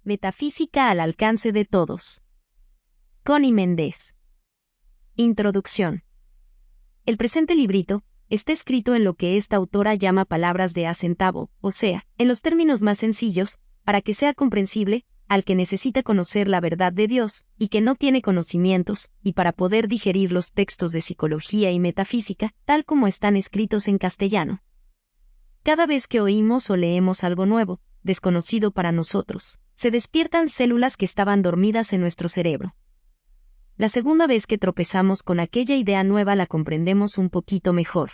Metafísica al alcance de todos. Connie Méndez. Introducción. El presente librito está escrito en lo que esta autora llama palabras de a centavo, o sea, en los términos más sencillos, para que sea comprensible al que necesita conocer la verdad de Dios y que no tiene conocimientos, y para poder digerir los textos de psicología y metafísica, tal como están escritos en castellano. Cada vez que oímos o leemos algo nuevo, desconocido para nosotros, se despiertan células que estaban dormidas en nuestro cerebro. La segunda vez que tropezamos con aquella idea nueva la comprendemos un poquito mejor.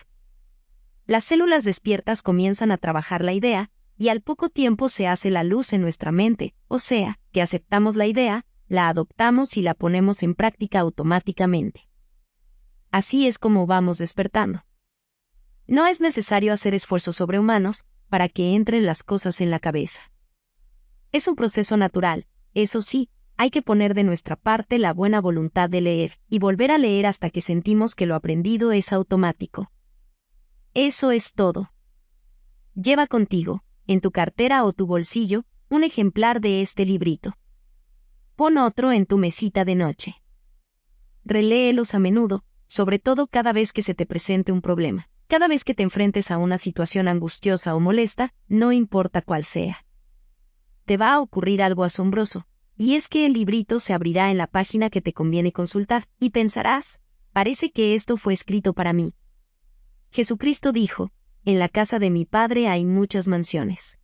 Las células despiertas comienzan a trabajar la idea, y al poco tiempo se hace la luz en nuestra mente, o sea, que aceptamos la idea, la adoptamos y la ponemos en práctica automáticamente. Así es como vamos despertando. No es necesario hacer esfuerzos sobrehumanos para que entren las cosas en la cabeza. Es un proceso natural, eso sí, hay que poner de nuestra parte la buena voluntad de leer y volver a leer hasta que sentimos que lo aprendido es automático. Eso es todo. Lleva contigo, en tu cartera o tu bolsillo, un ejemplar de este librito. Pon otro en tu mesita de noche. Reléelos a menudo, sobre todo cada vez que se te presente un problema, cada vez que te enfrentes a una situación angustiosa o molesta, no importa cuál sea. Te va a ocurrir algo asombroso, y es que el librito se abrirá en la página que te conviene consultar, y pensarás, parece que esto fue escrito para mí. Jesucristo dijo, en la casa de mi Padre hay muchas mansiones.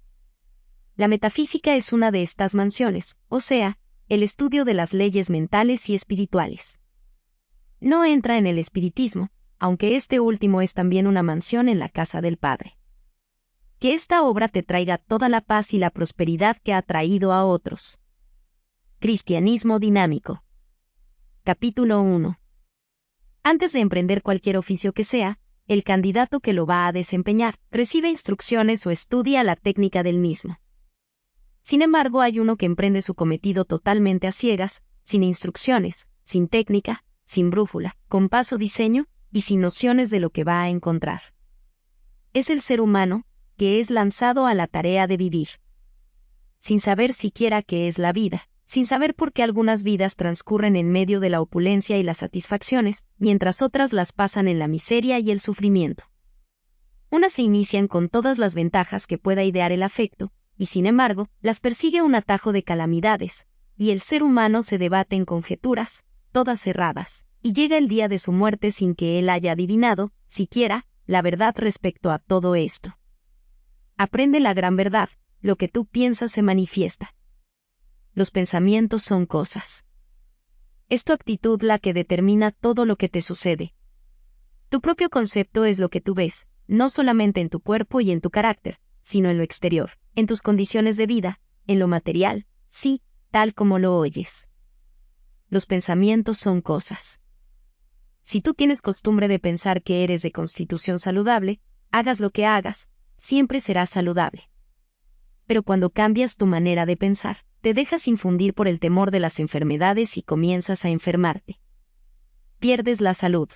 La metafísica es una de estas mansiones, o sea, el estudio de las leyes mentales y espirituales. No entra en el espiritismo, aunque este último es también una mansión en la casa del Padre. Que esta obra te traiga toda la paz y la prosperidad que ha traído a otros. Cristianismo dinámico. Capítulo 1. Antes de emprender cualquier oficio que sea, el candidato que lo va a desempeñar recibe instrucciones o estudia la técnica del mismo. Sin embargo, hay uno que emprende su cometido totalmente a ciegas, sin instrucciones, sin técnica, sin brújula, compás o diseño, y sin nociones de lo que va a encontrar. Es el ser humano, que es lanzado a la tarea de vivir. Sin saber siquiera qué es la vida, sin saber por qué algunas vidas transcurren en medio de la opulencia y las satisfacciones, mientras otras las pasan en la miseria y el sufrimiento. Unas se inician con todas las ventajas que pueda idear el afecto, y sin embargo, las persigue un atajo de calamidades, y el ser humano se debate en conjeturas, todas erradas, y llega el día de su muerte sin que él haya adivinado, siquiera, la verdad respecto a todo esto. Aprende la gran verdad, lo que tú piensas se manifiesta. Los pensamientos son cosas. Es tu actitud la que determina todo lo que te sucede. Tu propio concepto es lo que tú ves, no solamente en tu cuerpo y en tu carácter, sino en lo exterior, en tus condiciones de vida, en lo material, sí, tal como lo oyes. Los pensamientos son cosas. Si tú tienes costumbre de pensar que eres de constitución saludable, hagas lo que hagas, siempre serás saludable. Pero cuando cambias tu manera de pensar, te dejas infundir por el temor de las enfermedades y comienzas a enfermarte. Pierdes la salud.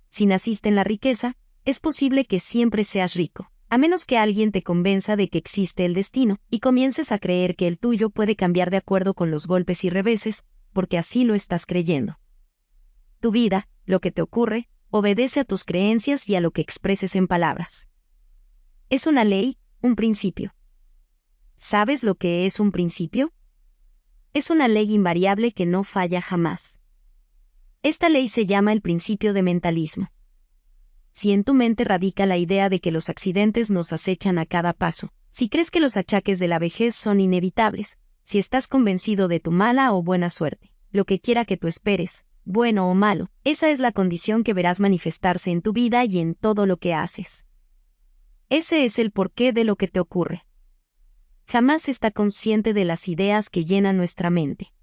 Si naciste en la riqueza, es posible que siempre seas rico, a menos que alguien te convenza de que existe el destino y comiences a creer que el tuyo puede cambiar de acuerdo con los golpes y reveses, porque así lo estás creyendo. Tu vida, lo que te ocurre, obedece a tus creencias y a lo que expreses en palabras. Es una ley, un principio. ¿Sabes lo que es un principio? Es una ley invariable que no falla jamás. Esta ley se llama el principio de mentalismo. Si en tu mente radica la idea de que los accidentes nos acechan a cada paso, si crees que los achaques de la vejez son inevitables, si estás convencido de tu mala o buena suerte, lo que quiera que tú esperes, bueno o malo, esa es la condición que verás manifestarse en tu vida y en todo lo que haces. Ese es el porqué de lo que te ocurre. Jamás está consciente de las ideas que llenan nuestra mente.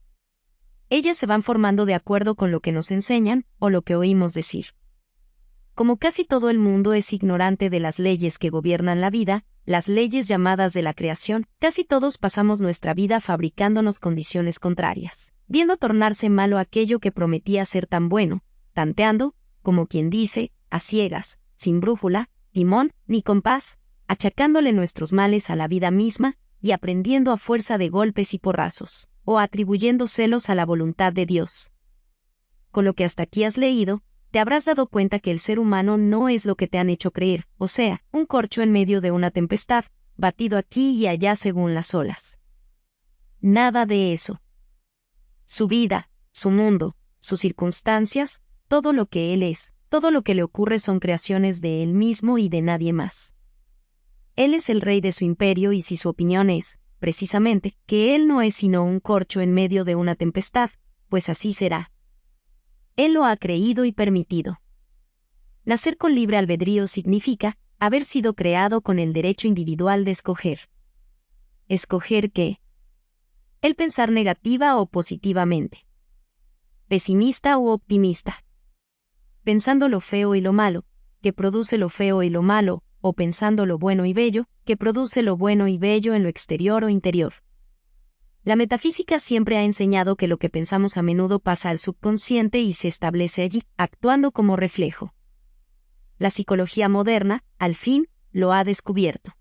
Ellas se van formando de acuerdo con lo que nos enseñan o lo que oímos decir. Como casi todo el mundo es ignorante de las leyes que gobiernan la vida, las leyes llamadas de la creación, casi todos pasamos nuestra vida fabricándonos condiciones contrarias, viendo tornarse malo aquello que prometía ser tan bueno, tanteando, como quien dice, a ciegas, sin brújula, timón, ni compás, achacándole nuestros males a la vida misma, y aprendiendo a fuerza de golpes y porrazos, o atribuyendo celos a la voluntad de Dios. Con lo que hasta aquí has leído, te habrás dado cuenta que el ser humano no es lo que te han hecho creer, o sea, un corcho en medio de una tempestad, batido aquí y allá según las olas. Nada de eso. Su vida, su mundo, sus circunstancias, todo lo que él es, todo lo que le ocurre son creaciones de él mismo y de nadie más. Él es el rey de su imperio y si su opinión es, precisamente, que él no es sino un corcho en medio de una tempestad, pues así será. Él lo ha creído y permitido. Nacer con libre albedrío significa haber sido creado con el derecho individual de escoger. ¿Escoger qué? El pensar negativa o positivamente. Pesimista u optimista. Pensando lo feo y lo malo, que produce lo feo y lo malo, o pensando lo bueno y bello, que produce lo bueno y bello en lo exterior o interior. La metafísica siempre ha enseñado que lo que pensamos a menudo pasa al subconsciente y se establece allí, actuando como reflejo. La psicología moderna, al fin, lo ha descubierto.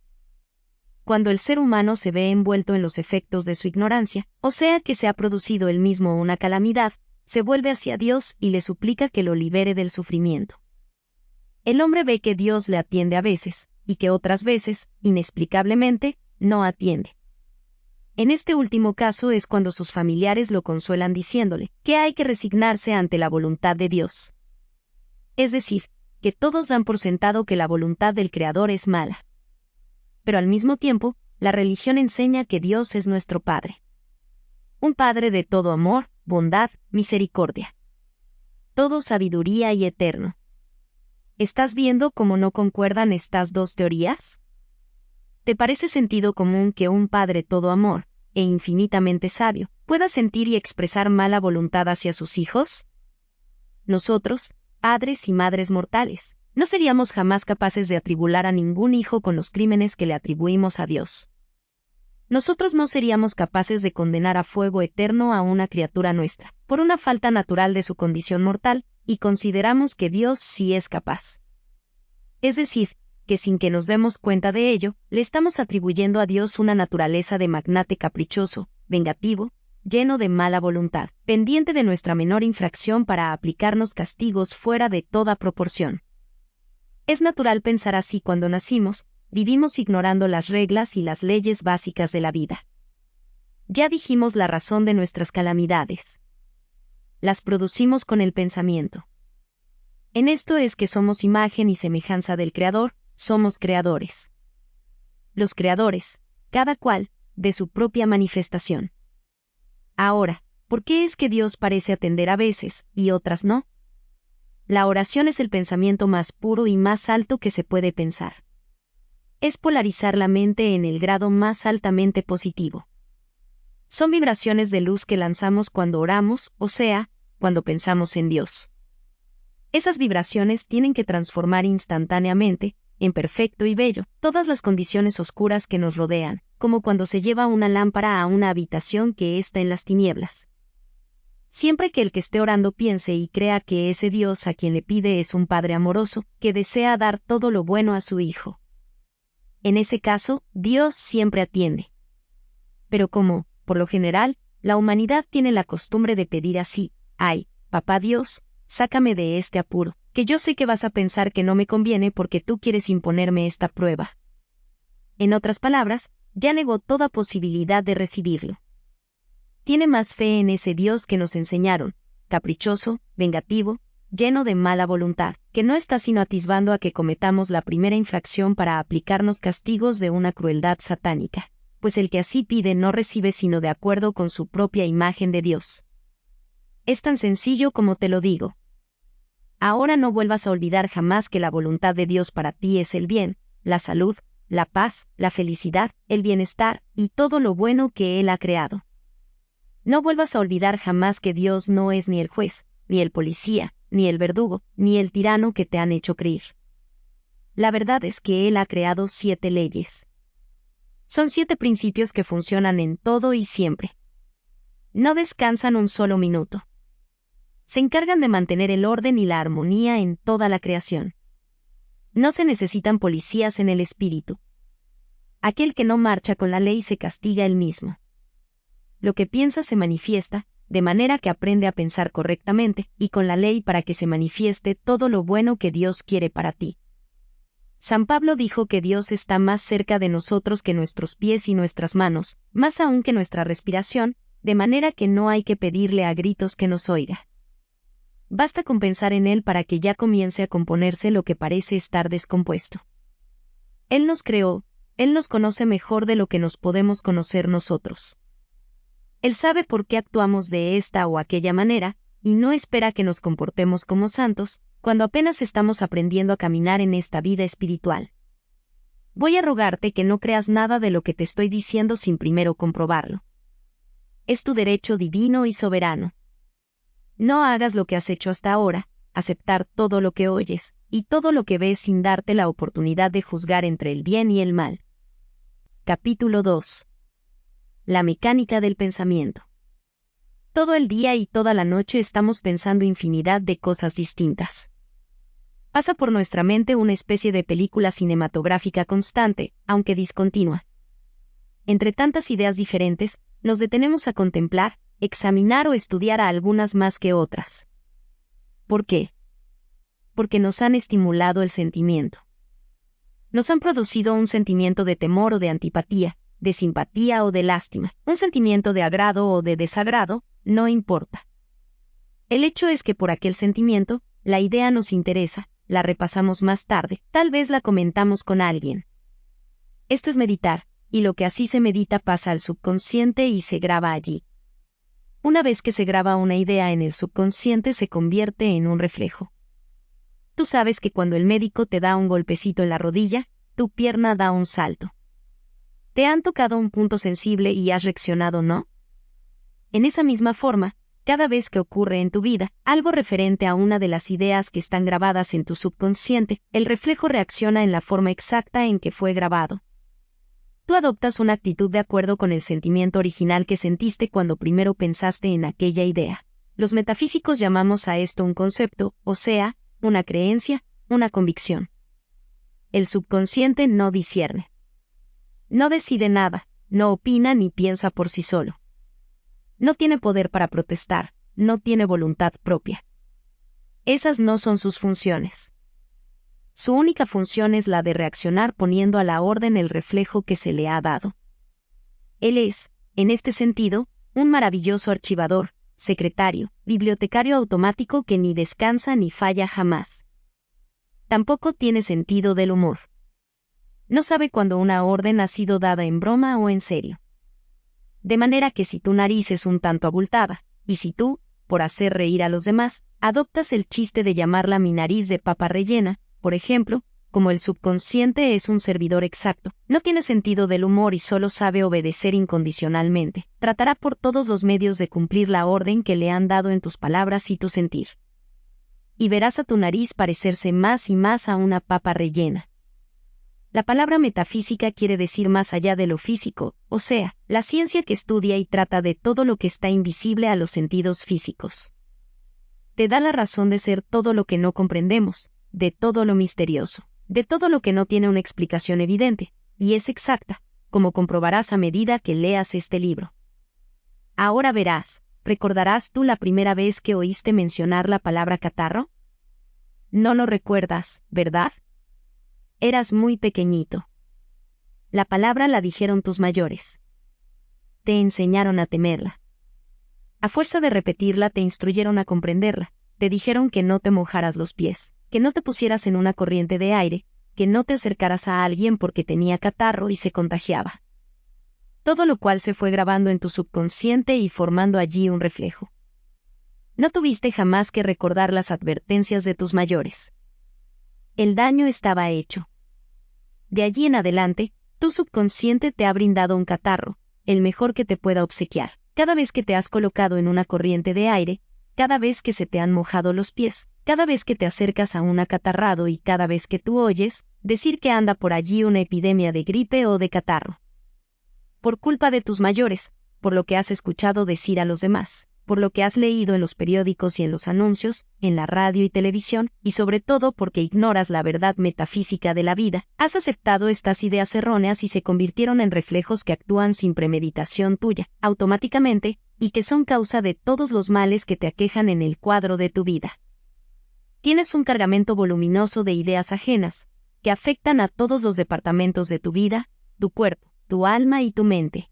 Cuando el ser humano se ve envuelto en los efectos de su ignorancia, o sea que se ha producido él mismo una calamidad, se vuelve hacia Dios y le suplica que lo libere del sufrimiento. El hombre ve que Dios le atiende a veces, y que otras veces, inexplicablemente, no atiende. En este último caso es cuando sus familiares lo consuelan diciéndole que hay que resignarse ante la voluntad de Dios. Es decir, que todos dan por sentado que la voluntad del Creador es mala. Pero al mismo tiempo, la religión enseña que Dios es nuestro Padre. Un Padre de todo amor, bondad, misericordia. Todo sabiduría y eterno. ¿Estás viendo cómo no concuerdan estas dos teorías? ¿Te parece sentido común que un Padre todo amor, e infinitamente sabio, pueda sentir y expresar mala voluntad hacia sus hijos? Nosotros, padres y madres mortales, no seríamos jamás capaces de atribular a ningún hijo con los crímenes que le atribuimos a Dios. Nosotros no seríamos capaces de condenar a fuego eterno a una criatura nuestra, por una falta natural de su condición mortal, y consideramos que Dios sí es capaz. Es decir, que sin que nos demos cuenta de ello, le estamos atribuyendo a Dios una naturaleza de magnate caprichoso, vengativo, lleno de mala voluntad, pendiente de nuestra menor infracción para aplicarnos castigos fuera de toda proporción. Es natural pensar así cuando nacimos, vivimos ignorando las reglas y las leyes básicas de la vida. Ya dijimos la razón de nuestras calamidades. Las producimos con el pensamiento. En esto es que somos imagen y semejanza del Creador, somos creadores. Los creadores, cada cual, de su propia manifestación. Ahora, ¿por qué es que Dios parece atender a veces, y otras no? La oración es el pensamiento más puro y más alto que se puede pensar. Es polarizar la mente en el grado más altamente positivo. Son vibraciones de luz que lanzamos cuando oramos, o sea, cuando pensamos en Dios. Esas vibraciones tienen que transformar instantáneamente, en perfecto y bello, todas las condiciones oscuras que nos rodean, como cuando se lleva una lámpara a una habitación que está en las tinieblas. Siempre que el que esté orando piense y crea que ese Dios a quien le pide es un Padre amoroso, que desea dar todo lo bueno a su Hijo. En ese caso, Dios siempre atiende. Pero como, por lo general, la humanidad tiene la costumbre de pedir así, ay, Papá Dios, sácame de este apuro, que yo sé que vas a pensar que no me conviene porque tú quieres imponerme esta prueba. En otras palabras, ya negó toda posibilidad de recibirlo. Tiene más fe en ese Dios que nos enseñaron, caprichoso, vengativo, lleno de mala voluntad, que no está sino atisbando a que cometamos la primera infracción para aplicarnos castigos de una crueldad satánica, pues el que así pide no recibe sino de acuerdo con su propia imagen de Dios. Es tan sencillo como te lo digo. Ahora no vuelvas a olvidar jamás que la voluntad de Dios para ti es el bien, la salud, la paz, la felicidad, el bienestar y todo lo bueno que Él ha creado. No vuelvas a olvidar jamás que Dios no es ni el juez, ni el policía, ni el verdugo, ni el tirano que te han hecho creer. La verdad es que Él ha creado 7 leyes. Son 7 principios que funcionan en todo y siempre. No descansan un solo minuto. Se encargan de mantener el orden y la armonía en toda la creación. No se necesitan policías en el espíritu. aquel que no marcha con la ley se castiga él mismo. Lo que piensa se manifiesta, de manera que aprende a pensar correctamente, y con la ley para que se manifieste todo lo bueno que Dios quiere para ti. San Pablo dijo que Dios está más cerca de nosotros que nuestros pies y nuestras manos, más aún que nuestra respiración, de manera que no hay que pedirle a gritos que nos oiga. Basta con pensar en Él para que ya comience a componerse lo que parece estar descompuesto. Él nos creó, Él nos conoce mejor de lo que nos podemos conocer nosotros. Él sabe por qué actuamos de esta o aquella manera, y no espera que nos comportemos como santos, cuando apenas estamos aprendiendo a caminar en esta vida espiritual. Voy a rogarte que no creas nada de lo que te estoy diciendo sin primero comprobarlo. Es tu derecho divino y soberano. No hagas lo que has hecho hasta ahora, aceptar todo lo que oyes, y todo lo que ves sin darte la oportunidad de juzgar entre el bien y el mal. Capítulo 2. La mecánica del pensamiento. Todo el día y toda la noche estamos pensando infinidad de cosas distintas. Pasa por nuestra mente una especie de película cinematográfica constante, aunque discontinua. Entre tantas ideas diferentes, nos detenemos a contemplar, examinar o estudiar a algunas más que otras. ¿Por qué? Porque nos han estimulado el sentimiento. Nos han producido un sentimiento de temor o de antipatía, de simpatía o de lástima, un sentimiento de agrado o de desagrado, no importa. El hecho es que por aquel sentimiento, la idea nos interesa, la repasamos más tarde, tal vez la comentamos con alguien. Esto es meditar, y lo que así se medita pasa al subconsciente y se graba allí. Una vez que se graba una idea en el subconsciente se convierte en un reflejo. Tú sabes que cuando el médico te da un golpecito en la rodilla, tu pierna da un salto. ¿Te han tocado un punto sensible y has reaccionado, no? En esa misma forma, cada vez que ocurre en tu vida algo referente a una de las ideas que están grabadas en tu subconsciente, el reflejo reacciona en la forma exacta en que fue grabado. Tú adoptas una actitud de acuerdo con el sentimiento original que sentiste cuando primero pensaste en aquella idea. Los metafísicos llamamos a esto un concepto, o sea, una creencia, una convicción. El subconsciente no discierne. No decide nada, no opina ni piensa por sí solo. No tiene poder para protestar, no tiene voluntad propia. Esas no son sus funciones. Su única función es la de reaccionar poniendo a la orden el reflejo que se le ha dado. Él es, en este sentido, un maravilloso archivador, secretario, bibliotecario automático que ni descansa ni falla jamás. Tampoco tiene sentido del humor. No sabe cuando una orden ha sido dada en broma o en serio. De manera que si tu nariz es un tanto abultada, y si tú, por hacer reír a los demás, adoptas el chiste de llamarla mi nariz de papa rellena, por ejemplo, como el subconsciente es un servidor exacto, no tiene sentido del humor y solo sabe obedecer incondicionalmente, tratará por todos los medios de cumplir la orden que le han dado en tus palabras y tu sentir. Y verás a tu nariz parecerse más y más a una papa rellena. La palabra metafísica quiere decir más allá de lo físico, o sea, la ciencia que estudia y trata de todo lo que está invisible a los sentidos físicos. Te da la razón de ser todo lo que no comprendemos, de todo lo misterioso, de todo lo que no tiene una explicación evidente, y es exacta, como comprobarás a medida que leas este libro. Ahora verás, ¿recordarás tú la primera vez que oíste mencionar la palabra catarro? No lo recuerdas, ¿verdad? Eras muy pequeñito. La palabra la dijeron tus mayores. Te enseñaron a temerla. A fuerza de repetirla te instruyeron a comprenderla, te dijeron que no te mojaras los pies, que no te pusieras en una corriente de aire, que no te acercaras a alguien porque tenía catarro y se contagiaba. Todo lo cual se fue grabando en tu subconsciente y formando allí un reflejo. No tuviste jamás que recordar las advertencias de tus mayores. El daño estaba hecho. De allí en adelante, tu subconsciente te ha brindado un catarro, el mejor que te pueda obsequiar. Cada vez que te has colocado en una corriente de aire, cada vez que se te han mojado los pies, cada vez que te acercas a un acatarrado y cada vez que tú oyes decir que anda por allí una epidemia de gripe o de catarro. Por culpa de tus mayores, por lo que has escuchado decir a los demás, por lo que has leído en los periódicos y en los anuncios, en la radio y televisión, y sobre todo porque ignoras la verdad metafísica de la vida, has aceptado estas ideas erróneas y se convirtieron en reflejos que actúan sin premeditación tuya, automáticamente, y que son causa de todos los males que te aquejan en el cuadro de tu vida. Tienes un cargamento voluminoso de ideas ajenas, que afectan a todos los departamentos de tu vida, tu cuerpo, tu alma y tu mente.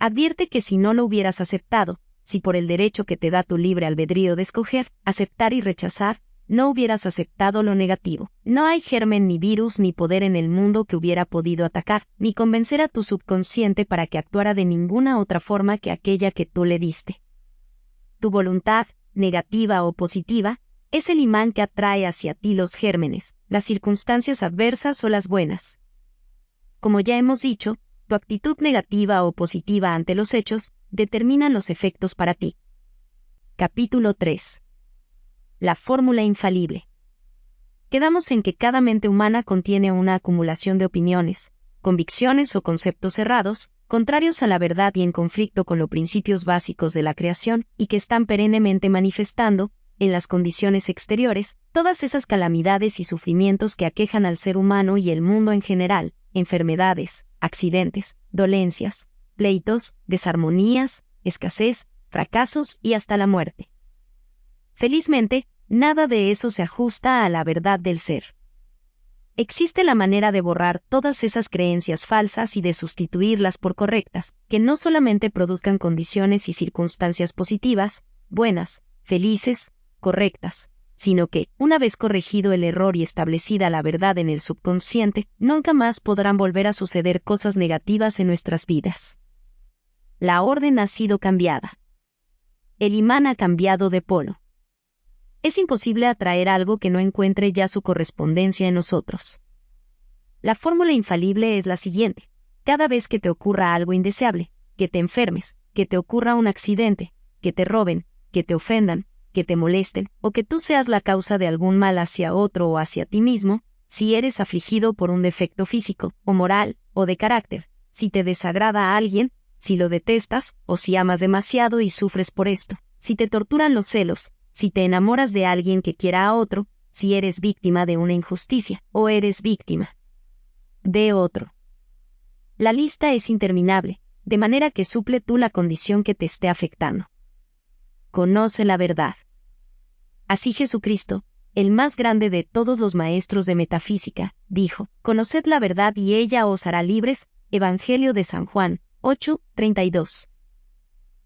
Advierte que si no lo hubieras aceptado, si por el derecho que te da tu libre albedrío de escoger, aceptar y rechazar, no hubieras aceptado lo negativo, no hay germen ni virus ni poder en el mundo que hubiera podido atacar, ni convencer a tu subconsciente para que actuara de ninguna otra forma que aquella que tú le diste. Tu voluntad, negativa o positiva, es el imán que atrae hacia ti los gérmenes, las circunstancias adversas o las buenas. Como ya hemos dicho, tu actitud negativa o positiva ante los hechos determinan los efectos para ti. Capítulo 3. La fórmula infalible. Quedamos en que cada mente humana contiene una acumulación de opiniones, convicciones o conceptos errados, contrarios a la verdad y en conflicto con los principios básicos de la creación, y que están perennemente manifestando, en las condiciones exteriores, todas esas calamidades y sufrimientos que aquejan al ser humano y el mundo en general, enfermedades, accidentes, dolencias, pleitos, desarmonías, escasez, fracasos y hasta la muerte. Felizmente, nada de eso se ajusta a la verdad del ser. Existe la manera de borrar todas esas creencias falsas y de sustituirlas por correctas, que no solamente produzcan condiciones y circunstancias positivas, buenas, felices, correctas, sino que, una vez corregido el error y establecida la verdad en el subconsciente, nunca más podrán volver a suceder cosas negativas en nuestras vidas. La orden ha sido cambiada. El imán ha cambiado de polo. Es imposible atraer algo que no encuentre ya su correspondencia en nosotros. La fórmula infalible es la siguiente: cada vez que te ocurra algo indeseable, que te enfermes, que te ocurra un accidente, que te roben, que te ofendan, que te molesten, o que tú seas la causa de algún mal hacia otro o hacia ti mismo, si eres afligido por un defecto físico, o moral, o de carácter, si te desagrada a alguien, si lo detestas, o si amas demasiado y sufres por esto, si te torturan los celos, si te enamoras de alguien que quiera a otro, si eres víctima de una injusticia, o eres víctima de otro. La lista es interminable, de manera que suple tú la condición que te esté afectando. Conoce la verdad. Así Jesucristo, el más grande de todos los maestros de metafísica, dijo: «Conoced la verdad y ella os hará libres». Evangelio de San Juan, 8:32.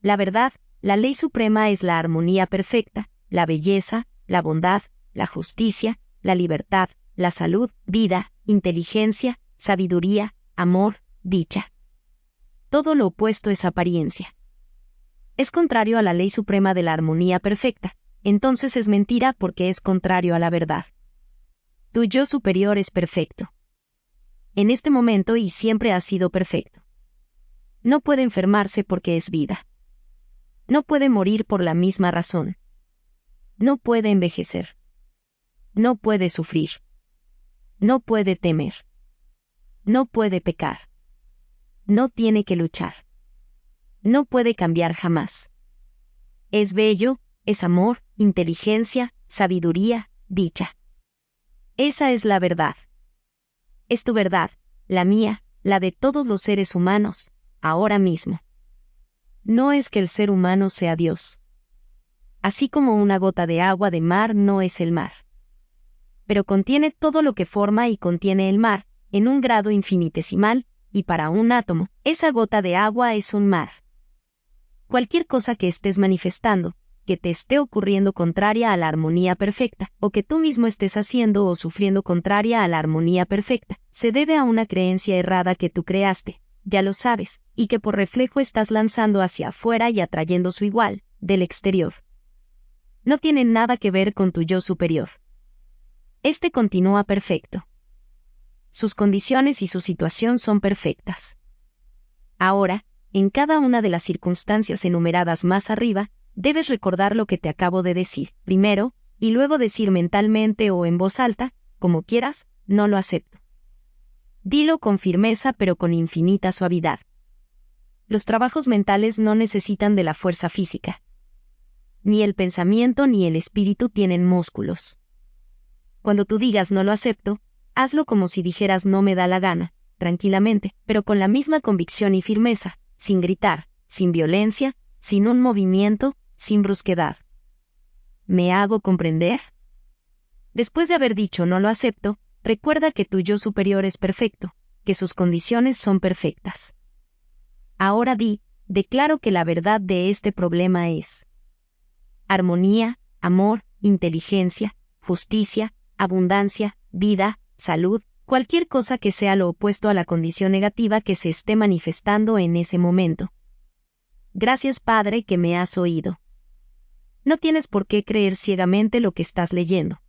La verdad, la ley suprema, es la armonía perfecta, la belleza, la bondad, la justicia, la libertad, la salud, vida, inteligencia, sabiduría, amor, dicha. Todo lo opuesto es apariencia. Es contrario a la ley suprema de la armonía perfecta, entonces es mentira porque es contrario a la verdad. Tu yo superior es perfecto. En este momento y siempre ha sido perfecto. No puede enfermarse porque es vida. No puede morir por la misma razón. No puede envejecer. No puede sufrir. No puede temer. No puede pecar. No tiene que luchar. No puede cambiar jamás. Es bello, es amor, inteligencia, sabiduría, dicha. Esa es la verdad. Es tu verdad, la mía, la de todos los seres humanos, ahora mismo. No es que el ser humano sea Dios. Así como una gota de agua de mar no es el mar. Pero contiene todo lo que forma y contiene el mar, en un grado infinitesimal, y para un átomo, esa gota de agua es un mar. Cualquier cosa que estés manifestando, que te esté ocurriendo contraria a la armonía perfecta, o que tú mismo estés haciendo o sufriendo contraria a la armonía perfecta, se debe a una creencia errada que tú creaste, ya lo sabes, y que por reflejo estás lanzando hacia afuera y atrayendo su igual, del exterior. No tiene nada que ver con tu yo superior. Este continúa perfecto. Sus condiciones y su situación son perfectas. Ahora, en cada una de las circunstancias enumeradas más arriba, debes recordar lo que te acabo de decir, primero, y luego decir mentalmente o en voz alta, como quieras: no lo acepto. Dilo con firmeza pero con infinita suavidad. Los trabajos mentales no necesitan de la fuerza física. Ni el pensamiento ni el espíritu tienen músculos. Cuando tú digas no lo acepto, hazlo como si dijeras no me da la gana, tranquilamente, pero con la misma convicción y firmeza, sin gritar, sin violencia, sin un movimiento, sin brusquedad. ¿Me hago comprender? Después de haber dicho no lo acepto, recuerda que tu yo superior es perfecto, que sus condiciones son perfectas. Ahora declaro que la verdad de este problema es armonía, amor, inteligencia, justicia, abundancia, vida, salud, cualquier cosa que sea lo opuesto a la condición negativa que se esté manifestando en ese momento. Gracias, Padre, que me has oído. No tienes por qué creer ciegamente lo que estás leyendo.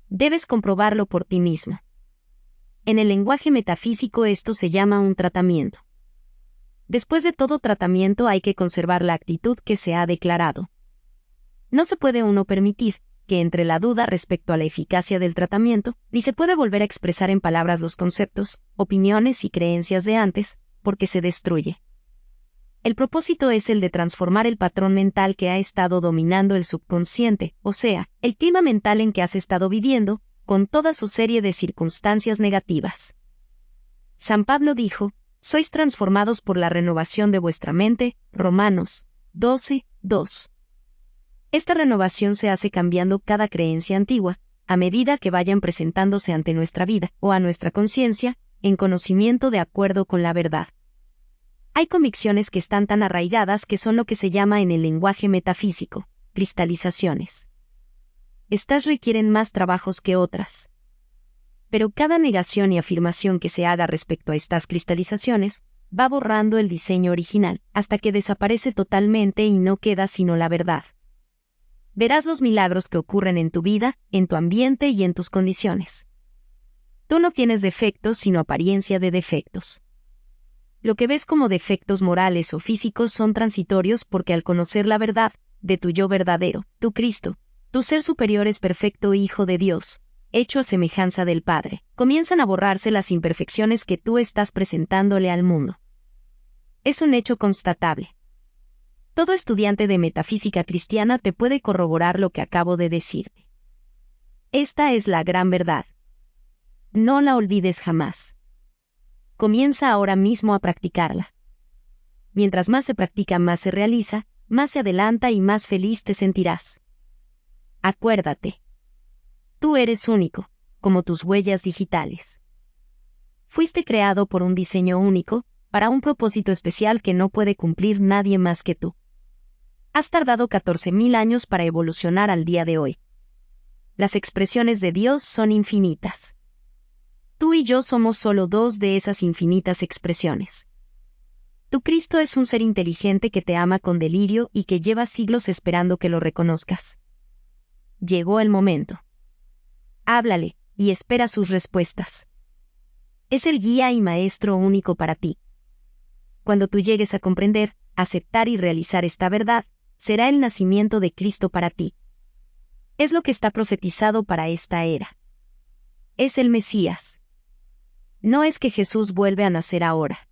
Debes comprobarlo por ti mismo. En el lenguaje metafísico esto se llama un tratamiento. Después de todo tratamiento hay que conservar la actitud que se ha declarado. No se puede uno permitir que entre la duda respecto a la eficacia del tratamiento, ni se puede volver a expresar en palabras los conceptos, opiniones y creencias de antes, porque se destruye. El propósito es el de transformar el patrón mental que ha estado dominando el subconsciente, o sea, el clima mental en que has estado viviendo, con toda su serie de circunstancias negativas. San Pablo dijo, sois transformados por la renovación de vuestra mente, Romanos 12:2. Esta renovación se hace cambiando cada creencia antigua, a medida que vayan presentándose ante nuestra vida, o a nuestra conciencia, en conocimiento de acuerdo con la verdad. Hay convicciones que están tan arraigadas que son lo que se llama en el lenguaje metafísico, cristalizaciones. Estas requieren más trabajos que otras. Pero cada negación y afirmación que se haga respecto a estas cristalizaciones, va borrando el diseño original, hasta que desaparece totalmente y no queda sino la verdad. Verás los milagros que ocurren en tu vida, en tu ambiente y en tus condiciones. Tú no tienes defectos sino apariencia de defectos. Lo que ves como defectos morales o físicos son transitorios porque al conocer la verdad, de tu yo verdadero, tu Cristo, tu ser superior es perfecto Hijo de Dios, hecho a semejanza del Padre, comienzan a borrarse las imperfecciones que tú estás presentándole al mundo. Es un hecho constatable. Todo estudiante de metafísica cristiana te puede corroborar lo que acabo de decirte. Esta es la gran verdad. No la olvides jamás. Comienza ahora mismo a practicarla. Mientras más se practica, más se realiza, más se adelanta y más feliz te sentirás. Acuérdate. Tú eres único, como tus huellas digitales. Fuiste creado por un diseño único, para un propósito especial que no puede cumplir nadie más que tú. Has tardado 14.000 años para evolucionar al día de hoy. Las expresiones de Dios son infinitas. Tú y yo somos solo dos de esas infinitas expresiones. Tu Cristo es un ser inteligente que te ama con delirio y que lleva siglos esperando que lo reconozcas. Llegó el momento. Háblale, y espera sus respuestas. Es el guía y maestro único para ti. Cuando tú llegues a comprender, aceptar y realizar esta verdad, será el nacimiento de Cristo para ti. Es lo que está profetizado para esta era. Es el Mesías. No es que Jesús vuelve a nacer ahora.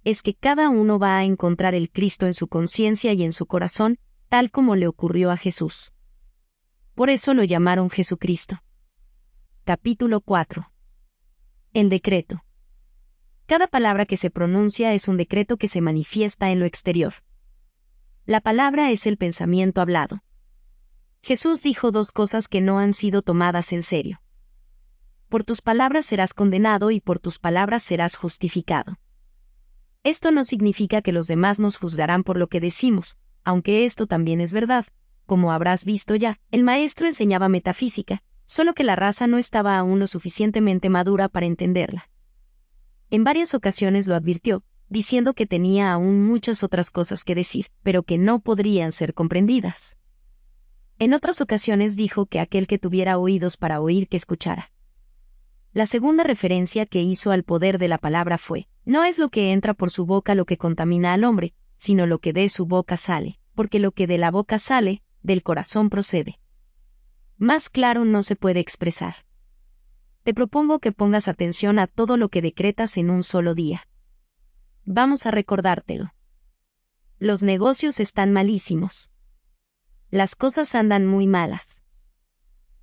Es que cada uno va a encontrar el Cristo en su conciencia y en su corazón, tal como le ocurrió a Jesús. Por eso lo llamaron Jesucristo. Capítulo 4. El decreto. Cada palabra que se pronuncia es un decreto que se manifiesta en lo exterior. La palabra es el pensamiento hablado. Jesús dijo dos cosas que no han sido tomadas en serio. Por tus palabras serás condenado y por tus palabras serás justificado. Esto no significa que los demás nos juzgarán por lo que decimos, aunque esto también es verdad. Como habrás visto ya, el maestro enseñaba metafísica, solo que la raza no estaba aún lo suficientemente madura para entenderla. En varias ocasiones lo advirtió, diciendo que tenía aún muchas otras cosas que decir, pero que no podrían ser comprendidas. En otras ocasiones dijo que aquel que tuviera oídos para oír que escuchara. La segunda referencia que hizo al poder de la palabra fue, no es lo que entra por su boca lo que contamina al hombre, sino lo que de su boca sale, porque lo que de la boca sale, del corazón procede. Más claro no se puede expresar. Te propongo que pongas atención a todo lo que decretas en un solo día. Vamos a recordártelo. Los negocios están malísimos. Las cosas andan muy malas.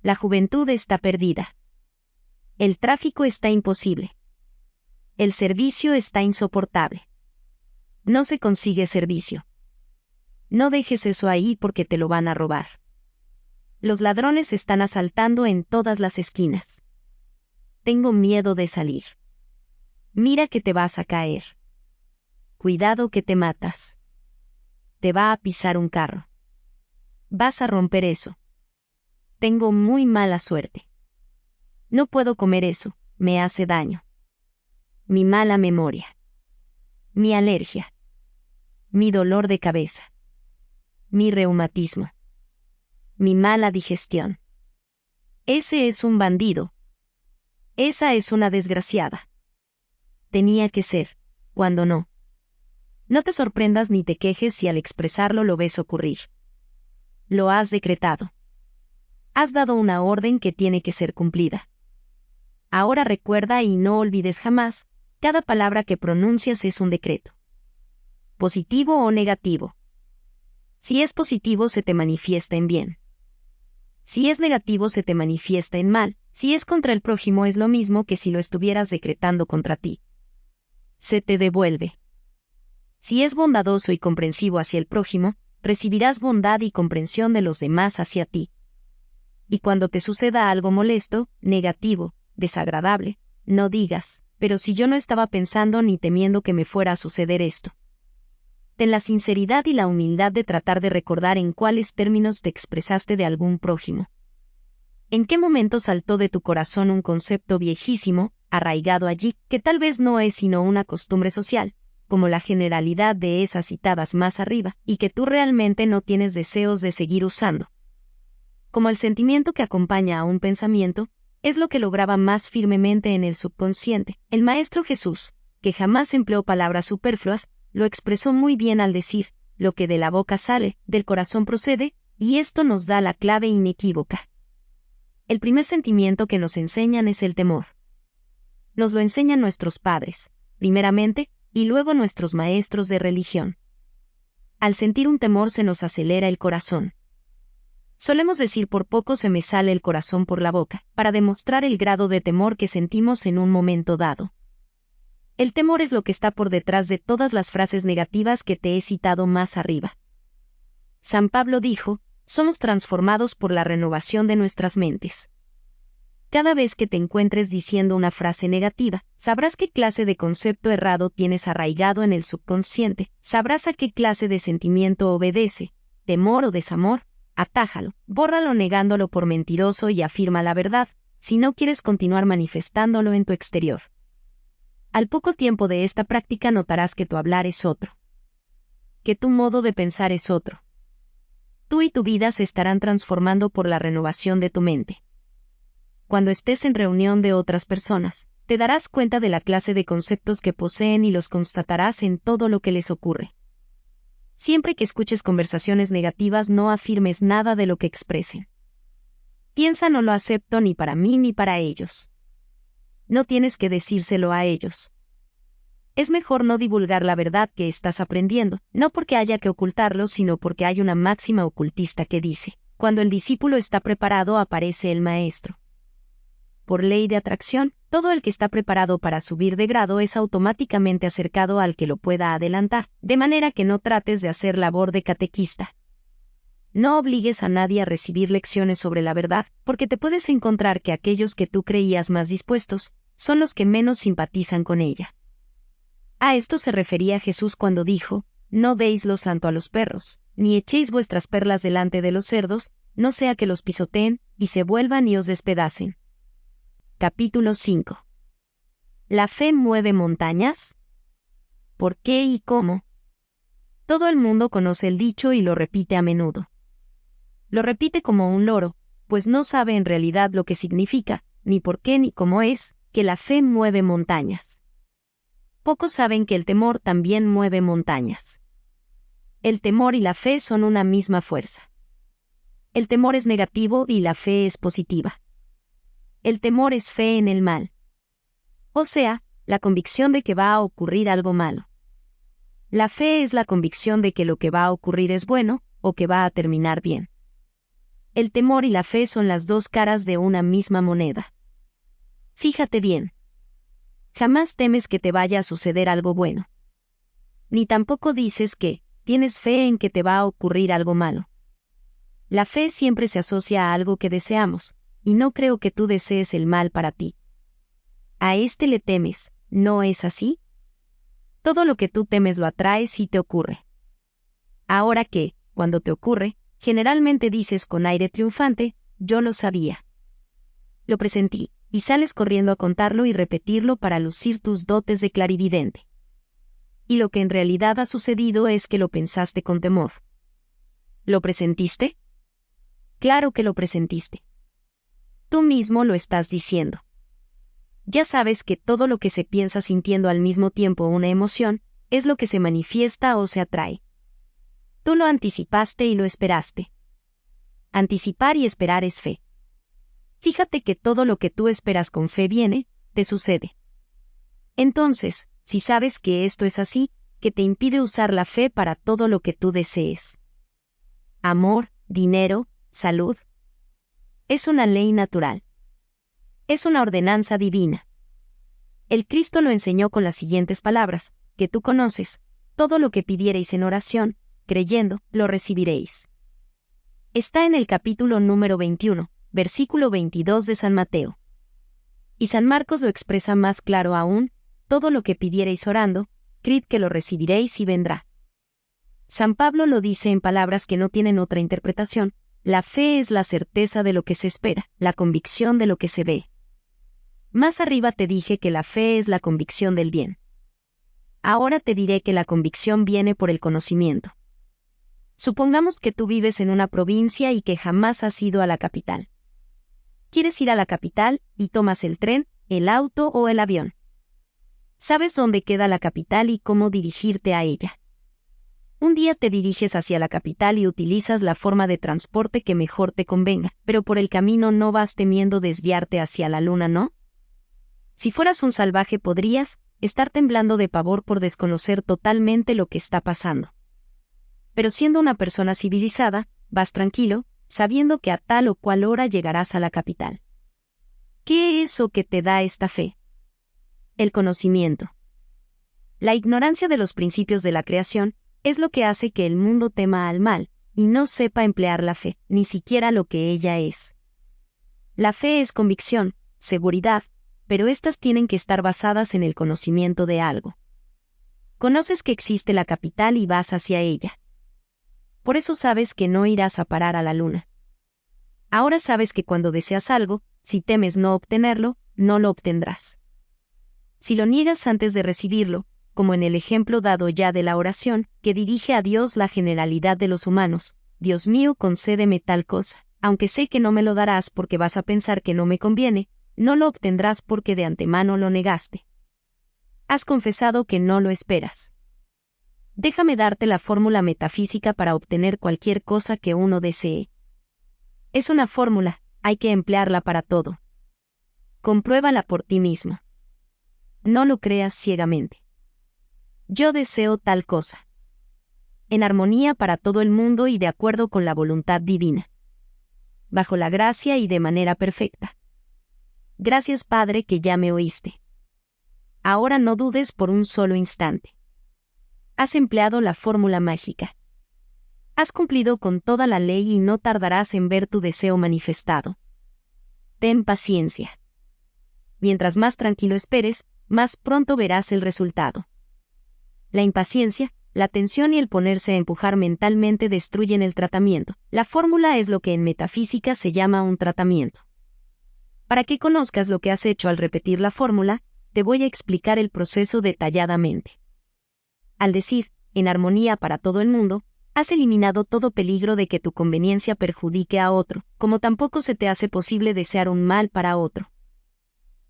La juventud está perdida. El tráfico está imposible. El servicio está insoportable. No se consigue servicio. No dejes eso ahí porque te lo van a robar. Los ladrones están asaltando en todas las esquinas. Tengo miedo de salir. Mira que te vas a caer. Cuidado que te matas. Te va a pisar un carro. Vas a romper eso. Tengo muy mala suerte. No puedo comer eso, me hace daño. Mi mala memoria. Mi alergia. Mi dolor de cabeza. Mi reumatismo. Mi mala digestión. Ese es un bandido. Esa es una desgraciada. Tenía que ser, cuando no. No te sorprendas ni te quejes si al expresarlo lo ves ocurrir. Lo has decretado. Has dado una orden que tiene que ser cumplida. Ahora recuerda y no olvides jamás, cada palabra que pronuncias es un decreto. Positivo o negativo. Si es positivo se te manifiesta en bien. Si es negativo se te manifiesta en mal. Si es contra el prójimo es lo mismo que si lo estuvieras decretando contra ti. Se te devuelve. Si es bondadoso y comprensivo hacia el prójimo, recibirás bondad y comprensión de los demás hacia ti. Y cuando te suceda algo molesto, negativo, desagradable, no digas, pero si yo no estaba pensando ni temiendo que me fuera a suceder esto. Ten la sinceridad y la humildad de tratar de recordar en cuáles términos te expresaste de algún prójimo. ¿En qué momento saltó de tu corazón un concepto viejísimo, arraigado allí, que tal vez no es sino una costumbre social, como la generalidad de esas citadas más arriba, y que tú realmente no tienes deseos de seguir usando? Como el sentimiento que acompaña a un pensamiento, es lo que lo graba más firmemente en el subconsciente. El Maestro Jesús, que jamás empleó palabras superfluas, lo expresó muy bien al decir, lo que de la boca sale, del corazón procede, y esto nos da la clave inequívoca. El primer sentimiento que nos enseñan es el temor. Nos lo enseñan nuestros padres, primeramente, y luego nuestros maestros de religión. Al sentir un temor se nos acelera el corazón. Solemos decir por poco se me sale el corazón por la boca, para demostrar el grado de temor que sentimos en un momento dado. El temor es lo que está por detrás de todas las frases negativas que te he citado más arriba. San Pablo dijo, somos transformados por la renovación de nuestras mentes. Cada vez que te encuentres diciendo una frase negativa, sabrás qué clase de concepto errado tienes arraigado en el subconsciente, sabrás a qué clase de sentimiento obedece, temor o desamor, atájalo, bórralo negándolo por mentiroso y afirma la verdad, si no quieres continuar manifestándolo en tu exterior. Al poco tiempo de esta práctica notarás que tu hablar es otro. Que tu modo de pensar es otro. Tú y tu vida se estarán transformando por la renovación de tu mente. Cuando estés en reunión de otras personas, te darás cuenta de la clase de conceptos que poseen y los constatarás en todo lo que les ocurre. Siempre que escuches conversaciones negativas no afirmes nada de lo que expresen. Piensa no lo acepto ni para mí ni para ellos. No tienes que decírselo a ellos. Es mejor no divulgar la verdad que estás aprendiendo, no porque haya que ocultarlo, sino porque hay una máxima ocultista que dice, cuando el discípulo está preparado aparece el maestro. Por ley de atracción, todo el que está preparado para subir de grado es automáticamente acercado al que lo pueda adelantar, de manera que no trates de hacer labor de catequista. No obligues a nadie a recibir lecciones sobre la verdad, porque te puedes encontrar que aquellos que tú creías más dispuestos, son los que menos simpatizan con ella. A esto se refería Jesús cuando dijo, no deis lo santo a los perros, ni echéis vuestras perlas delante de los cerdos, no sea que los pisoteen, y se vuelvan y os despedacen. Capítulo 5. ¿La fe mueve montañas? ¿Por qué y cómo? Todo el mundo conoce el dicho y lo repite a menudo. Lo repite como un loro, pues no sabe en realidad lo que significa, ni por qué ni cómo es, que la fe mueve montañas. Pocos saben que el temor también mueve montañas. El temor y la fe son una misma fuerza. El temor es negativo y la fe es positiva. El temor es fe en el mal. O sea, la convicción de que va a ocurrir algo malo. La fe es la convicción de que lo que va a ocurrir es bueno, o que va a terminar bien. El temor y la fe son las dos caras de una misma moneda. Fíjate bien. Jamás temes que te vaya a suceder algo bueno. Ni tampoco dices que tienes fe en que te va a ocurrir algo malo. La fe siempre se asocia a algo que deseamos, y no creo que tú desees el mal para ti. A este le temes, ¿no es así? Todo lo que tú temes lo atraes y te ocurre. Ahora que, cuando te ocurre, generalmente dices con aire triunfante, yo lo sabía. Lo presentí, y sales corriendo a contarlo y repetirlo para lucir tus dotes de clarividente. Y lo que en realidad ha sucedido es que lo pensaste con temor. ¿Lo presentiste? Claro que lo presentiste. Tú mismo lo estás diciendo. Ya sabes que todo lo que se piensa sintiendo al mismo tiempo una emoción, es lo que se manifiesta o se atrae. Tú lo anticipaste y lo esperaste. Anticipar y esperar es fe. Fíjate que todo lo que tú esperas con fe viene, te sucede. Entonces, si sabes que esto es así, ¿qué te impide usar la fe para todo lo que tú desees? Amor, dinero, salud. Es una ley natural. Es una ordenanza divina. El Cristo lo enseñó con las siguientes palabras, que tú conoces, todo lo que pidiereis en oración, creyendo, lo recibiréis. Está en el capítulo número 21, versículo 22 de San Mateo. Y San Marcos lo expresa más claro aún, todo lo que pidiereis orando, creed que lo recibiréis y vendrá. San Pablo lo dice en palabras que no tienen otra interpretación, la fe es la certeza de lo que se espera, la convicción de lo que se ve. Más arriba te dije que la fe es la convicción del bien. Ahora te diré que la convicción viene por el conocimiento. Supongamos que tú vives en una provincia y que jamás has ido a la capital. Quieres ir a la capital y tomas el tren, el auto o el avión. Sabes dónde queda la capital y cómo dirigirte a ella. Un día te diriges hacia la capital y utilizas la forma de transporte que mejor te convenga, pero por el camino no vas temiendo desviarte hacia la luna, ¿no? Si fueras un salvaje podrías estar temblando de pavor por desconocer totalmente lo que está pasando. Pero siendo una persona civilizada, vas tranquilo, sabiendo que a tal o cual hora llegarás a la capital. ¿Qué es eso que te da esta fe? El conocimiento. La ignorancia de los principios de la creación es lo que hace que el mundo tema al mal, y no sepa emplear la fe, ni siquiera lo que ella es. La fe es convicción, seguridad, pero estas tienen que estar basadas en el conocimiento de algo. Conoces que existe la capital y vas hacia ella. Por eso sabes que no irás a parar a la luna. Ahora sabes que cuando deseas algo, si temes no obtenerlo, no lo obtendrás. Si lo niegas antes de recibirlo, como en el ejemplo dado ya de la oración, que dirige a Dios la generalidad de los humanos, Dios mío, concédeme tal cosa, aunque sé que no me lo darás porque vas a pensar que no me conviene, no lo obtendrás porque de antemano lo negaste. Has confesado que no lo esperas. Déjame darte la fórmula metafísica para obtener cualquier cosa que uno desee. Es una fórmula, hay que emplearla para todo. Compruébala por ti mismo. No lo creas ciegamente. Yo deseo tal cosa. En armonía para todo el mundo y de acuerdo con la voluntad divina. Bajo la gracia y de manera perfecta. Gracias, Padre, que ya me oíste. Ahora no dudes por un solo instante. Has empleado la fórmula mágica. Has cumplido con toda la ley y no tardarás en ver tu deseo manifestado. Ten paciencia. Mientras más tranquilo esperes, más pronto verás el resultado. La impaciencia, la tensión y el ponerse a empujar mentalmente destruyen el tratamiento. La fórmula es lo que en metafísica se llama un tratamiento. Para que conozcas lo que has hecho al repetir la fórmula, te voy a explicar el proceso detalladamente. Al decir, en armonía para todo el mundo, has eliminado todo peligro de que tu conveniencia perjudique a otro, como tampoco se te hace posible desear un mal para otro.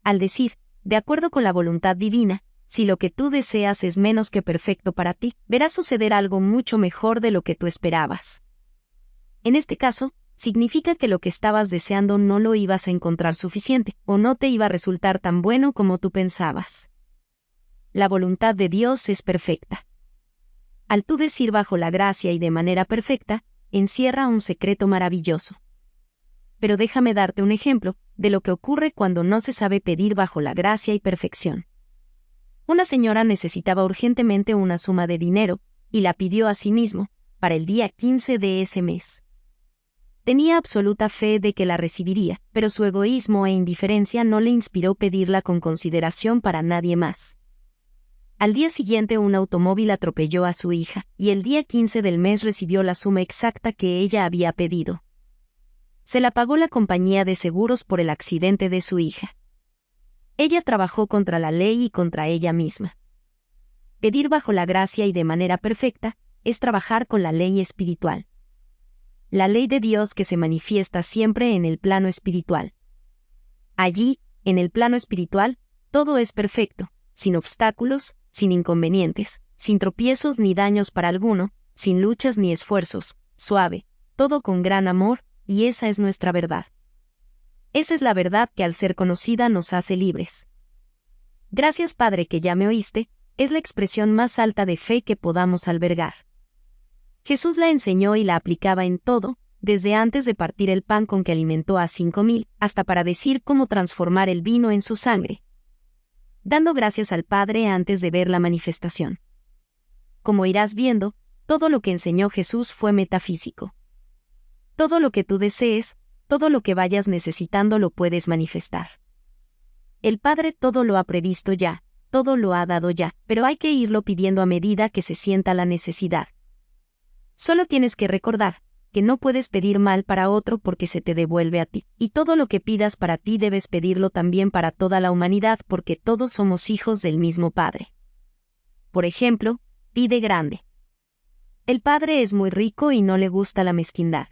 Al decir, de acuerdo con la voluntad divina, si lo que tú deseas es menos que perfecto para ti, verás suceder algo mucho mejor de lo que tú esperabas. En este caso, significa que lo que estabas deseando no lo ibas a encontrar suficiente, o no te iba a resultar tan bueno como tú pensabas. La voluntad de Dios es perfecta. Al tú decir bajo la gracia y de manera perfecta, encierra un secreto maravilloso. pero déjame darte un ejemplo de lo que ocurre cuando no se sabe pedir bajo la gracia y perfección. Una señora necesitaba urgentemente una suma de dinero, y la pidió a sí mismo, para el día 15 de ese mes. Tenía absoluta fe de que la recibiría, pero su egoísmo e indiferencia no le inspiró pedirla con consideración para nadie más. Al día siguiente un automóvil atropelló a su hija, y el día 15 del mes recibió la suma exacta que ella había pedido. Se la pagó la compañía de seguros por el accidente de su hija. Ella trabajó contra la ley y contra ella misma. Pedir bajo la gracia y de manera perfecta es trabajar con la ley espiritual. La ley de Dios que se manifiesta siempre en el plano espiritual. Allí, en el plano espiritual, todo es perfecto, sin obstáculos, sin inconvenientes, sin tropiezos ni daños para alguno, sin luchas ni esfuerzos, suave, todo con gran amor, y esa es nuestra verdad. Esa es la verdad que al ser conocida nos hace libres. Gracias Padre que ya me oíste, es la expresión más alta de fe que podamos albergar. Jesús la enseñó y la aplicaba en todo, desde antes de partir el pan con que alimentó a 5,000, hasta para decir cómo transformar el vino en su sangre, dando gracias al Padre antes de ver la manifestación. Como irás viendo, todo lo que enseñó Jesús fue metafísico. Todo lo que tú desees, todo lo que vayas necesitando lo puedes manifestar. El Padre todo lo ha previsto ya, todo lo ha dado ya, pero hay que irlo pidiendo a medida que se sienta la necesidad. Solo tienes que recordar que no puedes pedir mal para otro porque se te devuelve a ti, y todo lo que pidas para ti debes pedirlo también para toda la humanidad porque todos somos hijos del mismo Padre. Por ejemplo, pide grande. El Padre es muy rico y no le gusta la mezquindad.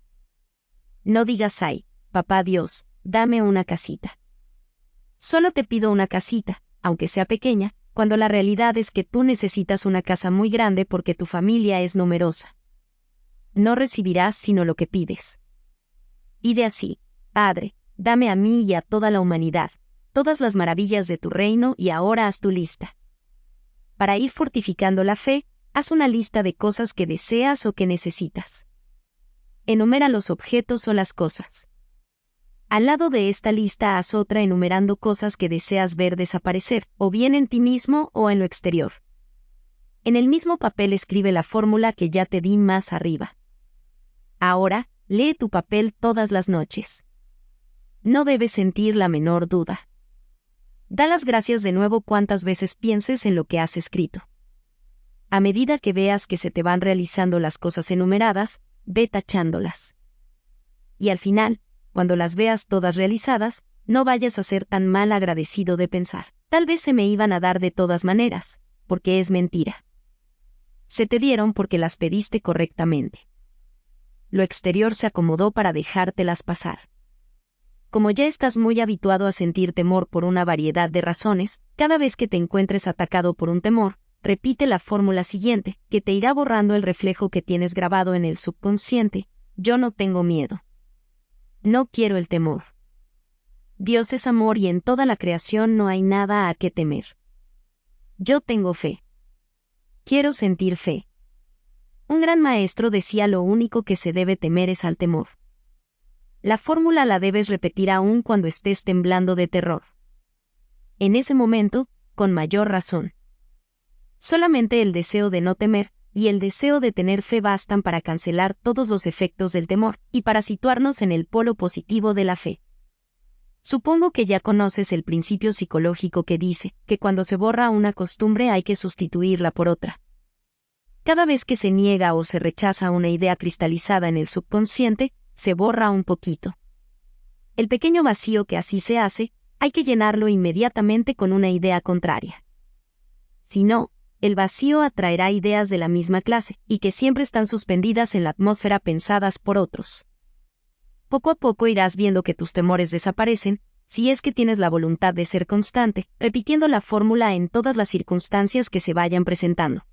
No digas ay, papá Dios, dame una casita. Solo te pido una casita, aunque sea pequeña, cuando la realidad es que tú necesitas una casa muy grande porque tu familia es numerosa. No recibirás sino lo que pides. Pide así, Padre, dame a mí y a toda la humanidad, todas las maravillas de tu reino y ahora haz tu lista. Para ir fortificando la fe, haz una lista de cosas que deseas o que necesitas. Enumera los objetos o las cosas. Al lado de esta lista haz otra enumerando cosas que deseas ver desaparecer, o bien en ti mismo o en lo exterior. En el mismo papel escribe la fórmula que ya te di más arriba. Ahora, lee tu papel todas las noches. No debes sentir la menor duda. Da las gracias de nuevo cuantas veces pienses en lo que has escrito. A medida que veas que se te van realizando las cosas enumeradas, ve tachándolas. Y al final, cuando las veas todas realizadas, no vayas a ser tan mal agradecido de pensar, tal vez se me iban a dar de todas maneras, porque es mentira. Se te dieron porque las pediste correctamente. Lo exterior se acomodó para dejártelas pasar. Como ya estás muy habituado a sentir temor por una variedad de razones, cada vez que te encuentres atacado por un temor, repite la fórmula siguiente, que te irá borrando el reflejo que tienes grabado en el subconsciente: yo no tengo miedo. No quiero el temor. Dios es amor y en toda la creación no hay nada a qué temer. Yo tengo fe. Quiero sentir fe. Un gran maestro decía: lo único que se debe temer es al temor. La fórmula la debes repetir aún cuando estés temblando de terror. En ese momento, con mayor razón. Solamente el deseo de no temer y el deseo de tener fe bastan para cancelar todos los efectos del temor y para situarnos en el polo positivo de la fe. Supongo que ya conoces el principio psicológico que dice que cuando se borra una costumbre hay que sustituirla por otra. Cada vez que se niega o se rechaza una idea cristalizada en el subconsciente, se borra un poquito. El pequeño vacío que así se hace, hay que llenarlo inmediatamente con una idea contraria. Si no, el vacío atraerá ideas de la misma clase, y que siempre están suspendidas en la atmósfera pensadas por otros. Poco a poco irás viendo que tus temores desaparecen, si es que tienes la voluntad de ser constante, repitiendo la fórmula en todas las circunstancias que se vayan presentando.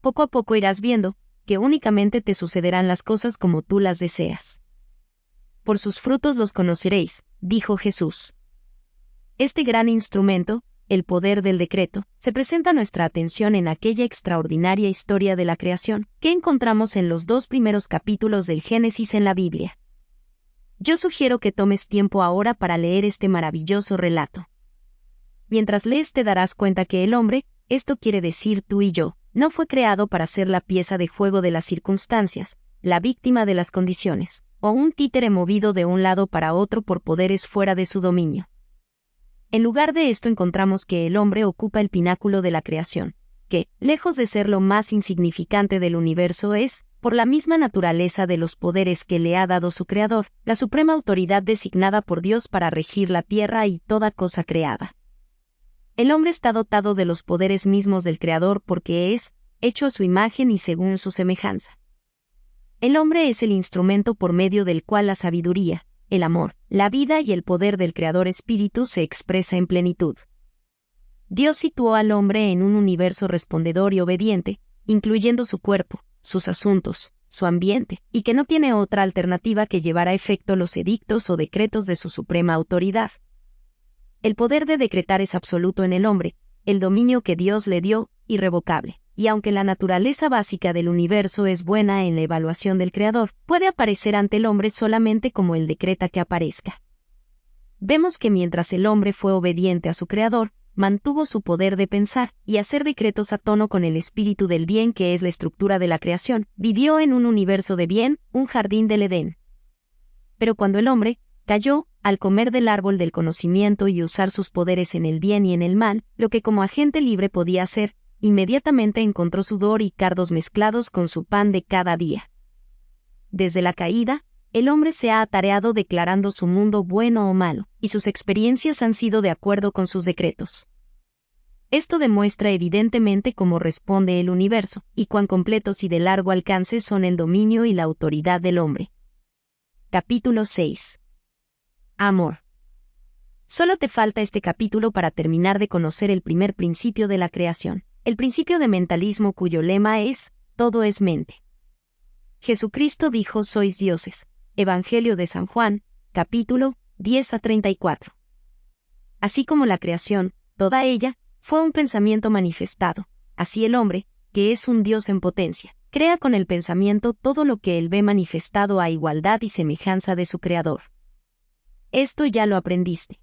Poco a poco irás viendo que únicamente te sucederán las cosas como tú las deseas. Por sus frutos los conoceréis, dijo Jesús. Este gran instrumento, el poder del decreto, se presenta a nuestra atención en aquella extraordinaria historia de la creación que encontramos en los 2 primeros capítulos del Génesis en la Biblia. Yo sugiero que tomes tiempo ahora para leer este maravilloso relato. Mientras lees te darás cuenta que el hombre, esto quiere decir tú y yo, no fue creado para ser la pieza de juego de las circunstancias, la víctima de las condiciones, o un títere movido de un lado para otro por poderes fuera de su dominio. En lugar de esto encontramos que el hombre ocupa el pináculo de la creación, que, lejos de ser lo más insignificante del universo, es, por la misma naturaleza de los poderes que le ha dado su Creador, la suprema autoridad designada por Dios para regir la tierra y toda cosa creada. El hombre está dotado de los poderes mismos del Creador porque es, hecho a su imagen y según su semejanza. El hombre es el instrumento por medio del cual la sabiduría, el amor, la vida y el poder del Creador Espíritu se expresa en plenitud. Dios situó al hombre en un universo respondedor y obediente, incluyendo su cuerpo, sus asuntos, su ambiente, y que no tiene otra alternativa que llevar a efecto los edictos o decretos de su suprema autoridad. El poder de decretar es absoluto en el hombre, el dominio que Dios le dio, irrevocable. Y aunque la naturaleza básica del universo es buena en la evaluación del Creador, puede aparecer ante el hombre solamente como él decreta que aparezca. Vemos que mientras el hombre fue obediente a su Creador, mantuvo su poder de pensar y hacer decretos a tono con el espíritu del bien que es la estructura de la creación, vivió en un universo de bien, un jardín del Edén. Pero cuando el hombre cayó, al comer del árbol del conocimiento y usar sus poderes en el bien y en el mal, lo que como agente libre podía hacer, inmediatamente encontró sudor y cardos mezclados con su pan de cada día. Desde la caída, el hombre se ha atareado declarando su mundo bueno o malo, y sus experiencias han sido de acuerdo con sus decretos. Esto demuestra evidentemente cómo responde el universo, y cuán completos y de largo alcance son el dominio y la autoridad del hombre. Capítulo 6. Amor. Solo te falta este capítulo para terminar de conocer el primer principio de la creación, el principio de mentalismo cuyo lema es, todo es mente. Jesucristo dijo sois dioses. Evangelio de San Juan, capítulo 10-34. Así como la creación, toda ella, fue un pensamiento manifestado, así el hombre, que es un Dios en potencia, crea con el pensamiento todo lo que él ve manifestado a igualdad y semejanza de su Creador. Esto ya lo aprendiste.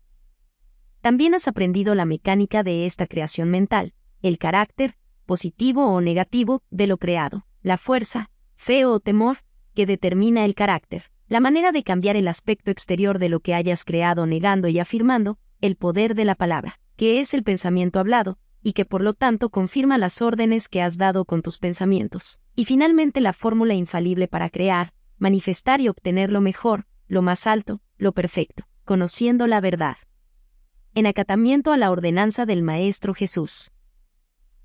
También has aprendido la mecánica de esta creación mental, el carácter, positivo o negativo, de lo creado, la fuerza, fe o temor, que determina el carácter, la manera de cambiar el aspecto exterior de lo que hayas creado negando y afirmando, el poder de la palabra, que es el pensamiento hablado, y que por lo tanto confirma las órdenes que has dado con tus pensamientos, y finalmente la fórmula infalible para crear, manifestar y obtener lo mejor, lo más alto, lo perfecto, conociendo la verdad. En acatamiento a la ordenanza del Maestro Jesús.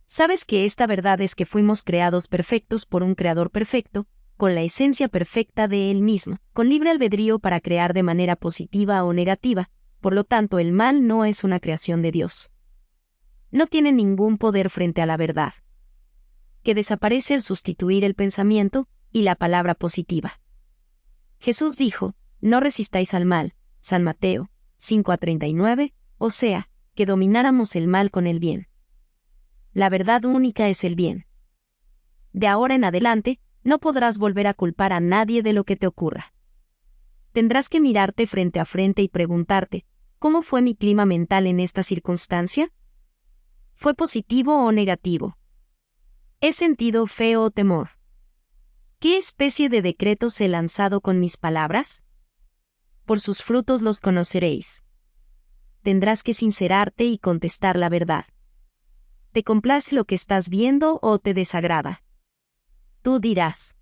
¿Sabes que esta verdad es que fuimos creados perfectos por un Creador perfecto, con la esencia perfecta de Él mismo, con libre albedrío para crear de manera positiva o negativa, por lo tanto el mal no es una creación de Dios. No tiene ningún poder frente a la verdad, que desaparece al sustituir el pensamiento y la palabra positiva. Jesús dijo, no resistáis al mal, San Mateo 5:39, o sea, que domináramos el mal con el bien. La verdad única es el bien. De ahora en adelante, no podrás volver a culpar a nadie de lo que te ocurra. Tendrás que mirarte frente a frente y preguntarte, ¿cómo fue mi clima mental en esta circunstancia? ¿Fue positivo o negativo? ¿He sentido fe o temor? ¿Qué especie de decretos he lanzado con mis palabras? Por sus frutos los conoceréis. Tendrás que sincerarte y contestar la verdad. ¿Te complace lo que estás viendo o te desagrada? Tú dirás.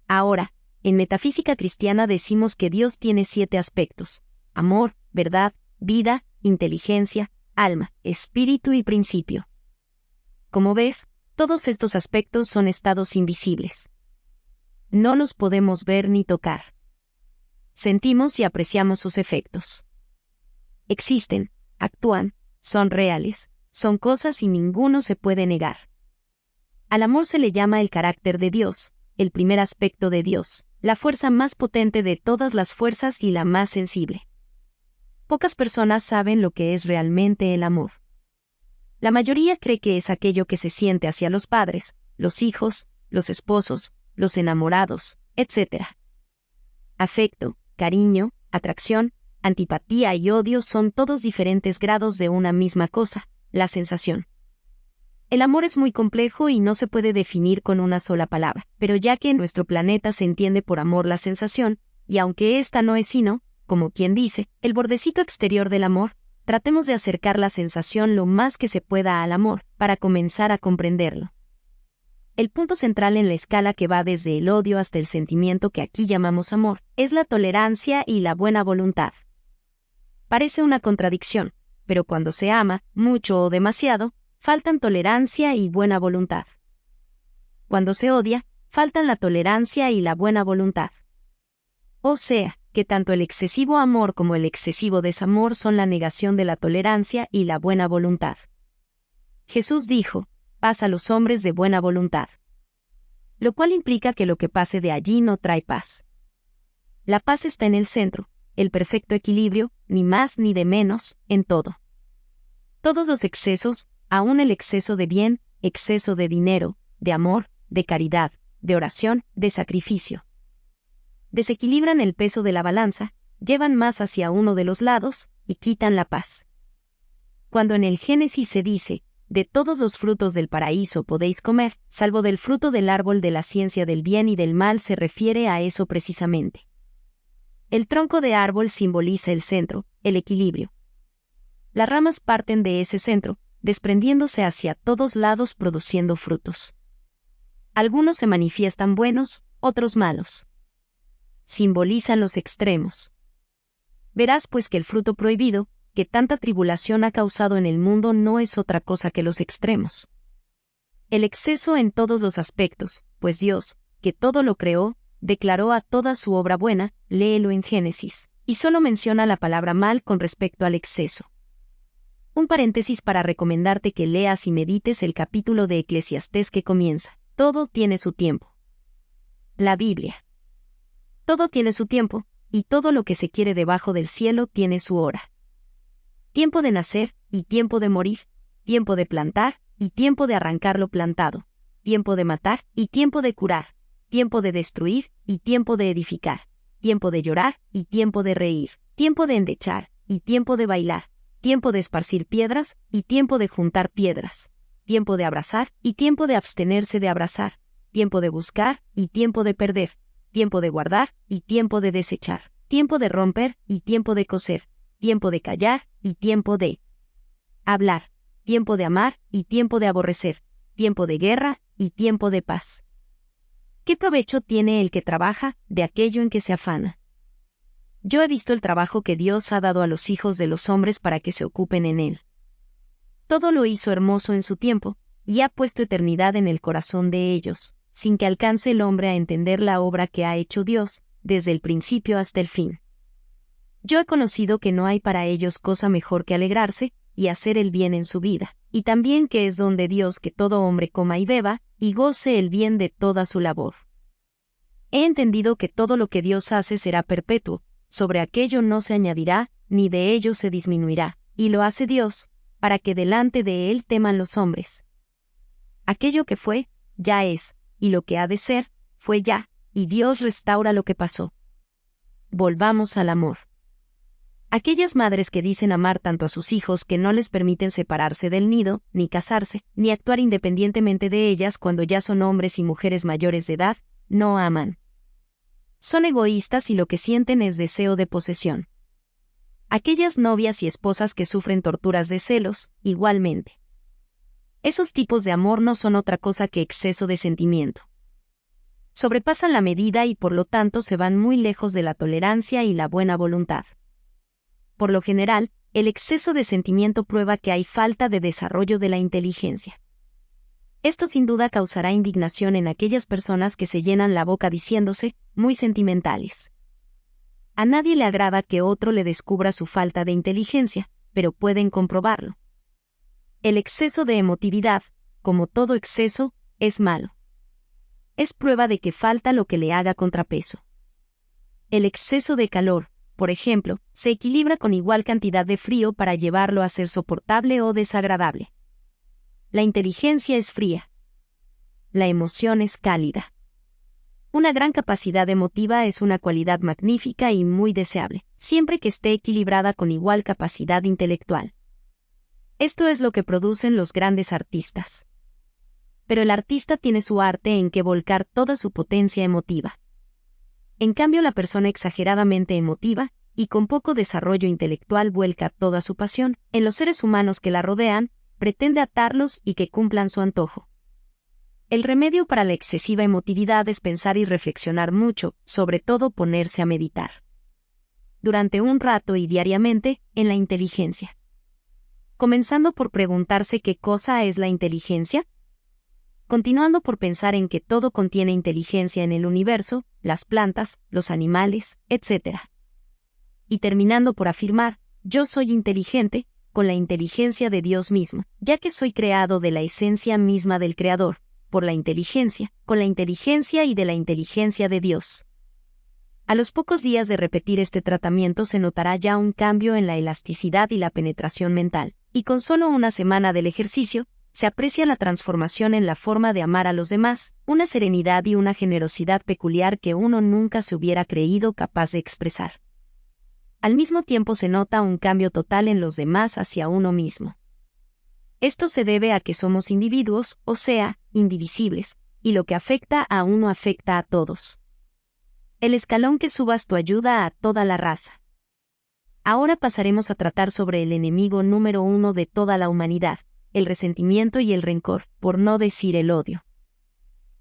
Ahora, en metafísica cristiana decimos que Dios tiene 7 aspectos: amor, verdad, vida, inteligencia, alma, espíritu y principio. Como ves, todos estos aspectos son estados invisibles. No los podemos ver ni tocar. Sentimos y apreciamos sus efectos. Existen, actúan, son reales, son cosas y ninguno se puede negar. Al amor se le llama el carácter de Dios, el primer aspecto de Dios, la fuerza más potente de todas las fuerzas y la más sensible. Pocas personas saben lo que es realmente el amor. La mayoría cree que es aquello que se siente hacia los padres, los hijos, los esposos, los enamorados, etc. Afecto, cariño, atracción, antipatía y odio son todos diferentes grados de una misma cosa, la sensación. El amor es muy complejo y no se puede definir con una sola palabra, pero ya que en nuestro planeta se entiende por amor la sensación, y aunque esta no es sino, como quien dice, el bordecito exterior del amor, tratemos de acercar la sensación lo más que se pueda al amor, para comenzar a comprenderlo. El punto central en la escala que va desde el odio hasta el sentimiento que aquí llamamos amor, es la tolerancia y la buena voluntad. Parece una contradicción, pero cuando se ama, mucho o demasiado, faltan tolerancia y buena voluntad. Cuando se odia, faltan la tolerancia y la buena voluntad. O sea, que tanto el excesivo amor como el excesivo desamor son la negación de la tolerancia y la buena voluntad. Jesús dijo, paz a los hombres de buena voluntad. Lo cual implica que lo que pase de allí no trae paz. La paz está en el centro, el perfecto equilibrio, ni más ni de menos, en todo. Todos los excesos, aún el exceso de bien, exceso de dinero, de amor, de caridad, de oración, de sacrificio, desequilibran el peso de la balanza, llevan más hacia uno de los lados, y quitan la paz. Cuando en el Génesis se dice, de todos los frutos del paraíso podéis comer, salvo del fruto del árbol de la ciencia del bien y del mal, se refiere a eso precisamente. El tronco de árbol simboliza el centro, el equilibrio. Las ramas parten de ese centro, desprendiéndose hacia todos lados produciendo frutos. Algunos se manifiestan buenos, otros malos. Simbolizan los extremos. Verás pues que el fruto prohibido, que tanta tribulación ha causado en el mundo, no es otra cosa que los extremos. El exceso en todos los aspectos, pues Dios, que todo lo creó, declaró a toda su obra buena, léelo en Génesis, y solo menciona la palabra mal con respecto al exceso. Un paréntesis para recomendarte que leas y medites el capítulo de Eclesiastés que comienza, todo tiene su tiempo. La Biblia. Todo tiene su tiempo, y todo lo que se quiere debajo del cielo tiene su hora. Tiempo de nacer, y tiempo de morir, tiempo de plantar, y tiempo de arrancar lo plantado, tiempo de matar, y tiempo de curar, tiempo de destruir, y tiempo de edificar, tiempo de llorar, y tiempo de reír, tiempo de endechar, y tiempo de bailar, tiempo de esparcir piedras, y tiempo de juntar piedras, tiempo de abrazar, y tiempo de abstenerse de abrazar, tiempo de buscar, y tiempo de perder, tiempo de guardar, y tiempo de desechar, tiempo de romper, y tiempo de coser, tiempo de callar, y tiempo de hablar, tiempo de amar, y tiempo de aborrecer, tiempo de guerra, y tiempo de paz. ¿Qué provecho tiene el que trabaja de aquello en que se afana? Yo he visto el trabajo que Dios ha dado a los hijos de los hombres para que se ocupen en él. Todo lo hizo hermoso en su tiempo, y ha puesto eternidad en el corazón de ellos, sin que alcance el hombre a entender la obra que ha hecho Dios, desde el principio hasta el fin. Yo he conocido que no hay para ellos cosa mejor que alegrarse, y hacer el bien en su vida, y también que es don de Dios que todo hombre coma y beba, y goce el bien de toda su labor. He entendido que todo lo que Dios hace será perpetuo, sobre aquello no se añadirá, ni de ello se disminuirá, y lo hace Dios, para que delante de él teman los hombres. Aquello que fue, ya es, y lo que ha de ser, fue ya, y Dios restaura lo que pasó. Volvamos al amor. Aquellas madres que dicen amar tanto a sus hijos que no les permiten separarse del nido, ni casarse, ni actuar independientemente de ellas cuando ya son hombres y mujeres mayores de edad, no aman. Son egoístas y lo que sienten es deseo de posesión. Aquellas novias y esposas que sufren torturas de celos, igualmente. Esos tipos de amor no son otra cosa que exceso de sentimiento. Sobrepasan la medida y por lo tanto se van muy lejos de la tolerancia y la buena voluntad. Por lo general, el exceso de sentimiento prueba que hay falta de desarrollo de la inteligencia. Esto sin duda causará indignación en aquellas personas que se llenan la boca diciéndose muy sentimentales. A nadie le agrada que otro le descubra su falta de inteligencia, pero pueden comprobarlo. El exceso de emotividad, como todo exceso, es malo. Es prueba de que falta lo que le haga contrapeso. El exceso de calor, por ejemplo, se equilibra con igual cantidad de frío para llevarlo a ser soportable o desagradable. La inteligencia es fría. La emoción es cálida. Una gran capacidad emotiva es una cualidad magnífica y muy deseable, siempre que esté equilibrada con igual capacidad intelectual. Esto es lo que producen los grandes artistas. Pero el artista tiene su arte en que volcar toda su potencia emotiva. En cambio, la persona exageradamente emotiva y con poco desarrollo intelectual vuelca toda su pasión en los seres humanos que la rodean, pretende atarlos y que cumplan su antojo. El remedio para la excesiva emotividad es pensar y reflexionar mucho, sobre todo ponerse a meditar. Durante un rato y diariamente, en la inteligencia. Comenzando por preguntarse qué cosa es la inteligencia. Continuando por pensar en que todo contiene inteligencia en el universo, las plantas, los animales, etc. Y terminando por afirmar, yo soy inteligente, con la inteligencia de Dios mismo, ya que soy creado de la esencia misma del Creador, por la inteligencia, con la inteligencia y de la inteligencia de Dios. A los pocos días de repetir este tratamiento se notará ya un cambio en la elasticidad y la penetración mental, y con solo una semana del ejercicio, se aprecia la transformación en la forma de amar a los demás, una serenidad y una generosidad peculiar que uno nunca se hubiera creído capaz de expresar. Al mismo tiempo se nota un cambio total en los demás hacia uno mismo. Esto se debe a que somos individuos, o sea, indivisibles, y lo que afecta a uno afecta a todos. El escalón que subas tu ayuda a toda la raza. Ahora pasaremos a tratar sobre el enemigo número 1 de toda la humanidad, el resentimiento y el rencor, por no decir el odio.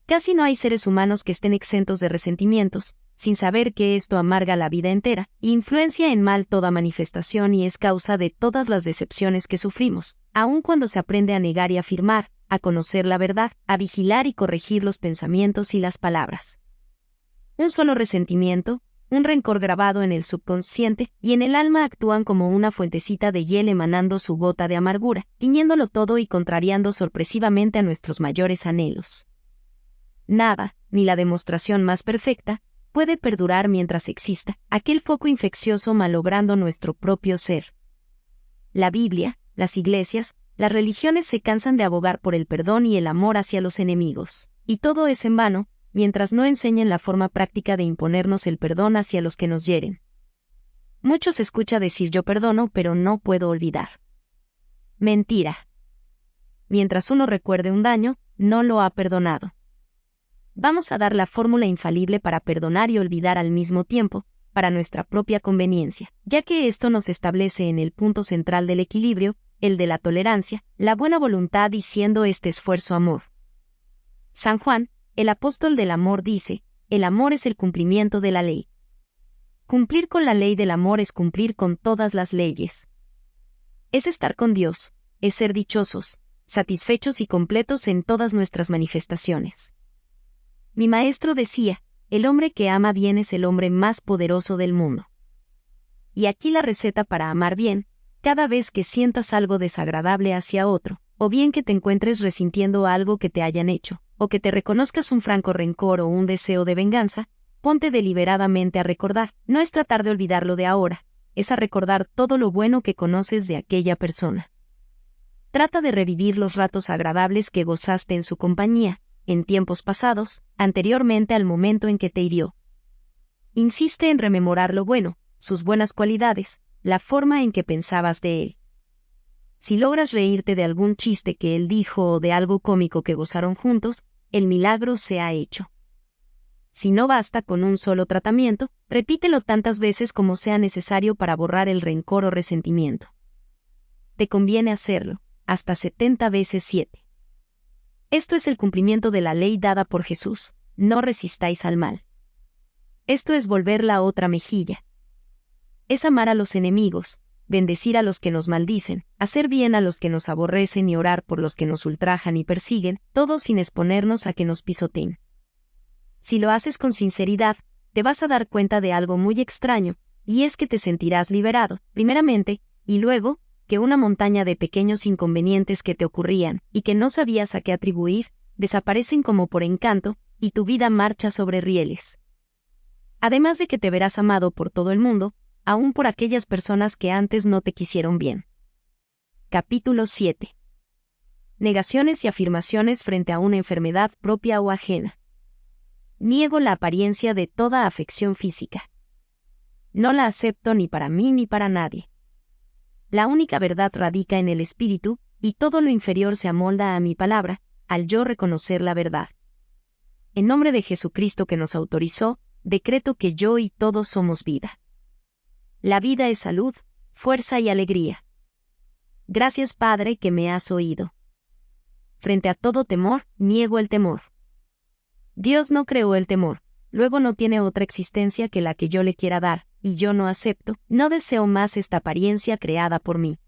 Casi no hay seres humanos que estén exentos de resentimientos, sin saber que esto amarga la vida entera, influencia en mal toda manifestación y es causa de todas las decepciones que sufrimos, aun cuando se aprende a negar y afirmar, a conocer la verdad, a vigilar y corregir los pensamientos y las palabras. Un solo resentimiento, un rencor grabado en el subconsciente y en el alma actúan como una fuentecita de hiel emanando su gota de amargura, tiñéndolo todo y contrariando sorpresivamente a nuestros mayores anhelos. Nada, ni la demostración más perfecta, puede perdurar mientras exista aquel foco infeccioso malogrando nuestro propio ser. La Biblia, las iglesias, las religiones se cansan de abogar por el perdón y el amor hacia los enemigos, y todo es en vano, mientras no enseñen la forma práctica de imponernos el perdón hacia los que nos hieren. Muchos escucha decir yo perdono, pero no puedo olvidar. Mentira. Mientras uno recuerde un daño, no lo ha perdonado. Vamos a dar la fórmula infalible para perdonar y olvidar al mismo tiempo, para nuestra propia conveniencia, ya que esto nos establece en el punto central del equilibrio, el de la tolerancia, la buena voluntad y siendo este esfuerzo amor. San Juan, el apóstol del amor dice, el amor es el cumplimiento de la ley. Cumplir con la ley del amor es cumplir con todas las leyes. Es estar con Dios, es ser dichosos, satisfechos y completos en todas nuestras manifestaciones. Mi maestro decía, el hombre que ama bien es el hombre más poderoso del mundo. Y aquí la receta para amar bien, cada vez que sientas algo desagradable hacia otro, o bien que te encuentres resintiendo algo que te hayan hecho, o que te reconozcas un franco rencor o un deseo de venganza, ponte deliberadamente a recordar, no es tratar de olvidarlo de ahora, es a recordar todo lo bueno que conoces de aquella persona. Trata de revivir los ratos agradables que gozaste en su compañía, en tiempos pasados, anteriormente al momento en que te hirió. Insiste en rememorar lo bueno, sus buenas cualidades, la forma en que pensabas de él. Si logras reírte de algún chiste que él dijo o de algo cómico que gozaron juntos, el milagro se ha hecho. Si no basta con un solo tratamiento, repítelo tantas veces como sea necesario para borrar el rencor o resentimiento. Te conviene hacerlo, hasta 70 veces 7. Esto es el cumplimiento de la ley dada por Jesús, no resistáis al mal. Esto es volver la otra mejilla. Es amar a los enemigos, bendecir a los que nos maldicen, hacer bien a los que nos aborrecen y orar por los que nos ultrajan y persiguen, todo sin exponernos a que nos pisoteen. Si lo haces con sinceridad, te vas a dar cuenta de algo muy extraño, y es que te sentirás liberado, primeramente, y luego, que una montaña de pequeños inconvenientes que te ocurrían y que no sabías a qué atribuir, desaparecen como por encanto, y tu vida marcha sobre rieles. Además de que te verás amado por todo el mundo, aún por aquellas personas que antes no te quisieron bien. Capítulo 7. Negaciones y afirmaciones frente a una enfermedad propia o ajena. Niego la apariencia de toda afección física. No la acepto ni para mí ni para nadie. La única verdad radica en el espíritu, y todo lo inferior se amolda a mi palabra, al yo reconocer la verdad. En nombre de Jesucristo que nos autorizó, decreto que yo y todos somos vida. La vida es salud, fuerza y alegría. Gracias, Padre, que me has oído. Frente a todo temor, niego el temor. Dios no creó el temor, luego no tiene otra existencia que la que yo le quiera dar, y yo no acepto, no deseo más esta apariencia creada por mí.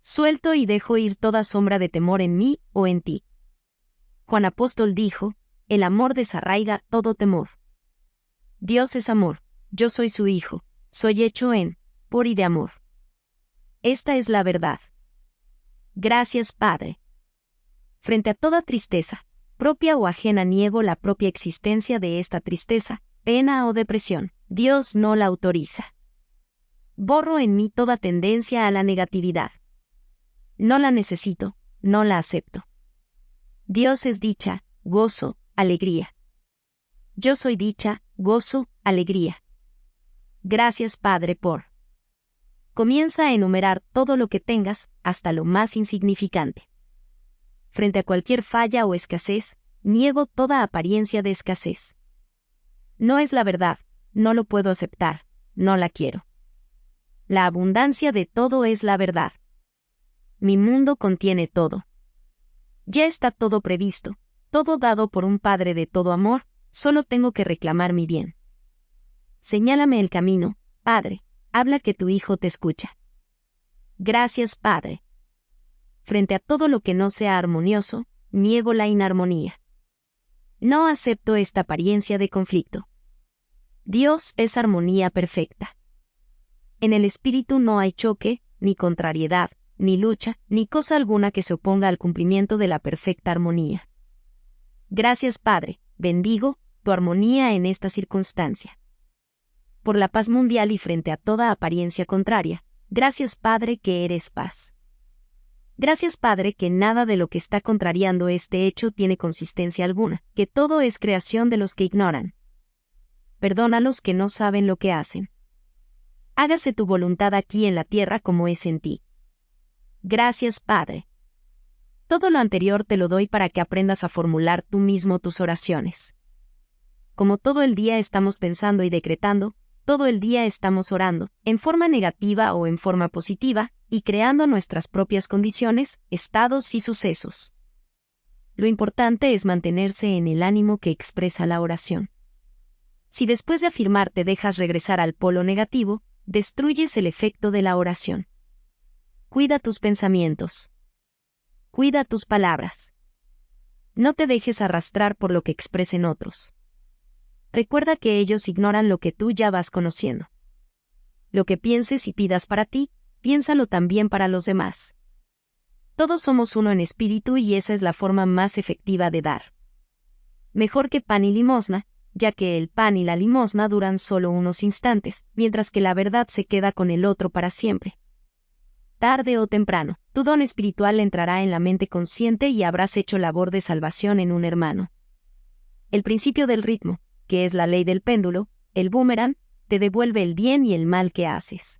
Suelto y dejo ir toda sombra de temor en mí o en ti. Juan Apóstol dijo, el amor desarraiga todo temor. Dios es amor, yo soy su hijo, soy hecho en, por y de amor. Esta es la verdad. Gracias, Padre. Frente a toda tristeza, propia o ajena, niego la propia existencia de esta tristeza, pena o depresión. Dios no la autoriza. Borro en mí toda tendencia a la negatividad. No la necesito, no la acepto. Dios es dicha, gozo, alegría. Yo soy dicha, gozo, alegría. Gracias, Padre, por. Comienza a enumerar todo lo que tengas, hasta lo más insignificante. Frente a cualquier falla o escasez, niego toda apariencia de escasez. No es la verdad, no lo puedo aceptar, no la quiero. La abundancia de todo es la verdad. Mi mundo contiene todo. Ya está todo previsto, todo dado por un Padre de todo amor, solo tengo que reclamar mi bien. Señálame el camino, Padre, habla que tu Hijo te escucha. Gracias, Padre. Frente a todo lo que no sea armonioso, niego la inarmonía. No acepto esta apariencia de conflicto. Dios es armonía perfecta. En el espíritu no hay choque, ni contrariedad, ni lucha, ni cosa alguna que se oponga al cumplimiento de la perfecta armonía. Gracias, Padre, bendigo tu armonía en esta circunstancia. Por la paz mundial y frente a toda apariencia contraria, gracias, Padre, que eres paz. Gracias, Padre, que nada de lo que está contrariando este hecho tiene consistencia alguna, que todo es creación de los que ignoran. Perdona a los que no saben lo que hacen. Hágase tu voluntad aquí en la tierra como es en ti. Gracias, Padre. Todo lo anterior te lo doy para que aprendas a formular tú mismo tus oraciones. Como todo el día estamos pensando y decretando, todo el día estamos orando, en forma negativa o en forma positiva, y creando nuestras propias condiciones, estados y sucesos. Lo importante es mantenerse en el ánimo que expresa la oración. Si después de afirmar te dejas regresar al polo negativo, destruyes el efecto de la oración. Cuida tus pensamientos. Cuida tus palabras. No te dejes arrastrar por lo que expresen otros. Recuerda que ellos ignoran lo que tú ya vas conociendo. Lo que pienses y pidas para ti, piénsalo también para los demás. Todos somos uno en espíritu y esa es la forma más efectiva de dar. Mejor que pan y limosna, ya que el pan y la limosna duran solo unos instantes, mientras que la verdad se queda con el otro para siempre. Tarde o temprano, tu don espiritual entrará en la mente consciente y habrás hecho labor de salvación en un hermano. El principio del ritmo, que es la ley del péndulo, el boomerang, te devuelve el bien y el mal que haces.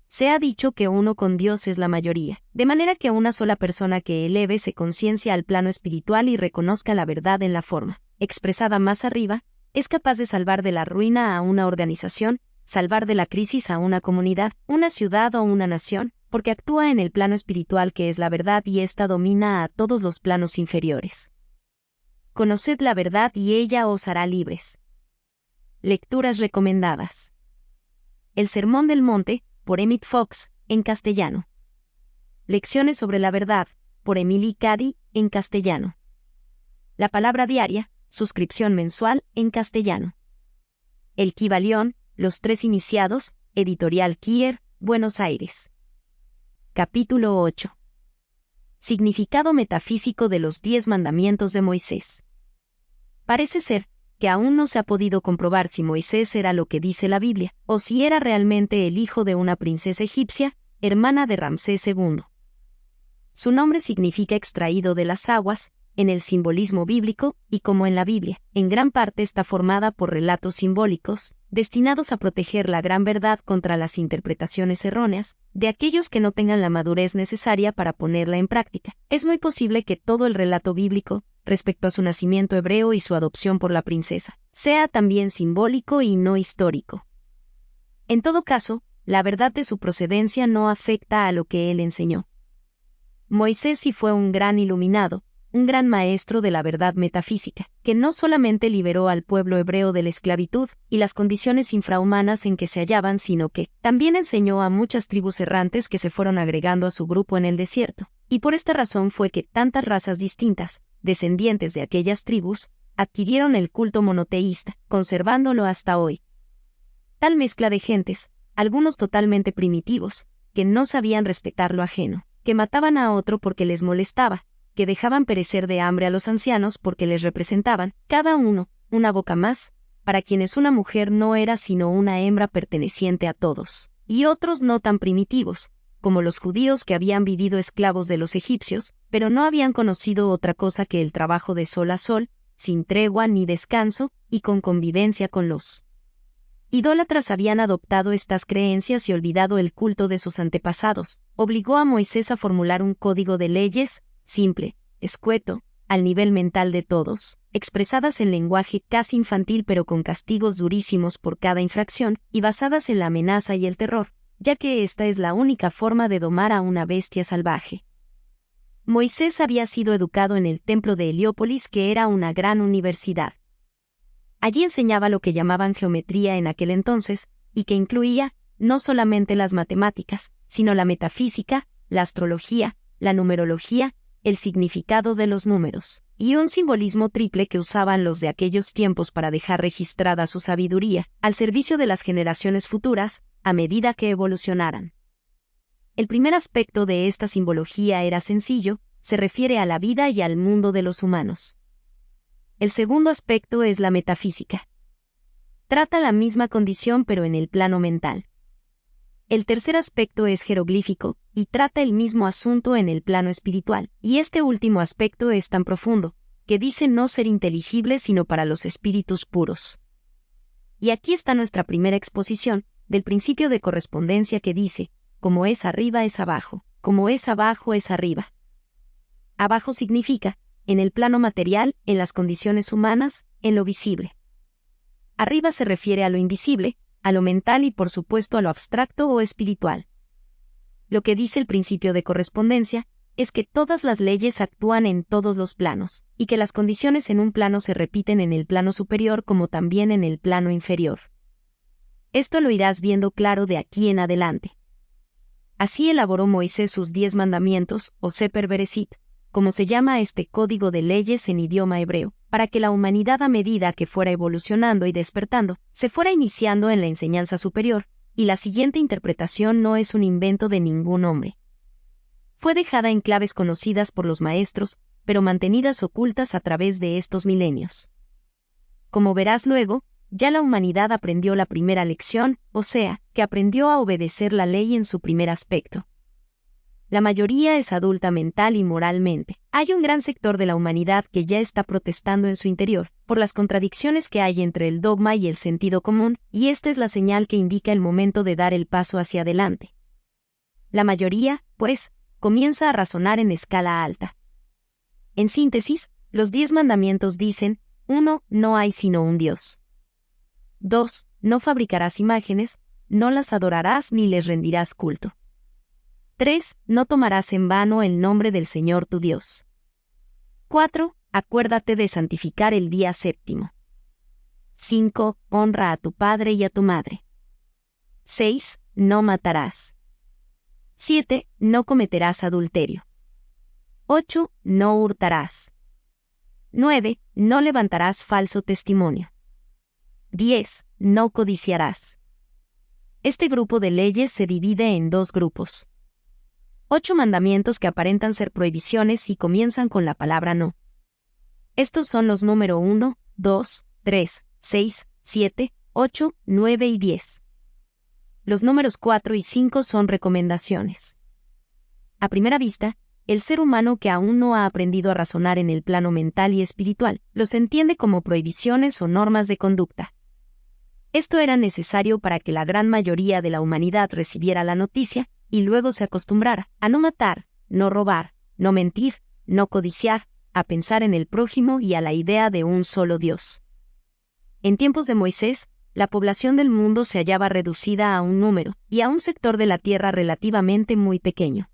Se ha dicho que uno con Dios es la mayoría, de manera que una sola persona que eleve su conciencia al plano espiritual y reconozca la verdad en la forma expresada más arriba, es capaz de salvar de la ruina a una organización, salvar de la crisis a una comunidad, una ciudad o una nación, porque actúa en el plano espiritual que es la verdad y ésta domina a todos los planos inferiores. Conoced la verdad y ella os hará libres. Lecturas recomendadas. El Sermón del Monte, por Emmett Fox, en castellano. Lecciones sobre la verdad, por Emily Cady, en castellano. La palabra diaria, suscripción mensual, en castellano. El Kybalión, los tres iniciados, editorial Kier, Buenos Aires. Capítulo 8. Significado metafísico de los 10 mandamientos de Moisés. Parece ser que aún no se ha podido comprobar si Moisés era lo que dice la Biblia, o si era realmente el hijo de una princesa egipcia, hermana de Ramsés II. Su nombre significa extraído de las aguas, en el simbolismo bíblico, y como en la Biblia, en gran parte está formada por relatos simbólicos, destinados a proteger la gran verdad contra las interpretaciones erróneas de aquellos que no tengan la madurez necesaria para ponerla en práctica. Es muy posible que todo el relato bíblico, respecto a su nacimiento hebreo y su adopción por la princesa, sea también simbólico y no histórico. En todo caso, la verdad de su procedencia no afecta a lo que él enseñó. Moisés sí fue un gran iluminado, un gran maestro de la verdad metafísica, que no solamente liberó al pueblo hebreo de la esclavitud y las condiciones infrahumanas en que se hallaban, sino que también enseñó a muchas tribus errantes que se fueron agregando a su grupo en el desierto, y por esta razón fue que tantas razas distintas, descendientes de aquellas tribus, adquirieron el culto monoteísta, conservándolo hasta hoy. Tal mezcla de gentes, algunos totalmente primitivos, que no sabían respetar lo ajeno, que mataban a otro porque les molestaba, que dejaban perecer de hambre a los ancianos porque les representaban, cada uno, una boca más, para quienes una mujer no era sino una hembra perteneciente a todos, y otros no tan primitivos, como los judíos que habían vivido esclavos de los egipcios, pero no habían conocido otra cosa que el trabajo de sol a sol, sin tregua ni descanso, y con convivencia con los idólatras. Habían adoptado estas creencias y olvidado el culto de sus antepasados. Obligó a Moisés a formular un código de leyes, simple, escueto, al nivel mental de todos, expresadas en lenguaje casi infantil pero con castigos durísimos por cada infracción, y basadas en la amenaza y el terror, ya que esta es la única forma de domar a una bestia salvaje. Moisés había sido educado en el templo de Heliópolis, que era una gran universidad. Allí enseñaba lo que llamaban geometría en aquel entonces, y que incluía, no solamente las matemáticas, sino la metafísica, la astrología, la numerología, el significado de los números, y un simbolismo triple que usaban los de aquellos tiempos para dejar registrada su sabiduría, al servicio de las generaciones futuras, a medida que evolucionaran. El primer aspecto de esta simbología era sencillo, se refiere a la vida y al mundo de los humanos. El segundo aspecto es la metafísica. Trata la misma condición pero en el plano mental. El tercer aspecto es jeroglífico, y trata el mismo asunto en el plano espiritual, y este último aspecto es tan profundo, que dice no ser inteligible sino para los espíritus puros. Y aquí está nuestra primera exposición, del principio de correspondencia que dice, como es arriba es abajo, como es abajo es arriba. Abajo significa, en el plano material, en las condiciones humanas, en lo visible. Arriba se refiere a lo invisible, a lo mental y por supuesto a lo abstracto o espiritual. Lo que dice el principio de correspondencia es que todas las leyes actúan en todos los planos, y que las condiciones en un plano se repiten en el plano superior como también en el plano inferior. Esto lo irás viendo claro de aquí en adelante. Así elaboró Moisés sus 10 mandamientos, o Sefer Bereshit, como se llama este código de leyes en idioma hebreo, para que la humanidad a medida que fuera evolucionando y despertando, se fuera iniciando en la enseñanza superior, y la siguiente interpretación no es un invento de ningún hombre. Fue dejada en claves conocidas por los maestros, pero mantenidas ocultas a través de estos milenios. Como verás luego, ya la humanidad aprendió la primera lección, o sea, que aprendió a obedecer la ley en su primer aspecto. La mayoría es adulta mental y moralmente. Hay un gran sector de la humanidad que ya está protestando en su interior, por las contradicciones que hay entre el dogma y el sentido común, y esta es la señal que indica el momento de dar el paso hacia adelante. La mayoría, pues, comienza a razonar en escala alta. En síntesis, los 10 mandamientos dicen, 1. No hay sino un Dios. 2. No fabricarás imágenes, no las adorarás ni les rendirás culto. 3. No tomarás en vano el nombre del Señor tu Dios. 4. Acuérdate de santificar el día séptimo. 5. Honra a tu padre y a tu madre. 6. No matarás. 7. No cometerás adulterio. 8. No hurtarás. 9. No levantarás falso testimonio. 10. No codiciarás. Este grupo de leyes se divide en 2 grupos. 8 mandamientos que aparentan ser prohibiciones y comienzan con la palabra no. Estos son los número 1, 2, 3, 6, 7, 8, 9 y 10. Los números 4 y 5 son recomendaciones. A primera vista, el ser humano que aún no ha aprendido a razonar en el plano mental y espiritual, los entiende como prohibiciones o normas de conducta. Esto era necesario para que la gran mayoría de la humanidad recibiera la noticia y luego se acostumbrara a no matar, no robar, no mentir, no codiciar, a pensar en el prójimo y a la idea de un solo Dios. En tiempos de Moisés, la población del mundo se hallaba reducida a un número y a un sector de la tierra relativamente muy pequeño.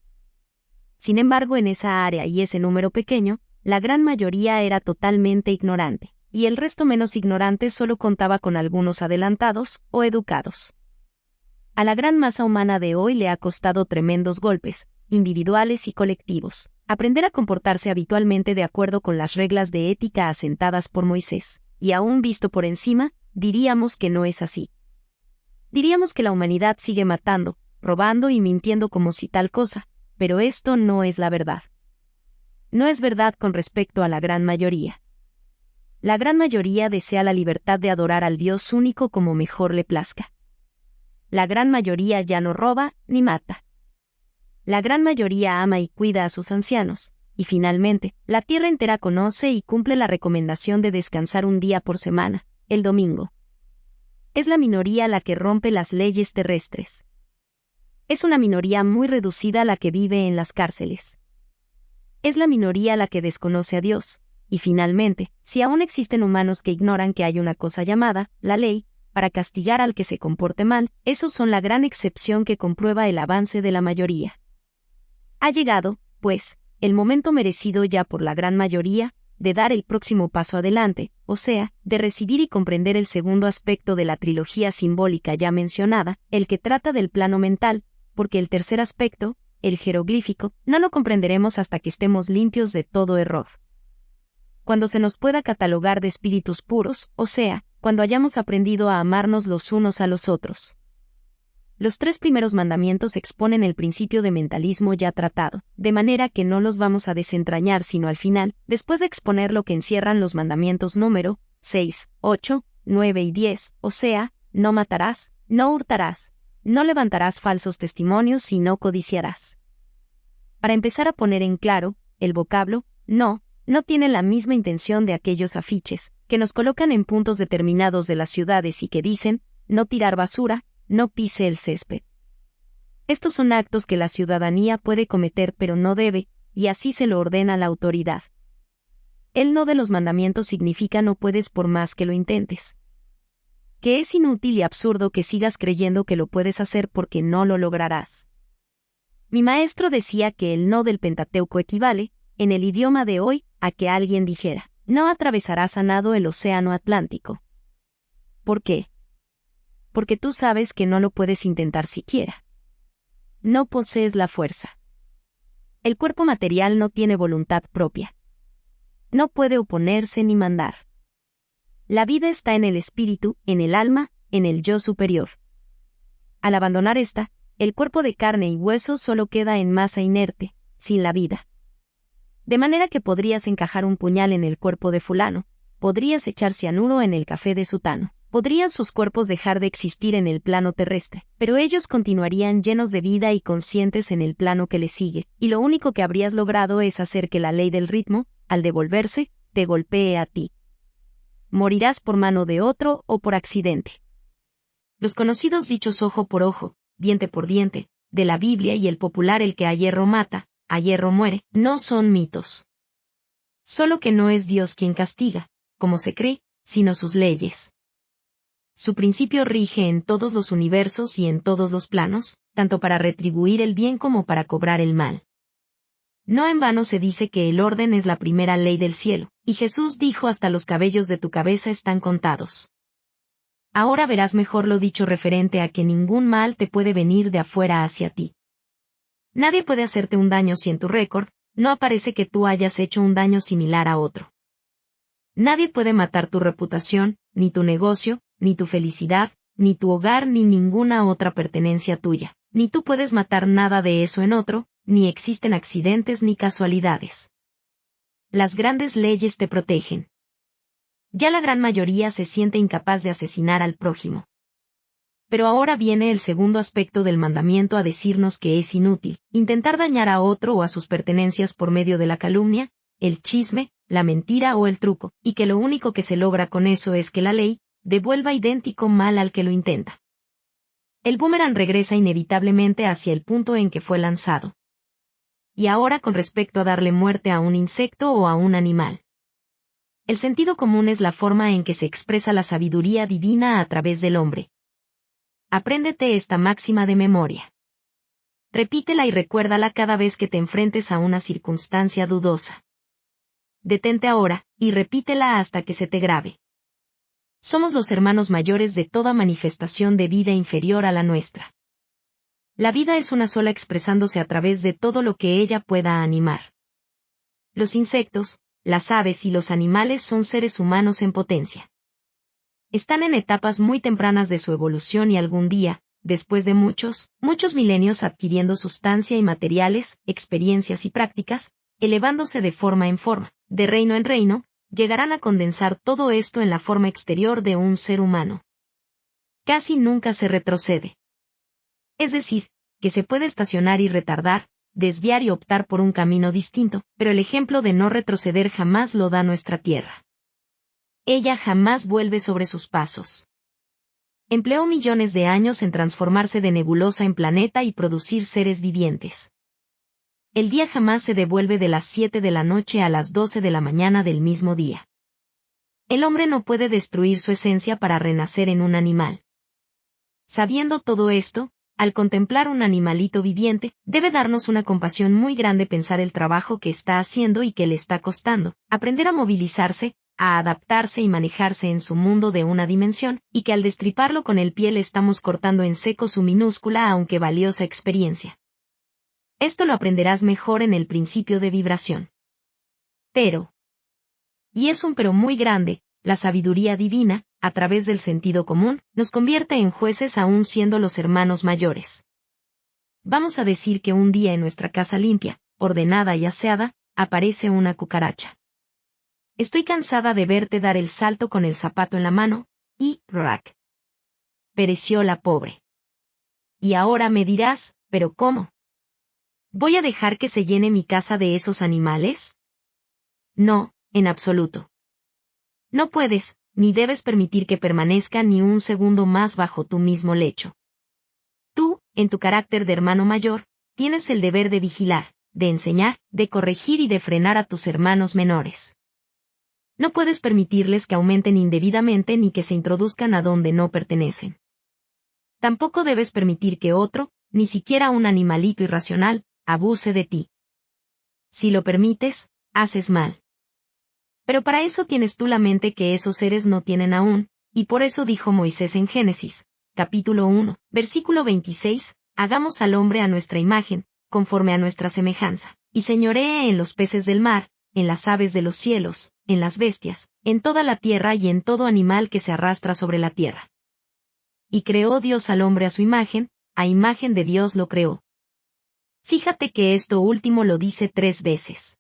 Sin embargo, en esa área y ese número pequeño, la gran mayoría era totalmente ignorante, y el resto menos ignorante solo contaba con algunos adelantados o educados. A la gran masa humana de hoy le ha costado tremendos golpes, individuales y colectivos, aprender a comportarse habitualmente de acuerdo con las reglas de ética asentadas por Moisés, y aún visto por encima, diríamos que no es así. Diríamos que la humanidad sigue matando, robando y mintiendo como si tal cosa, pero esto no es la verdad. No es verdad con respecto a la gran mayoría. La gran mayoría desea la libertad de adorar al Dios único como mejor le plazca. La gran mayoría ya no roba ni mata. La gran mayoría ama y cuida a sus ancianos, y finalmente, la tierra entera conoce y cumple la recomendación de descansar un día por semana, el domingo. Es la minoría la que rompe las leyes terrestres. Es una minoría muy reducida la que vive en las cárceles. Es la minoría la que desconoce a Dios, y finalmente, si aún existen humanos que ignoran que hay una cosa llamada la ley, para castigar al que se comporte mal, esos son la gran excepción que comprueba el avance de la mayoría. Ha llegado, pues, el momento merecido ya por la gran mayoría, de dar el próximo paso adelante, o sea, de recibir y comprender el segundo aspecto de la trilogía simbólica ya mencionada, el que trata del plano mental, porque el tercer aspecto, el jeroglífico, no lo comprenderemos hasta que estemos limpios de todo error. Cuando se nos pueda catalogar de espíritus puros, o sea, cuando hayamos aprendido a amarnos los unos a los otros. Los 3 primeros mandamientos exponen el principio de mentalismo ya tratado, de manera que no los vamos a desentrañar sino al final, después de exponer lo que encierran los mandamientos número 6, 8, 9 y 10, o sea, no matarás, no hurtarás, no levantarás falsos testimonios y no codiciarás. Para empezar a poner en claro, el vocablo no tiene la misma intención de aquellos afiches, que nos colocan en puntos determinados de las ciudades y que dicen, no tirar basura, no pise el césped. Estos son actos que la ciudadanía puede cometer pero no debe, y así se lo ordena la autoridad. El no de los mandamientos significa no puedes por más que lo intentes. Que es inútil y absurdo que sigas creyendo que lo puedes hacer porque no lo lograrás. Mi maestro decía que el no del Pentateuco equivale, en el idioma de hoy, a que alguien dijera, no atravesarás a nado el océano Atlántico. ¿Por qué? Porque tú sabes que no lo puedes intentar siquiera. No posees la fuerza. El cuerpo material no tiene voluntad propia. No puede oponerse ni mandar. La vida está en el espíritu, en el alma, en el yo superior. Al abandonar esta, el cuerpo de carne y hueso solo queda en masa inerte, sin la vida. De manera que podrías encajar un puñal en el cuerpo de fulano, podrías echar cianuro en el café de sutano. Podrían sus cuerpos dejar de existir en el plano terrestre, pero ellos continuarían llenos de vida y conscientes en el plano que le sigue, y lo único que habrías logrado es hacer que la ley del ritmo, al devolverse, te golpee a ti. Morirás por mano de otro o por accidente. Los conocidos dichos ojo por ojo, diente por diente, de la Biblia y el popular el que a hierro mata, a hierro muere, no son mitos. Solo que no es Dios quien castiga, como se cree, sino sus leyes. Su principio rige en todos los universos y en todos los planos, tanto para retribuir el bien como para cobrar el mal. No en vano se dice que el orden es la primera ley del cielo, y Jesús dijo hasta los cabellos de tu cabeza están contados. Ahora verás mejor lo dicho referente a que ningún mal te puede venir de afuera hacia ti. Nadie puede hacerte un daño si en tu récord no aparece que tú hayas hecho un daño similar a otro. Nadie puede matar tu reputación, ni tu negocio, ni tu felicidad, ni tu hogar ni ninguna otra pertenencia tuya, ni tú puedes matar nada de eso en otro, ni existen accidentes ni casualidades. Las grandes leyes te protegen. Ya la gran mayoría se siente incapaz de asesinar al prójimo. Pero ahora viene el segundo aspecto del mandamiento a decirnos que es inútil intentar dañar a otro o a sus pertenencias por medio de la calumnia, el chisme, la mentira o el truco, y que lo único que se logra con eso es que la ley devuelva idéntico mal al que lo intenta. El boomerang regresa inevitablemente hacia el punto en que fue lanzado. Y ahora con respecto a darle muerte a un insecto o a un animal. El sentido común es la forma en que se expresa la sabiduría divina a través del hombre. Apréndete esta máxima de memoria. Repítela y recuérdala cada vez que te enfrentes a una circunstancia dudosa. Detente ahora, y repítela hasta que se te grabe. Somos los hermanos mayores de toda manifestación de vida inferior a la nuestra. La vida es una sola expresándose a través de todo lo que ella pueda animar. Los insectos, las aves y los animales son seres humanos en potencia. Están en etapas muy tempranas de su evolución y algún día, después de muchos milenios adquiriendo sustancia y materiales, experiencias y prácticas, elevándose de forma en forma, de reino en reino, llegarán a condensar todo esto en la forma exterior de un ser humano. Casi nunca se retrocede. Es decir, que se puede estacionar y retardar, desviar y optar por un camino distinto, pero el ejemplo de no retroceder jamás lo da nuestra tierra. Ella jamás vuelve sobre sus pasos. Empleó millones de años en transformarse de nebulosa en planeta y producir seres vivientes. El día jamás se devuelve de las 7 de la noche a las 12 de la mañana del mismo día. El hombre no puede destruir su esencia para renacer en un animal. Sabiendo todo esto, al contemplar un animalito viviente, debe darnos una compasión muy grande pensar el trabajo que está haciendo y que le está costando, aprender a movilizarse, a adaptarse y manejarse en su mundo de una dimensión, y que al destriparlo con el pie le estamos cortando en seco su minúscula aunque valiosa experiencia. Esto lo aprenderás mejor en el principio de vibración. Pero, y es un pero muy grande, la sabiduría divina, a través del sentido común, nos convierte en jueces aún siendo los hermanos mayores. Vamos a decir que un día en nuestra casa limpia, ordenada y aseada, aparece una cucaracha. Estoy cansada de verte dar el salto con el zapato en la mano, y, rack. Pereció la pobre. Y ahora me dirás, ¿pero cómo? ¿Voy a dejar que se llene mi casa de esos animales? No, en absoluto. No puedes, ni debes permitir que permanezca ni un segundo más bajo tu mismo lecho. Tú, en tu carácter de hermano mayor, tienes el deber de vigilar, de enseñar, de corregir y de frenar a tus hermanos menores. No puedes permitirles que aumenten indebidamente ni que se introduzcan a donde no pertenecen. Tampoco debes permitir que otro, ni siquiera un animalito irracional, abuse de ti. Si lo permites, haces mal. Pero para eso tienes tú la mente que esos seres no tienen aún, y por eso dijo Moisés en Génesis, capítulo 1, versículo 26, hagamos al hombre a nuestra imagen, conforme a nuestra semejanza, y señoree en los peces del mar, en las aves de los cielos, en las bestias, en toda la tierra y en todo animal que se arrastra sobre la tierra. Y creó Dios al hombre a su imagen, a imagen de Dios lo creó. Fíjate que esto último lo dice 3 veces.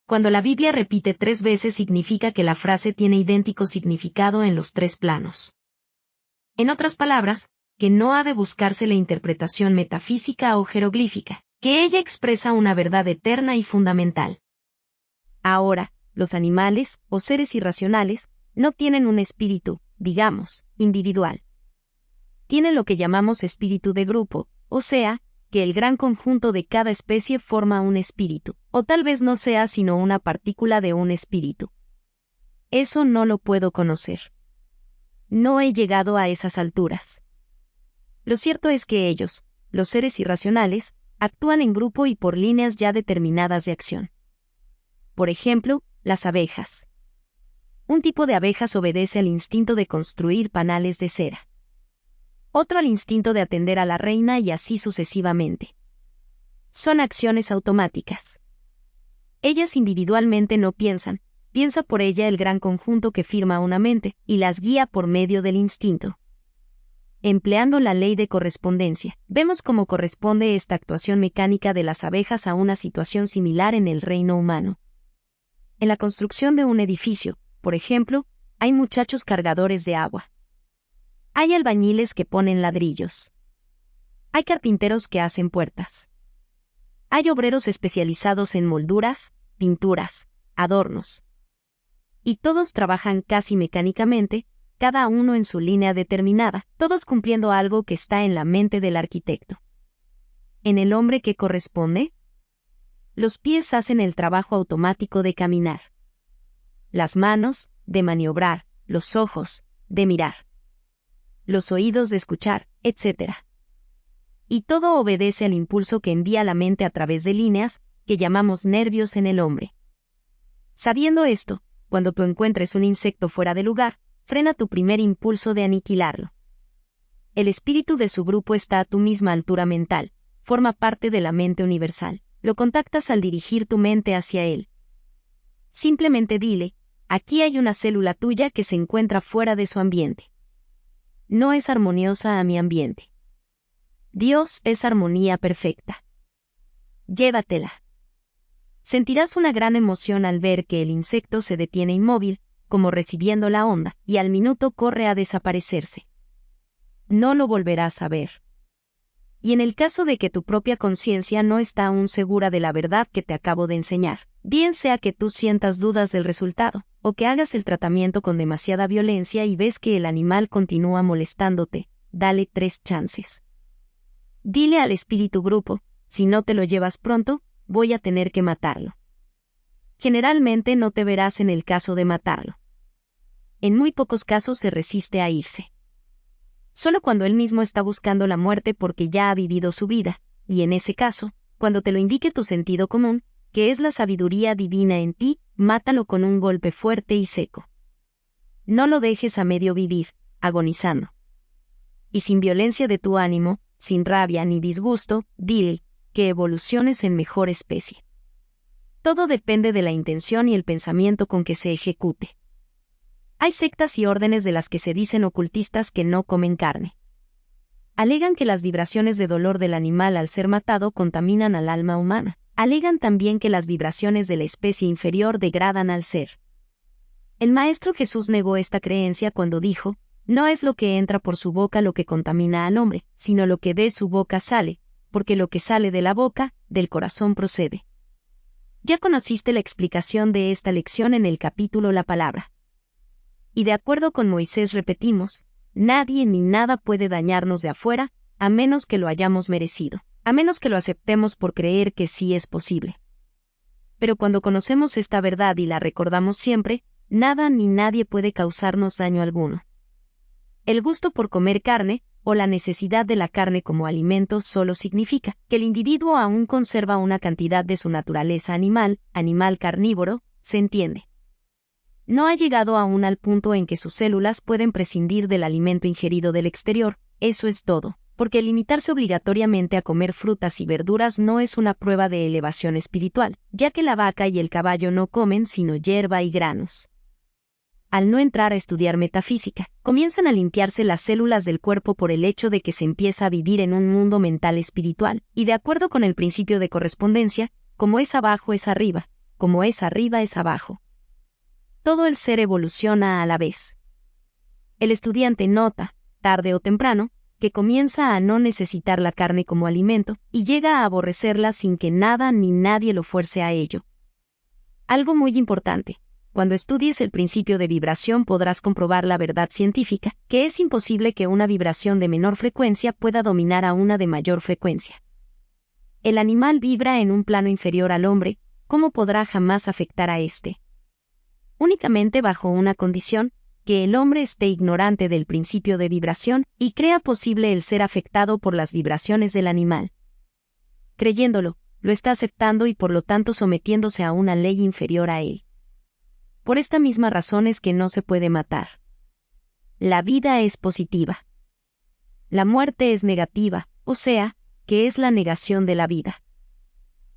Cuando la Biblia repite 3 veces significa que la frase tiene idéntico significado en los 3 planos. En otras palabras, que no ha de buscarse la interpretación metafísica o jeroglífica, que ella expresa una verdad eterna y fundamental. Ahora, los animales, o seres irracionales, no tienen un espíritu, digamos, individual. Tienen lo que llamamos espíritu de grupo, o sea, que el gran conjunto de cada especie forma un espíritu, o tal vez no sea sino una partícula de un espíritu. Eso no lo puedo conocer. No he llegado a esas alturas. Lo cierto es que ellos, los seres irracionales, actúan en grupo y por líneas ya determinadas de acción. Por ejemplo, las abejas. Un tipo de abejas obedece al instinto de construir panales de cera. Otro al instinto de atender a la reina y así sucesivamente. Son acciones automáticas. Ellas individualmente no piensan, piensa por ella el gran conjunto que firma una mente, y las guía por medio del instinto. Empleando la ley de correspondencia, vemos cómo corresponde esta actuación mecánica de las abejas a una situación similar en el reino humano. En la construcción de un edificio, por ejemplo, hay muchachos cargadores de agua. Hay albañiles que ponen ladrillos. Hay carpinteros que hacen puertas. Hay obreros especializados en molduras, pinturas, adornos. Y todos trabajan casi mecánicamente, cada uno en su línea determinada, todos cumpliendo algo que está en la mente del arquitecto. ¿En el hombre qué corresponde? Los pies hacen el trabajo automático de caminar. Las manos, de maniobrar, los ojos, de mirar. Los oídos de escuchar, etc. Y todo obedece al impulso que envía la mente a través de líneas, que llamamos nervios en el hombre. Sabiendo esto, cuando tú encuentres un insecto fuera de lugar, frena tu primer impulso de aniquilarlo. El espíritu de su grupo está a tu misma altura mental, forma parte de la mente universal. Lo contactas al dirigir tu mente hacia él. Simplemente dile, aquí hay una célula tuya que se encuentra fuera de su ambiente. No es armoniosa a mi ambiente. Dios es armonía perfecta. Llévatela. Sentirás una gran emoción al ver que el insecto se detiene inmóvil, como recibiendo la onda, y al minuto corre a desaparecerse. No lo volverás a ver. Y en el caso de que tu propia conciencia no está aún segura de la verdad que te acabo de enseñar, bien sea que tú sientas dudas del resultado, o que hagas el tratamiento con demasiada violencia y ves que el animal continúa molestándote, dale 3 chances. Dile al espíritu grupo, si no te lo llevas pronto, voy a tener que matarlo. Generalmente no te verás en el caso de matarlo. En muy pocos casos se resiste a irse. Solo cuando él mismo está buscando la muerte porque ya ha vivido su vida, y en ese caso, cuando te lo indique tu sentido común, que es la sabiduría divina en ti, mátalo con un golpe fuerte y seco. No lo dejes a medio vivir, agonizando. Y sin violencia de tu ánimo, sin rabia ni disgusto, dile, que evoluciones en mejor especie. Todo depende de la intención y el pensamiento con que se ejecute. Hay sectas y órdenes de las que se dicen ocultistas que no comen carne. Alegan que las vibraciones de dolor del animal al ser matado contaminan al alma humana. Alegan también que las vibraciones de la especie inferior degradan al ser. El Maestro Jesús negó esta creencia cuando dijo, no es lo que entra por su boca lo que contamina al hombre, sino lo que de su boca sale, porque lo que sale de la boca, del corazón procede. Ya conociste la explicación de esta lección en el capítulo La Palabra. Y de acuerdo con Moisés repetimos, nadie ni nada puede dañarnos de afuera, a menos que lo hayamos merecido, a menos que lo aceptemos por creer que sí es posible. Pero cuando conocemos esta verdad y la recordamos siempre, nada ni nadie puede causarnos daño alguno. El gusto por comer carne, o la necesidad de la carne como alimento solo significa que el individuo aún conserva una cantidad de su naturaleza animal carnívoro, se entiende. No ha llegado aún al punto en que sus células pueden prescindir del alimento ingerido del exterior, eso es todo, porque limitarse obligatoriamente a comer frutas y verduras no es una prueba de elevación espiritual, ya que la vaca y el caballo no comen sino hierba y granos. Al no entrar a estudiar metafísica, comienzan a limpiarse las células del cuerpo por el hecho de que se empieza a vivir en un mundo mental espiritual, y de acuerdo con el principio de correspondencia, como es abajo es arriba, como es arriba es abajo. Todo el ser evoluciona a la vez. El estudiante nota, tarde o temprano, que comienza a no necesitar la carne como alimento, y llega a aborrecerla sin que nada ni nadie lo fuerce a ello. Algo muy importante. Cuando estudies el principio de vibración podrás comprobar la verdad científica, que es imposible que una vibración de menor frecuencia pueda dominar a una de mayor frecuencia. El animal vibra en un plano inferior al hombre, ¿cómo podrá jamás afectar a éste? Únicamente bajo una condición, que el hombre esté ignorante del principio de vibración y crea posible el ser afectado por las vibraciones del animal. Creyéndolo, lo está aceptando y por lo tanto sometiéndose a una ley inferior a él. Por esta misma razón es que no se puede matar. La vida es positiva. La muerte es negativa, o sea, que es la negación de la vida.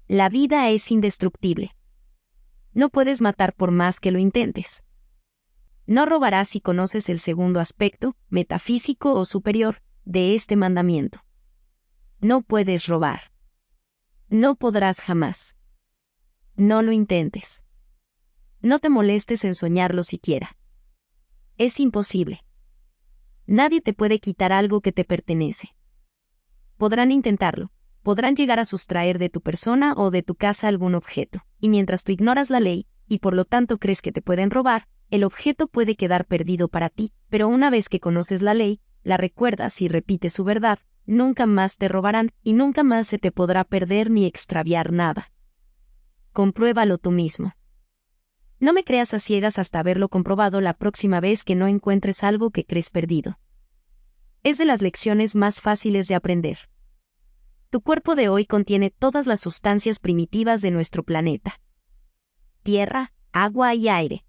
La vida es indestructible. No puedes matar por más que lo intentes. No robarás si conoces el segundo aspecto, metafísico o superior, de este mandamiento. No puedes robar. No podrás jamás. No lo intentes. No te molestes en soñarlo siquiera. Es imposible. Nadie te puede quitar algo que te pertenece. Podrán intentarlo, podrán llegar a sustraer de tu persona o de tu casa algún objeto, y mientras tú ignoras la ley, y por lo tanto crees que te pueden robar, el objeto puede quedar perdido para ti, pero una vez que conoces la ley, la recuerdas y repites su verdad, nunca más te robarán y nunca más se te podrá perder ni extraviar nada. Compruébalo tú mismo. No me creas a ciegas hasta haberlo comprobado la próxima vez que no encuentres algo que crees perdido. Es de las lecciones más fáciles de aprender. Tu cuerpo de hoy contiene todas las sustancias primitivas de nuestro planeta: tierra, agua y aire.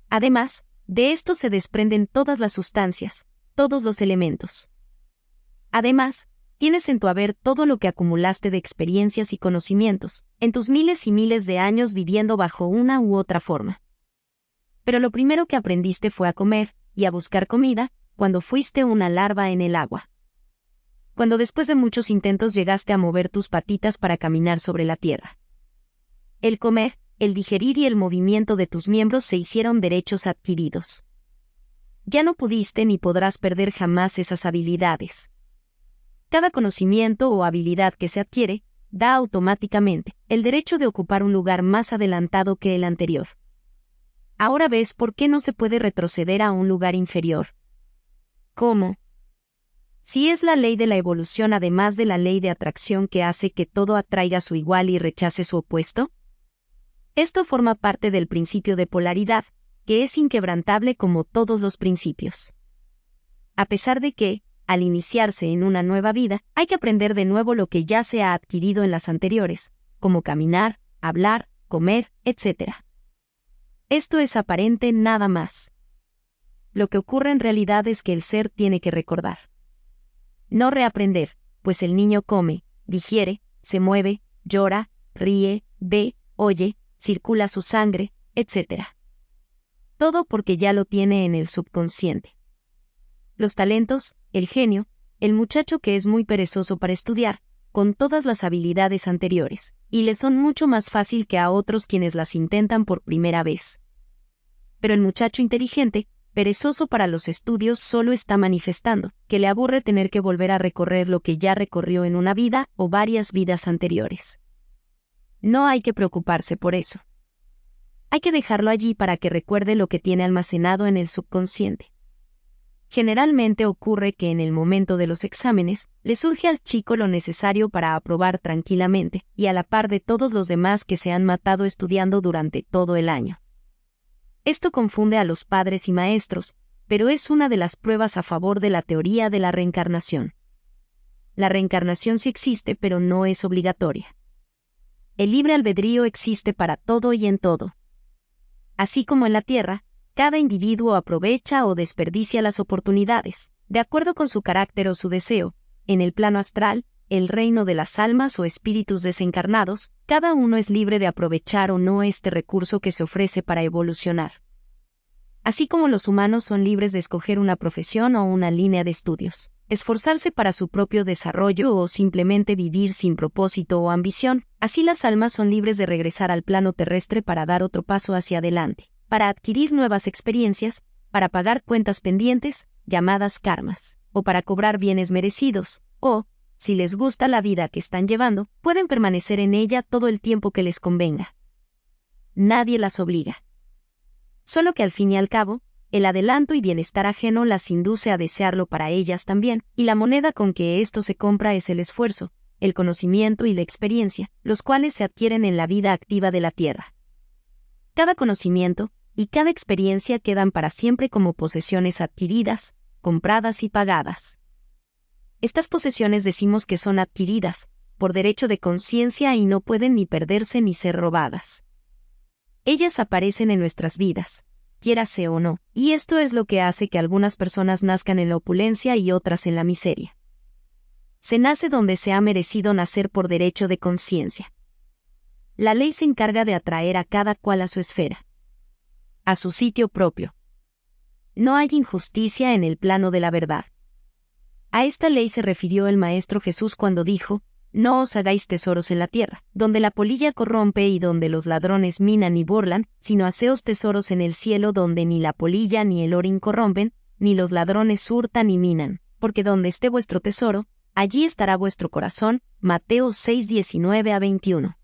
Además, de esto se desprenden todas las sustancias, todos los elementos. Además, tienes en tu haber todo lo que acumulaste de experiencias y conocimientos, en tus miles y miles de años viviendo bajo una u otra forma. Pero lo primero que aprendiste fue a comer, y a buscar comida, cuando fuiste una larva en el agua. Cuando después de muchos intentos llegaste a mover tus patitas para caminar sobre la tierra. El comer, el digerir y el movimiento de tus miembros se hicieron derechos adquiridos. Ya no pudiste ni podrás perder jamás esas habilidades. Cada conocimiento o habilidad que se adquiere, da automáticamente el derecho de ocupar un lugar más adelantado que el anterior. Ahora ves por qué no se puede retroceder a un lugar inferior. ¿Cómo? Si es la ley de la evolución además de la ley de atracción que hace que todo atraiga su igual y rechace su opuesto. Esto forma parte del principio de polaridad, que es inquebrantable como todos los principios. A pesar de que, al iniciarse en una nueva vida, hay que aprender de nuevo lo que ya se ha adquirido en las anteriores, como caminar, hablar, comer, etc. Esto es aparente nada más. Lo que ocurre en realidad es que el ser tiene que recordar. No reaprender, pues el niño come, digiere, se mueve, llora, ríe, ve, oye, circula su sangre, etc. Todo porque ya lo tiene en el subconsciente. Los talentos, el genio, el muchacho que es muy perezoso para estudiar, con todas las habilidades anteriores, y le son mucho más fácil que a otros quienes las intentan por primera vez. Pero el muchacho inteligente, perezoso para los estudios, solo está manifestando que le aburre tener que volver a recorrer lo que ya recorrió en una vida o varias vidas anteriores. No hay que preocuparse por eso. Hay que dejarlo allí para que recuerde lo que tiene almacenado en el subconsciente. Generalmente ocurre que en el momento de los exámenes, le surge al chico lo necesario para aprobar tranquilamente y a la par de todos los demás que se han matado estudiando durante todo el año. Esto confunde a los padres y maestros, pero es una de las pruebas a favor de la teoría de la reencarnación. La reencarnación sí existe, pero no es obligatoria. El libre albedrío existe para todo y en todo. Así como en la Tierra, cada individuo aprovecha o desperdicia las oportunidades, de acuerdo con su carácter o su deseo. En el plano astral, el reino de las almas o espíritus desencarnados, cada uno es libre de aprovechar o no este recurso que se ofrece para evolucionar. Así como los humanos son libres de escoger una profesión o una línea de estudios, esforzarse para su propio desarrollo o simplemente vivir sin propósito o ambición, así las almas son libres de regresar al plano terrestre para dar otro paso hacia adelante, para adquirir nuevas experiencias, para pagar cuentas pendientes, llamadas karmas, o para cobrar bienes merecidos, o, si les gusta la vida que están llevando, pueden permanecer en ella todo el tiempo que les convenga. Nadie las obliga. Solo que al fin y al cabo, el adelanto y bienestar ajeno las induce a desearlo para ellas también, y la moneda con que esto se compra es el esfuerzo, el conocimiento y la experiencia, los cuales se adquieren en la vida activa de la Tierra. Cada conocimiento y cada experiencia quedan para siempre como posesiones adquiridas, compradas y pagadas. Estas posesiones decimos que son adquiridas, por derecho de conciencia y no pueden ni perderse ni ser robadas. Ellas aparecen en nuestras vidas, quiérase o no, y esto es lo que hace que algunas personas nazcan en la opulencia y otras en la miseria. Se nace donde se ha merecido nacer por derecho de conciencia. La ley se encarga de atraer a cada cual a su esfera, a su sitio propio. No hay injusticia en el plano de la verdad. A esta ley se refirió el Maestro Jesús cuando dijo: no os hagáis tesoros en la tierra, donde la polilla corrompe y donde los ladrones minan y burlan, sino haceos tesoros en el cielo donde ni la polilla ni el orín corrompen, ni los ladrones hurtan y minan, porque donde esté vuestro tesoro, allí estará vuestro corazón. Mateo 6:19-21.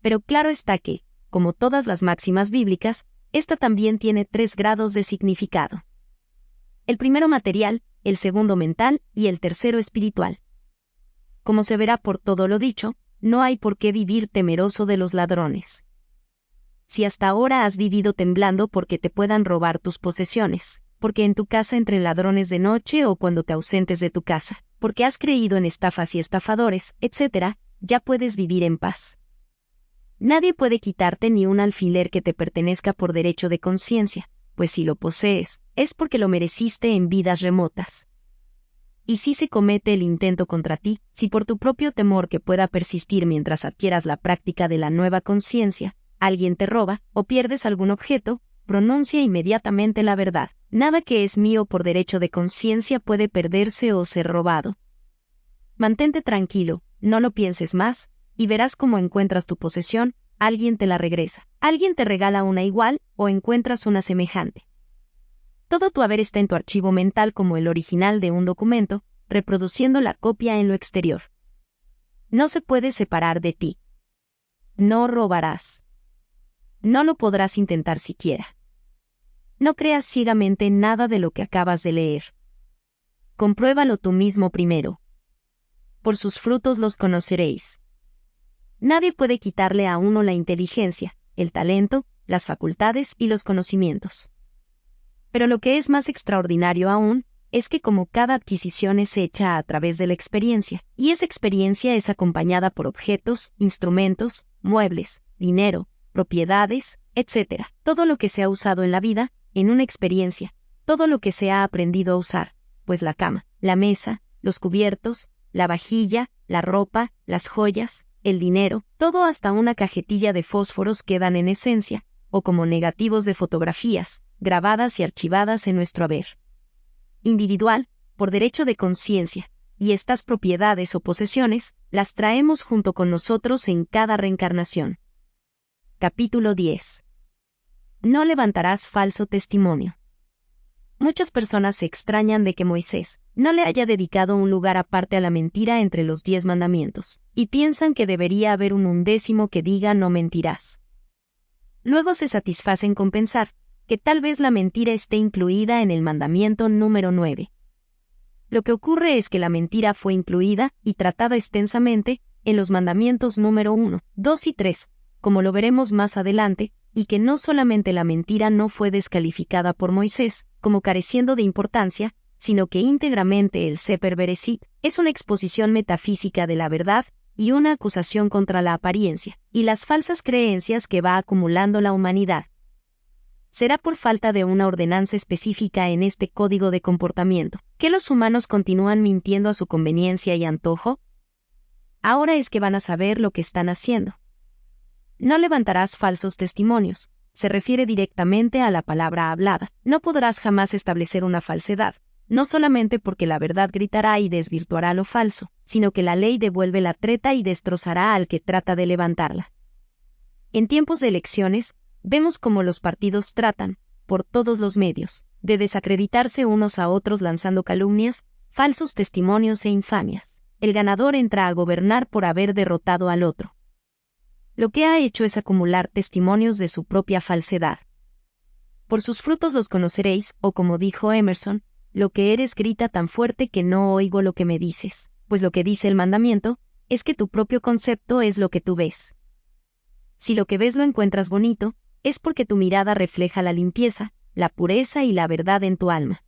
Pero claro está que, como todas las máximas bíblicas, esta también tiene 3 grados de significado. El primero material, el segundo mental y el tercero espiritual. Como se verá por todo lo dicho, no hay por qué vivir temeroso de los ladrones. Si hasta ahora has vivido temblando porque te puedan robar tus posesiones, porque en tu casa entren ladrones de noche o cuando te ausentes de tu casa, porque has creído en estafas y estafadores, etc., ya puedes vivir en paz. Nadie puede quitarte ni un alfiler que te pertenezca por derecho de conciencia, pues si lo posees, es porque lo mereciste en vidas remotas. Y si se comete el intento contra ti, si por tu propio temor que pueda persistir mientras adquieras la práctica de la nueva conciencia, alguien te roba o pierdes algún objeto, pronuncia inmediatamente la verdad. Nada que es mío por derecho de conciencia puede perderse o ser robado. Mantente tranquilo, no lo pienses más, y verás cómo encuentras tu posesión, alguien te la regresa, alguien te regala una igual o encuentras una semejante. Todo tu haber está en tu archivo mental como el original de un documento, reproduciendo la copia en lo exterior. No se puede separar de ti. No robarás. No lo podrás intentar siquiera. No creas ciegamente nada de lo que acabas de leer. Compruébalo tú mismo primero. Por sus frutos los conoceréis. Nadie puede quitarle a uno la inteligencia, el talento, las facultades y los conocimientos. Pero lo que es más extraordinario aún, es que como cada adquisición es hecha a través de la experiencia, y esa experiencia es acompañada por objetos, instrumentos, muebles, dinero, propiedades, etc., todo lo que se ha usado en la vida, en una experiencia, todo lo que se ha aprendido a usar, pues la cama, la mesa, los cubiertos, la vajilla, la ropa, las joyas, el dinero, todo hasta una cajetilla de fósforos quedan en esencia, o como negativos de fotografías, grabadas y archivadas en nuestro haber individual, por derecho de conciencia, y estas propiedades o posesiones, las traemos junto con nosotros en cada reencarnación. Capítulo 10. No levantarás falso testimonio. Muchas personas se extrañan de que Moisés no le haya dedicado un lugar aparte a la mentira entre los 10 mandamientos, y piensan que debería haber un 11º que diga no mentirás. Luego se satisfacen con pensar que tal vez la mentira esté incluida en el mandamiento número 9. Lo que ocurre es que la mentira fue incluida y tratada extensamente en los mandamientos número 1, 2 y 3, como lo veremos más adelante, y que no solamente la mentira no fue descalificada por Moisés, como careciendo de importancia, sino que íntegramente el Seper Bereshit es una exposición metafísica de la verdad y una acusación contra la apariencia y las falsas creencias que va acumulando la humanidad. Será por falta de una ordenanza específica en este código de comportamiento que los humanos continúan mintiendo a su conveniencia y antojo. Ahora es que van a saber lo que están haciendo. No levantarás falsos testimonios. Se refiere directamente a la palabra hablada. No podrás jamás establecer una falsedad, no solamente porque la verdad gritará y desvirtuará lo falso, sino que la ley devuelve la treta y destrozará al que trata de levantarla. En tiempos de elecciones, vemos cómo los partidos tratan, por todos los medios, de desacreditarse unos a otros lanzando calumnias, falsos testimonios e infamias. El ganador entra a gobernar por haber derrotado al otro. Lo que ha hecho es acumular testimonios de su propia falsedad. Por sus frutos los conoceréis, o como dijo Emerson, lo que eres grita tan fuerte que no oigo lo que me dices, pues lo que dice el mandamiento, es que tu propio concepto es lo que tú ves. Si lo que ves lo encuentras bonito, es porque tu mirada refleja la limpieza, la pureza y la verdad en tu alma.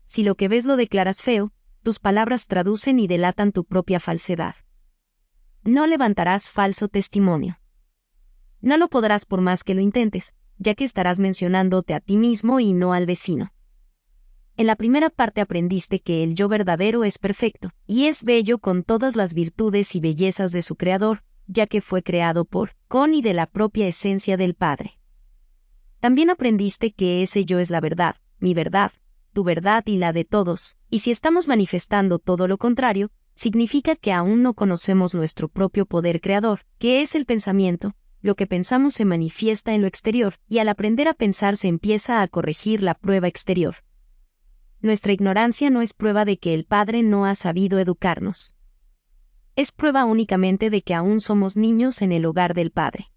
Si lo que ves lo declaras feo, tus palabras traducen y delatan tu propia falsedad. No levantarás falso testimonio. No lo podrás por más que lo intentes, ya que estarás mencionándote a ti mismo y no al vecino. En la primera parte aprendiste que el yo verdadero es perfecto, y es bello con todas las virtudes y bellezas de su creador, ya que fue creado por, con y de la propia esencia del Padre. También aprendiste que ese yo es la verdad, mi verdad, tu verdad y la de todos, y si estamos manifestando todo lo contrario, significa que aún no conocemos nuestro propio poder creador, que es el pensamiento. Lo que pensamos se manifiesta en lo exterior, y al aprender a pensar se empieza a corregir la prueba exterior. nuestra ignorancia no es prueba de que el Padre no ha sabido educarnos. Es prueba únicamente de que aún somos niños en el hogar del Padre.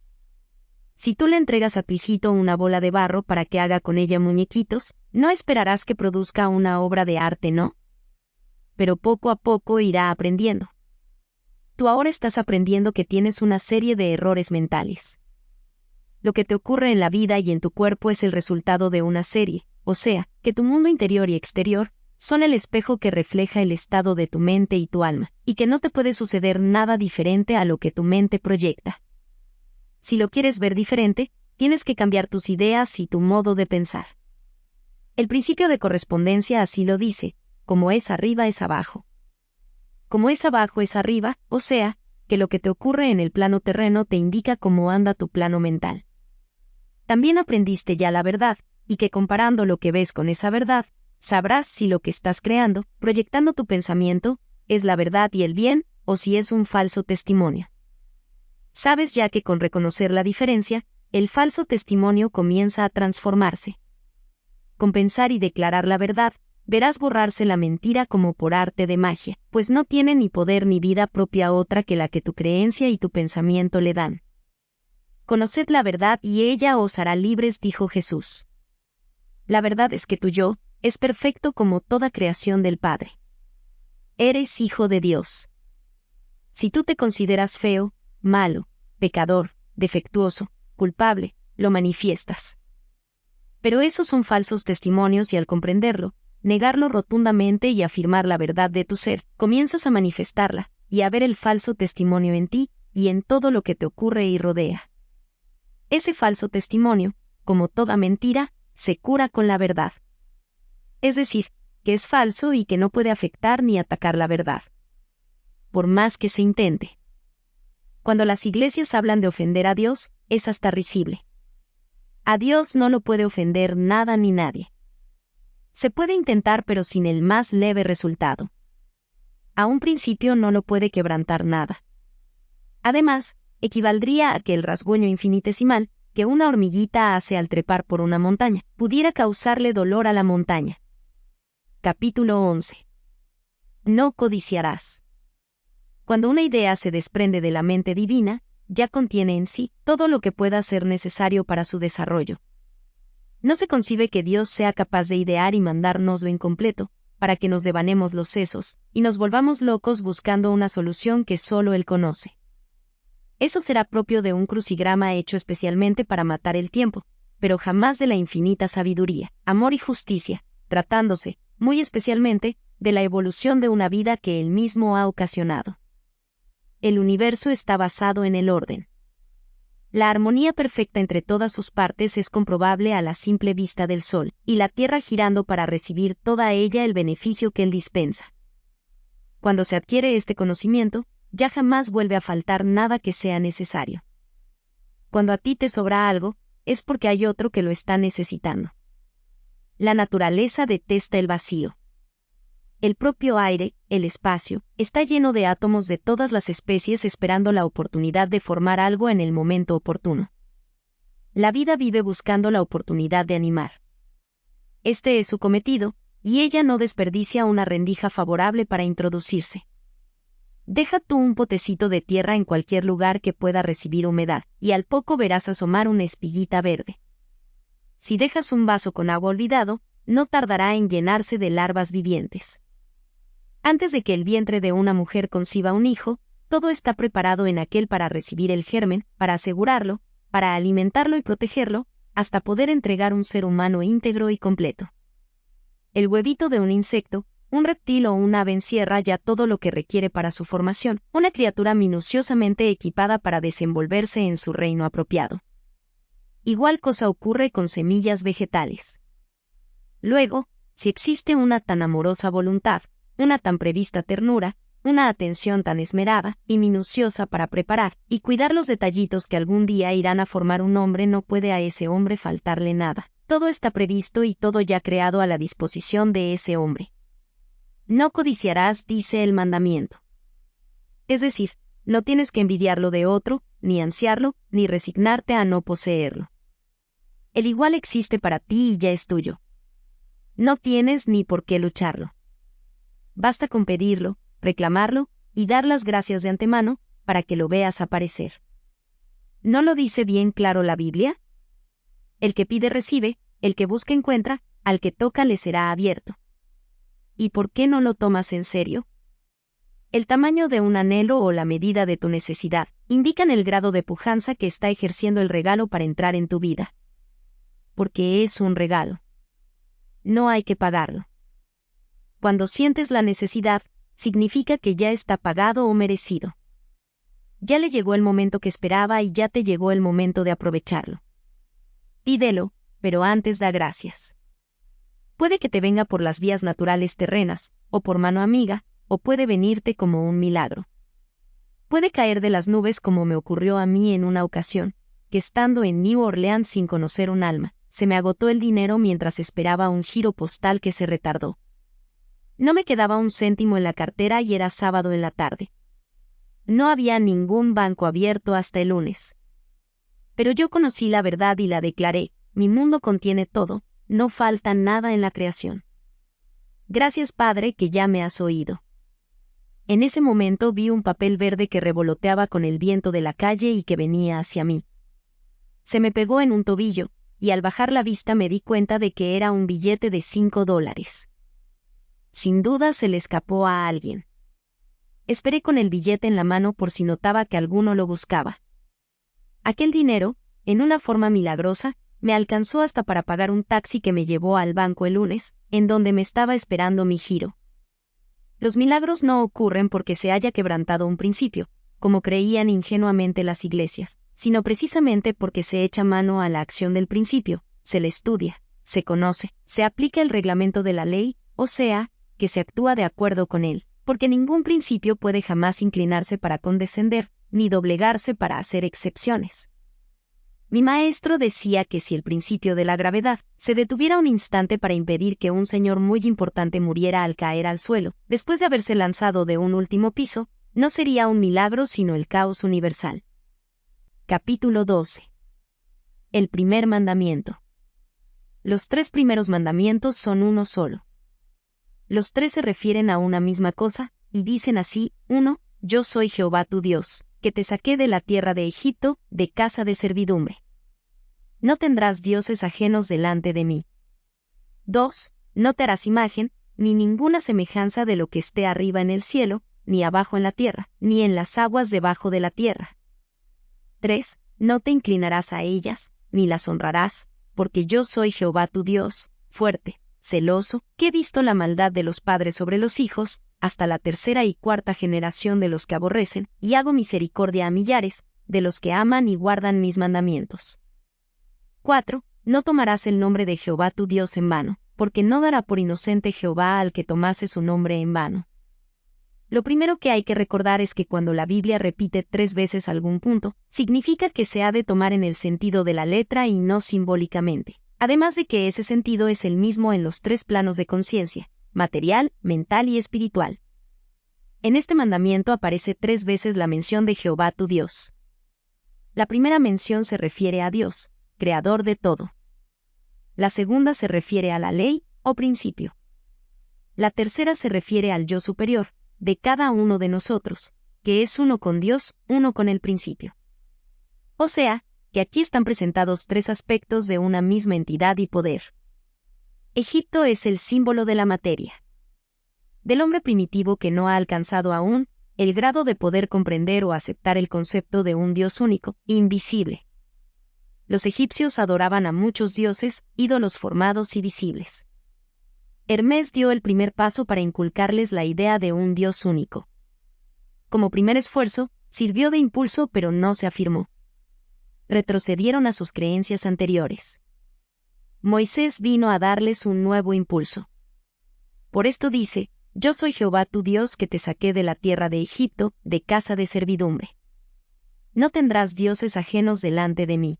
Si tú le entregas a tu hijito una bola de barro para que haga con ella muñequitos, no esperarás que produzca una obra de arte, ¿no? Pero poco a poco irá aprendiendo. Tú ahora estás aprendiendo que tienes una serie de errores mentales. Lo que te ocurre en la vida y en tu cuerpo es el resultado de una serie, o sea, que tu mundo interior y exterior son el espejo que refleja el estado de tu mente y tu alma, y que no te puede suceder nada diferente a lo que tu mente proyecta. Si lo quieres ver diferente, tienes que cambiar tus ideas y tu modo de pensar. El principio de correspondencia así lo dice: como es arriba es abajo. Como es abajo es arriba, o sea, que lo que te ocurre en el plano terreno te indica cómo anda tu plano mental. También aprendiste ya la verdad, y que comparando lo que ves con esa verdad, sabrás si lo que estás creando, proyectando tu pensamiento, es la verdad y el bien, o si es un falso testimonio. Sabes ya que con reconocer la diferencia, el falso testimonio comienza a transformarse. Con pensar y declarar la verdad, verás borrarse la mentira como por arte de magia, pues no tiene ni poder ni vida propia otra que la que tu creencia y tu pensamiento le dan. Conoced la verdad y ella os hará libres, dijo Jesús. La verdad es que tu yo es perfecto como toda creación del Padre. Eres hijo de Dios. Si tú te consideras feo, malo, pecador, defectuoso, culpable, lo manifiestas. Pero esos son falsos testimonios y al comprenderlo, negarlo rotundamente y afirmar la verdad de tu ser, comienzas a manifestarla y a ver el falso testimonio en ti y en todo lo que te ocurre y rodea. Ese falso testimonio, como toda mentira, se cura con la verdad. Es decir, que es falso y que no puede afectar ni atacar la verdad, por más que se intente. Cuando las iglesias hablan de ofender a Dios, es hasta risible. A Dios no lo puede ofender nada ni nadie. Se puede intentar pero sin el más leve resultado. A un principio no lo puede quebrantar nada. Además, equivaldría a que el rasguño infinitesimal que una hormiguita hace al trepar por una montaña pudiera causarle dolor a la montaña. Capítulo 11. No codiciarás. Cuando una idea se desprende de la mente divina, ya contiene en sí todo lo que pueda ser necesario para su desarrollo. No se concibe que Dios sea capaz de idear y mandárnoslo incompleto, para que nos devanemos los sesos, y nos volvamos locos buscando una solución que solo Él conoce. Eso será propio de un crucigrama hecho especialmente para matar el tiempo, pero jamás de la infinita sabiduría, amor y justicia, tratándose, muy especialmente, de la evolución de una vida que Él mismo ha ocasionado. El universo está basado en el orden. La armonía perfecta entre todas sus partes es comprobable a la simple vista del Sol, y la Tierra girando para recibir toda ella el beneficio que Él dispensa. Cuando se adquiere este conocimiento, ya jamás vuelve a faltar nada que sea necesario. Cuando a ti te sobra algo, es porque hay otro que lo está necesitando. La naturaleza detesta el vacío. El propio aire, el espacio, está lleno de átomos de todas las especies esperando la oportunidad de formar algo en el momento oportuno. La vida vive buscando la oportunidad de animar. Este es su cometido, y ella no desperdicia una rendija favorable para introducirse. Deja tú un potecito de tierra en cualquier lugar que pueda recibir humedad, y al poco verás asomar una espiguita verde. Si dejas un vaso con agua olvidado, no tardará en llenarse de larvas vivientes. Antes de que el vientre de una mujer conciba un hijo, todo está preparado en aquel para recibir el germen, para asegurarlo, para alimentarlo y protegerlo, hasta poder entregar un ser humano íntegro y completo. El huevito de un insecto, un reptil o un ave encierra ya todo lo que requiere para su formación, una criatura minuciosamente equipada para desenvolverse en su reino apropiado. Igual cosa ocurre con semillas vegetales. Luego, si existe una tan amorosa voluntad, una tan prevista ternura, una atención tan esmerada y minuciosa para preparar y cuidar los detallitos que algún día irán a formar un hombre, no puede a ese hombre faltarle nada. Todo está previsto y todo ya creado a la disposición de ese hombre. No codiciarás, dice el mandamiento. Es decir, no tienes que envidiarlo de otro, ni ansiarlo, ni resignarte a no poseerlo. El igual existe para ti y ya es tuyo. No tienes ni por qué lucharlo. Basta con pedirlo, reclamarlo y dar las gracias de antemano para que lo veas aparecer. ¿No lo dice bien claro la Biblia? El que pide recibe, el que busca encuentra, al que toca le será abierto. ¿Y por qué no lo tomas en serio? El tamaño de un anhelo o la medida de tu necesidad indican el grado de pujanza que está ejerciendo el regalo para entrar en tu vida. Porque es un regalo. No hay que pagarlo. Cuando sientes la necesidad, significa que ya está pagado o merecido. Ya le llegó el momento que esperaba y ya te llegó el momento de aprovecharlo. Pídelo, pero antes da gracias. Puede que te venga por las vías naturales terrenas, o por mano amiga, o puede venirte como un milagro. Puede caer de las nubes como me ocurrió a mí en una ocasión, que estando en New Orleans sin conocer un alma, se me agotó el dinero mientras esperaba un giro postal que se retardó. No me quedaba un céntimo en la cartera y era sábado en la tarde. No había ningún banco abierto hasta el lunes. Pero yo conocí la verdad y la declaré: mi mundo contiene todo, no falta nada en la creación. Gracias, Padre, que ya me has oído. En ese momento vi un papel verde que revoloteaba con el viento de la calle y que venía hacia mí. Se me pegó en un tobillo, y al bajar la vista me di cuenta de que era un billete de $5. Sin duda se le escapó a alguien. Esperé con el billete en la mano por si notaba que alguno lo buscaba. Aquel dinero, en una forma milagrosa, me alcanzó hasta para pagar un taxi que me llevó al banco el lunes, en donde me estaba esperando mi giro. Los milagros no ocurren porque se haya quebrantado un principio, como creían ingenuamente las iglesias, sino precisamente porque se echa mano a la acción del principio, se le estudia, se conoce, se aplica el reglamento de la ley, o sea, que se actúa de acuerdo con él, porque ningún principio puede jamás inclinarse para condescender, ni doblegarse para hacer excepciones. Mi maestro decía que si el principio de la gravedad se detuviera un instante para impedir que un señor muy importante muriera al caer al suelo, después de haberse lanzado de un último piso, no sería un milagro sino el caos universal. Capítulo 12. El primer mandamiento. Los 3 primeros mandamientos son uno solo. Los 3 se refieren a una misma cosa, y dicen así: 1. Yo soy Jehová tu Dios, que te saqué de la tierra de Egipto, de casa de servidumbre. No tendrás dioses ajenos delante de mí. 2. No te harás imagen, ni ninguna semejanza de lo que esté arriba en el cielo, ni abajo en la tierra, ni en las aguas debajo de la tierra. 3. No te inclinarás a ellas, ni las honrarás, porque yo soy Jehová tu Dios, fuerte, celoso, que he visto la maldad de los padres sobre los hijos, hasta la 3ª y 4ª generación de los que aborrecen, y hago misericordia a millares, de los que aman y guardan mis mandamientos. 4. No tomarás el nombre de Jehová tu Dios en vano, porque no dará por inocente Jehová al que tomase su nombre en vano. Lo primero que hay que recordar es que cuando la Biblia repite 3 veces algún punto, significa que se ha de tomar en el sentido de la letra y no simbólicamente. Además de que ese sentido es el mismo en los 3 planos de conciencia: material, mental y espiritual. En este mandamiento aparece 3 veces la mención de Jehová tu Dios. La primera mención se refiere a Dios, creador de todo. La segunda se refiere a la ley, o principio. La tercera se refiere al yo superior, de cada uno de nosotros, que es uno con Dios, uno con el principio. O sea, que aquí están presentados 3 aspectos de una misma entidad y poder. Egipto es el símbolo de la materia. Del hombre primitivo que no ha alcanzado aún el grado de poder comprender o aceptar el concepto de un Dios único, invisible. Los egipcios adoraban a muchos dioses, ídolos formados y visibles. Hermes dio el primer paso para inculcarles la idea de un Dios único. Como primer esfuerzo, sirvió de impulso pero no se afirmó. Retrocedieron a sus creencias anteriores. Moisés vino a darles un nuevo impulso. Por esto dice: Yo soy Jehová tu Dios que te saqué de la tierra de Egipto, de casa de servidumbre. No tendrás dioses ajenos delante de mí.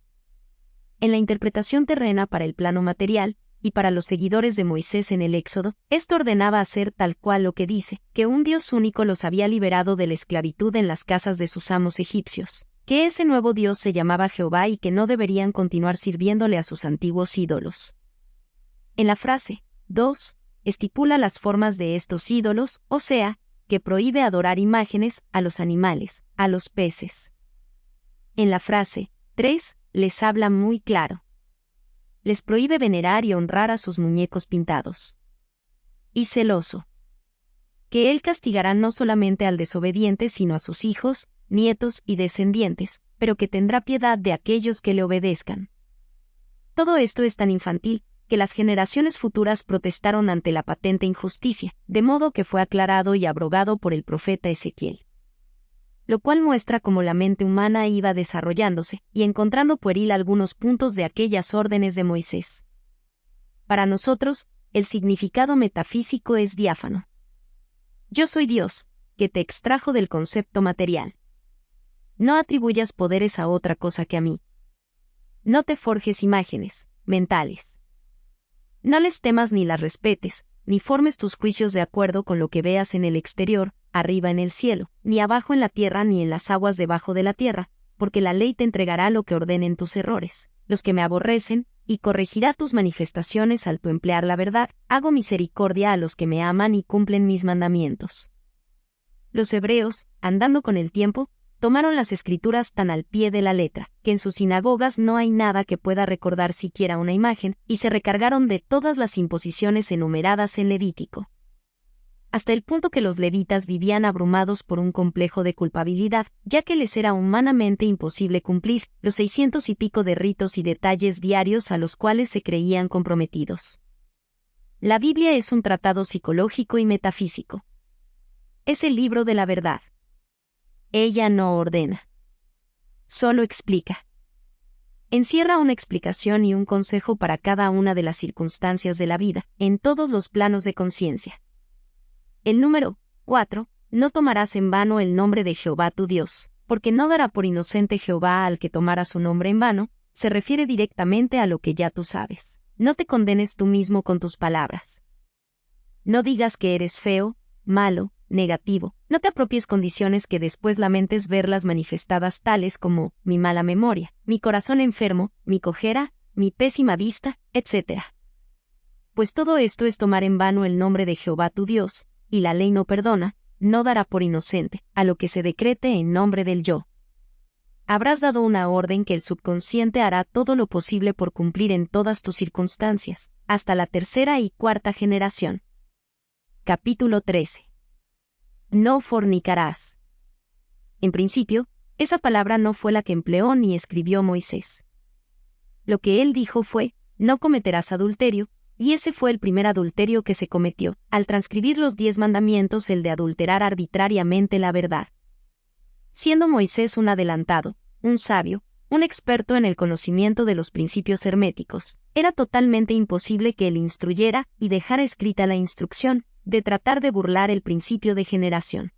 En la interpretación terrena para el plano material, y para los seguidores de Moisés en el Éxodo, esto ordenaba hacer tal cual lo que dice, que un Dios único los había liberado de la esclavitud en las casas de sus amos egipcios, que ese nuevo Dios se llamaba Jehová y que no deberían continuar sirviéndole a sus antiguos ídolos. En la frase, 2. Estipula las formas de estos ídolos, o sea, que prohíbe adorar imágenes a los animales, a los peces. En la frase 3, les habla muy claro. Les prohíbe venerar y honrar a sus muñecos pintados. Y celoso. Que él castigará no solamente al desobediente, sino a sus hijos, nietos y descendientes, pero que tendrá piedad de aquellos que le obedezcan. Todo esto es tan infantil, que las generaciones futuras protestaron ante la patente injusticia, de modo que fue aclarado y abrogado por el profeta Ezequiel. Lo cual muestra cómo la mente humana iba desarrollándose y encontrando pueril algunos puntos de aquellas órdenes de Moisés. Para nosotros, el significado metafísico es diáfano. Yo soy Dios, que te extrajo del concepto material. No atribuyas poderes a otra cosa que a mí. No te forjes imágenes mentales. No les temas ni las respetes, ni formes tus juicios de acuerdo con lo que veas en el exterior, arriba en el cielo, ni abajo en la tierra ni en las aguas debajo de la tierra, porque la ley te entregará lo que ordenen tus errores, los que me aborrecen, y corregirá tus manifestaciones al tu emplear la verdad. Hago misericordia a los que me aman y cumplen mis mandamientos. Los hebreos, andando con el tiempo, tomaron las escrituras tan al pie de la letra, que en sus sinagogas no hay nada que pueda recordar siquiera una imagen, y se recargaron de todas las imposiciones enumeradas en Levítico. Hasta el punto que los levitas vivían abrumados por un complejo de culpabilidad, ya que les era humanamente imposible cumplir los 600 y pico de ritos y detalles diarios a los cuales se creían comprometidos. La Biblia es un tratado psicológico y metafísico. Es el libro de la verdad. Ella no ordena. Solo explica. Encierra una explicación y un consejo para cada una de las circunstancias de la vida, en todos los planos de conciencia. El número 4. No tomarás en vano el nombre de Jehová tu Dios, porque no dará por inocente Jehová al que tomara su nombre en vano, se refiere directamente a lo que ya tú sabes. No te condenes tú mismo con tus palabras. No digas que eres feo, malo, negativo. No te apropies condiciones que después lamentes verlas manifestadas tales como mi mala memoria, mi corazón enfermo, mi cojera, mi pésima vista, etc. Pues todo esto es tomar en vano el nombre de Jehová tu Dios, y la ley no perdona, no dará por inocente a lo que se decrete en nombre del yo. Habrás dado una orden que el subconsciente hará todo lo posible por cumplir en todas tus circunstancias, hasta la tercera y cuarta generación. Capítulo 13. No fornicarás. En principio, esa palabra no fue la que empleó ni escribió Moisés. Lo que él dijo fue, no cometerás adulterio, y ese fue el primer adulterio que se cometió, al transcribir los 10 mandamientos, el de adulterar arbitrariamente la verdad. Siendo Moisés un adelantado, un sabio, un experto en el conocimiento de los principios herméticos, era totalmente imposible que él instruyera y dejara escrita la instrucción de tratar de burlar el principio de generación.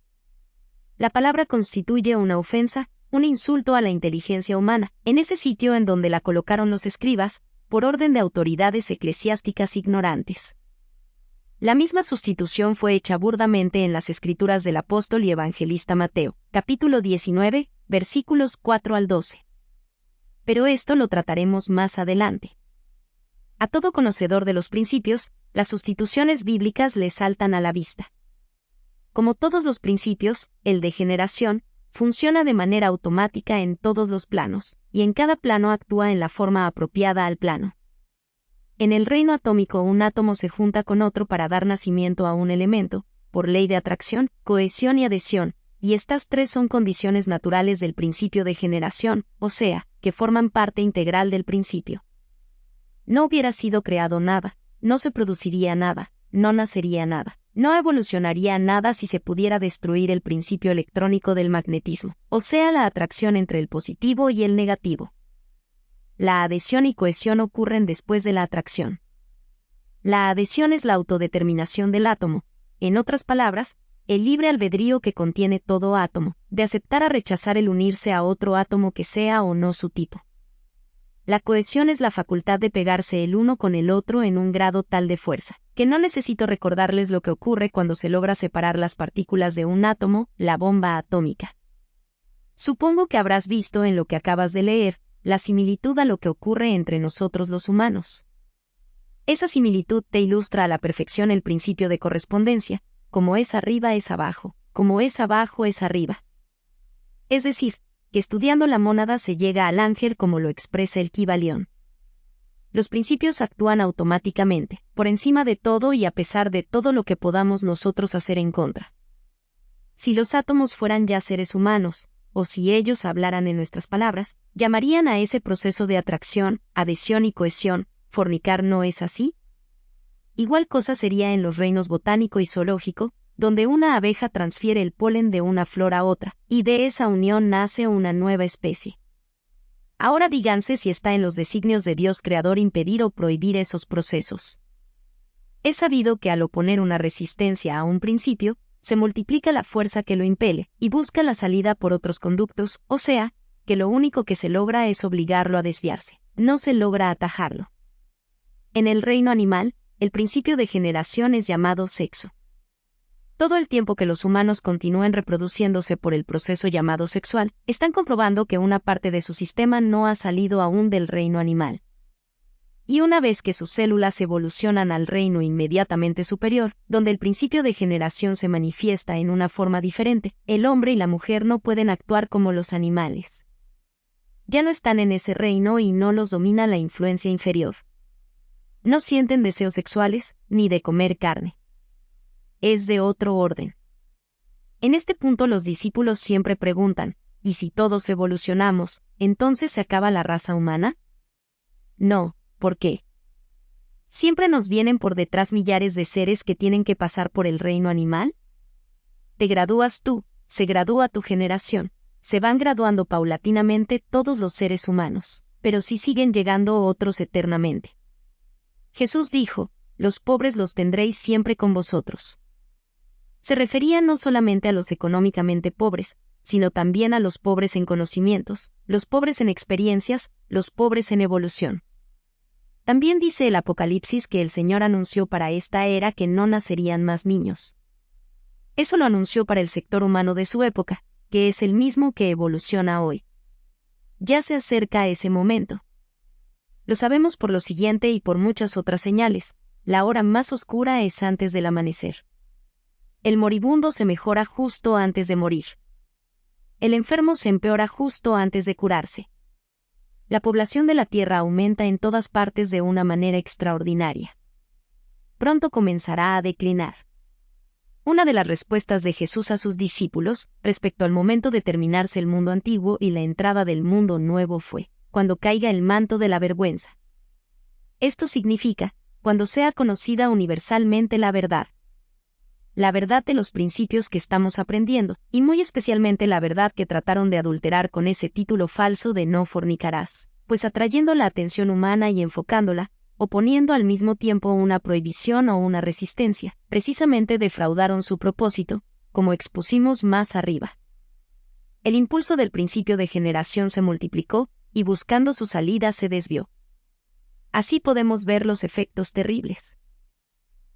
La palabra constituye una ofensa, un insulto a la inteligencia humana, en ese sitio en donde la colocaron los escribas, por orden de autoridades eclesiásticas ignorantes. La misma sustitución fue hecha burdamente en las escrituras del apóstol y evangelista Mateo, capítulo 19, versículos 4 al 12. Pero esto lo trataremos más adelante. A todo conocedor de los principios, las sustituciones bíblicas le saltan a la vista. Como todos los principios, el de generación funciona de manera automática en todos los planos, y en cada plano actúa en la forma apropiada al plano. En el reino atómico, un átomo se junta con otro para dar nacimiento a un elemento, por ley de atracción, cohesión y adhesión, y estas tres son condiciones naturales del principio de generación, o sea, que forman parte integral del principio. No hubiera sido creado nada, no se produciría nada, no nacería nada, no evolucionaría nada si se pudiera destruir el principio electrónico del magnetismo, o sea, la atracción entre el positivo y el negativo. La adhesión y cohesión ocurren después de la atracción. La adhesión es la autodeterminación del átomo, en otras palabras, el libre albedrío que contiene todo átomo, de aceptar o rechazar el unirse a otro átomo que sea o no su tipo. La cohesión es la facultad de pegarse el uno con el otro en un grado tal de fuerza, que no necesito recordarles lo que ocurre cuando se logra separar las partículas de un átomo, la bomba atómica. Supongo que habrás visto en lo que acabas de leer, la similitud a lo que ocurre entre nosotros los humanos. Esa similitud te ilustra a la perfección el principio de correspondencia, como es arriba es abajo, como es abajo es arriba. Es decir, que estudiando la mónada se llega al ángel como lo expresa el Kybalión. Los principios actúan automáticamente, por encima de todo y a pesar de todo lo que podamos nosotros hacer en contra. Si los átomos fueran ya seres humanos, o si ellos hablaran en nuestras palabras, llamarían a ese proceso de atracción, adhesión y cohesión. ¿Fornicar no es así? Igual cosa sería en los reinos botánico y zoológico, donde una abeja transfiere el polen de una flor a otra, y de esa unión nace una nueva especie. Ahora díganse si está en los designios de Dios Creador impedir o prohibir esos procesos. Es sabido que al oponer una resistencia a un principio, se multiplica la fuerza que lo impele, y busca la salida por otros conductos, o sea, que lo único que se logra es obligarlo a desviarse, no se logra atajarlo. En el reino animal, el principio de generación es llamado sexo. Todo el tiempo que los humanos continúen reproduciéndose por el proceso llamado sexual, están comprobando que una parte de su sistema no ha salido aún del reino animal. Y una vez que sus células evolucionan al reino inmediatamente superior, donde el principio de generación se manifiesta en una forma diferente, el hombre y la mujer no pueden actuar como los animales. Ya no están en ese reino y no los domina la influencia inferior. No sienten deseos sexuales, ni de comer carne. Es de otro orden. En este punto los discípulos siempre preguntan, ¿y si todos evolucionamos, entonces se acaba la raza humana? No, ¿por qué? ¿Siempre nos vienen por detrás millares de seres que tienen que pasar por el reino animal? Te gradúas tú, se gradúa tu generación, se van graduando paulatinamente todos los seres humanos, pero sí siguen llegando otros eternamente. Jesús dijo, los pobres los tendréis siempre con vosotros. Se refería no solamente a los económicamente pobres, sino también a los pobres en conocimientos, los pobres en experiencias, los pobres en evolución. También dice el Apocalipsis que el Señor anunció para esta era que no nacerían más niños. Eso lo anunció para el sector humano de su época, que es el mismo que evoluciona hoy. Ya se acerca ese momento. Lo sabemos por lo siguiente y por muchas otras señales, la hora más oscura es antes del amanecer. El moribundo se mejora justo antes de morir. El enfermo se empeora justo antes de curarse. La población de la Tierra aumenta en todas partes de una manera extraordinaria. Pronto comenzará a declinar. Una de las respuestas de Jesús a sus discípulos, respecto al momento de terminarse el mundo antiguo y la entrada del mundo nuevo fue, cuando caiga el manto de la vergüenza. Esto significa, cuando sea conocida universalmente la verdad. La verdad de los principios que estamos aprendiendo, y muy especialmente la verdad que trataron de adulterar con ese título falso de no fornicarás, pues atrayendo la atención humana y enfocándola, o poniendo al mismo tiempo una prohibición o una resistencia, precisamente defraudaron su propósito, como expusimos más arriba. El impulso del principio de generación se multiplicó, y buscando su salida se desvió. Así podemos ver los efectos terribles.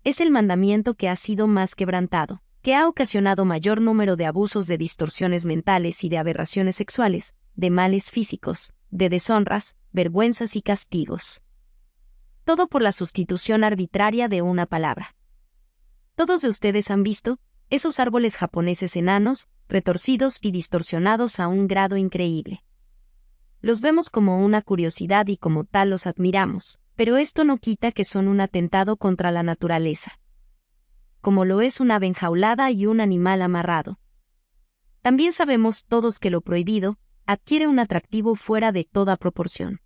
Es el mandamiento que ha sido más quebrantado, que ha ocasionado mayor número de abusos, de distorsiones mentales y de aberraciones sexuales, de males físicos, de deshonras, vergüenzas y castigos. Todo por la sustitución arbitraria de una palabra. Todos de ustedes han visto esos árboles japoneses enanos, retorcidos y distorsionados a un grado increíble. Los vemos como una curiosidad y como tal los admiramos, pero esto no quita que son un atentado contra la naturaleza. Como lo es una ave enjaulada y un animal amarrado. También sabemos todos que lo prohibido adquiere un atractivo fuera de toda proporción.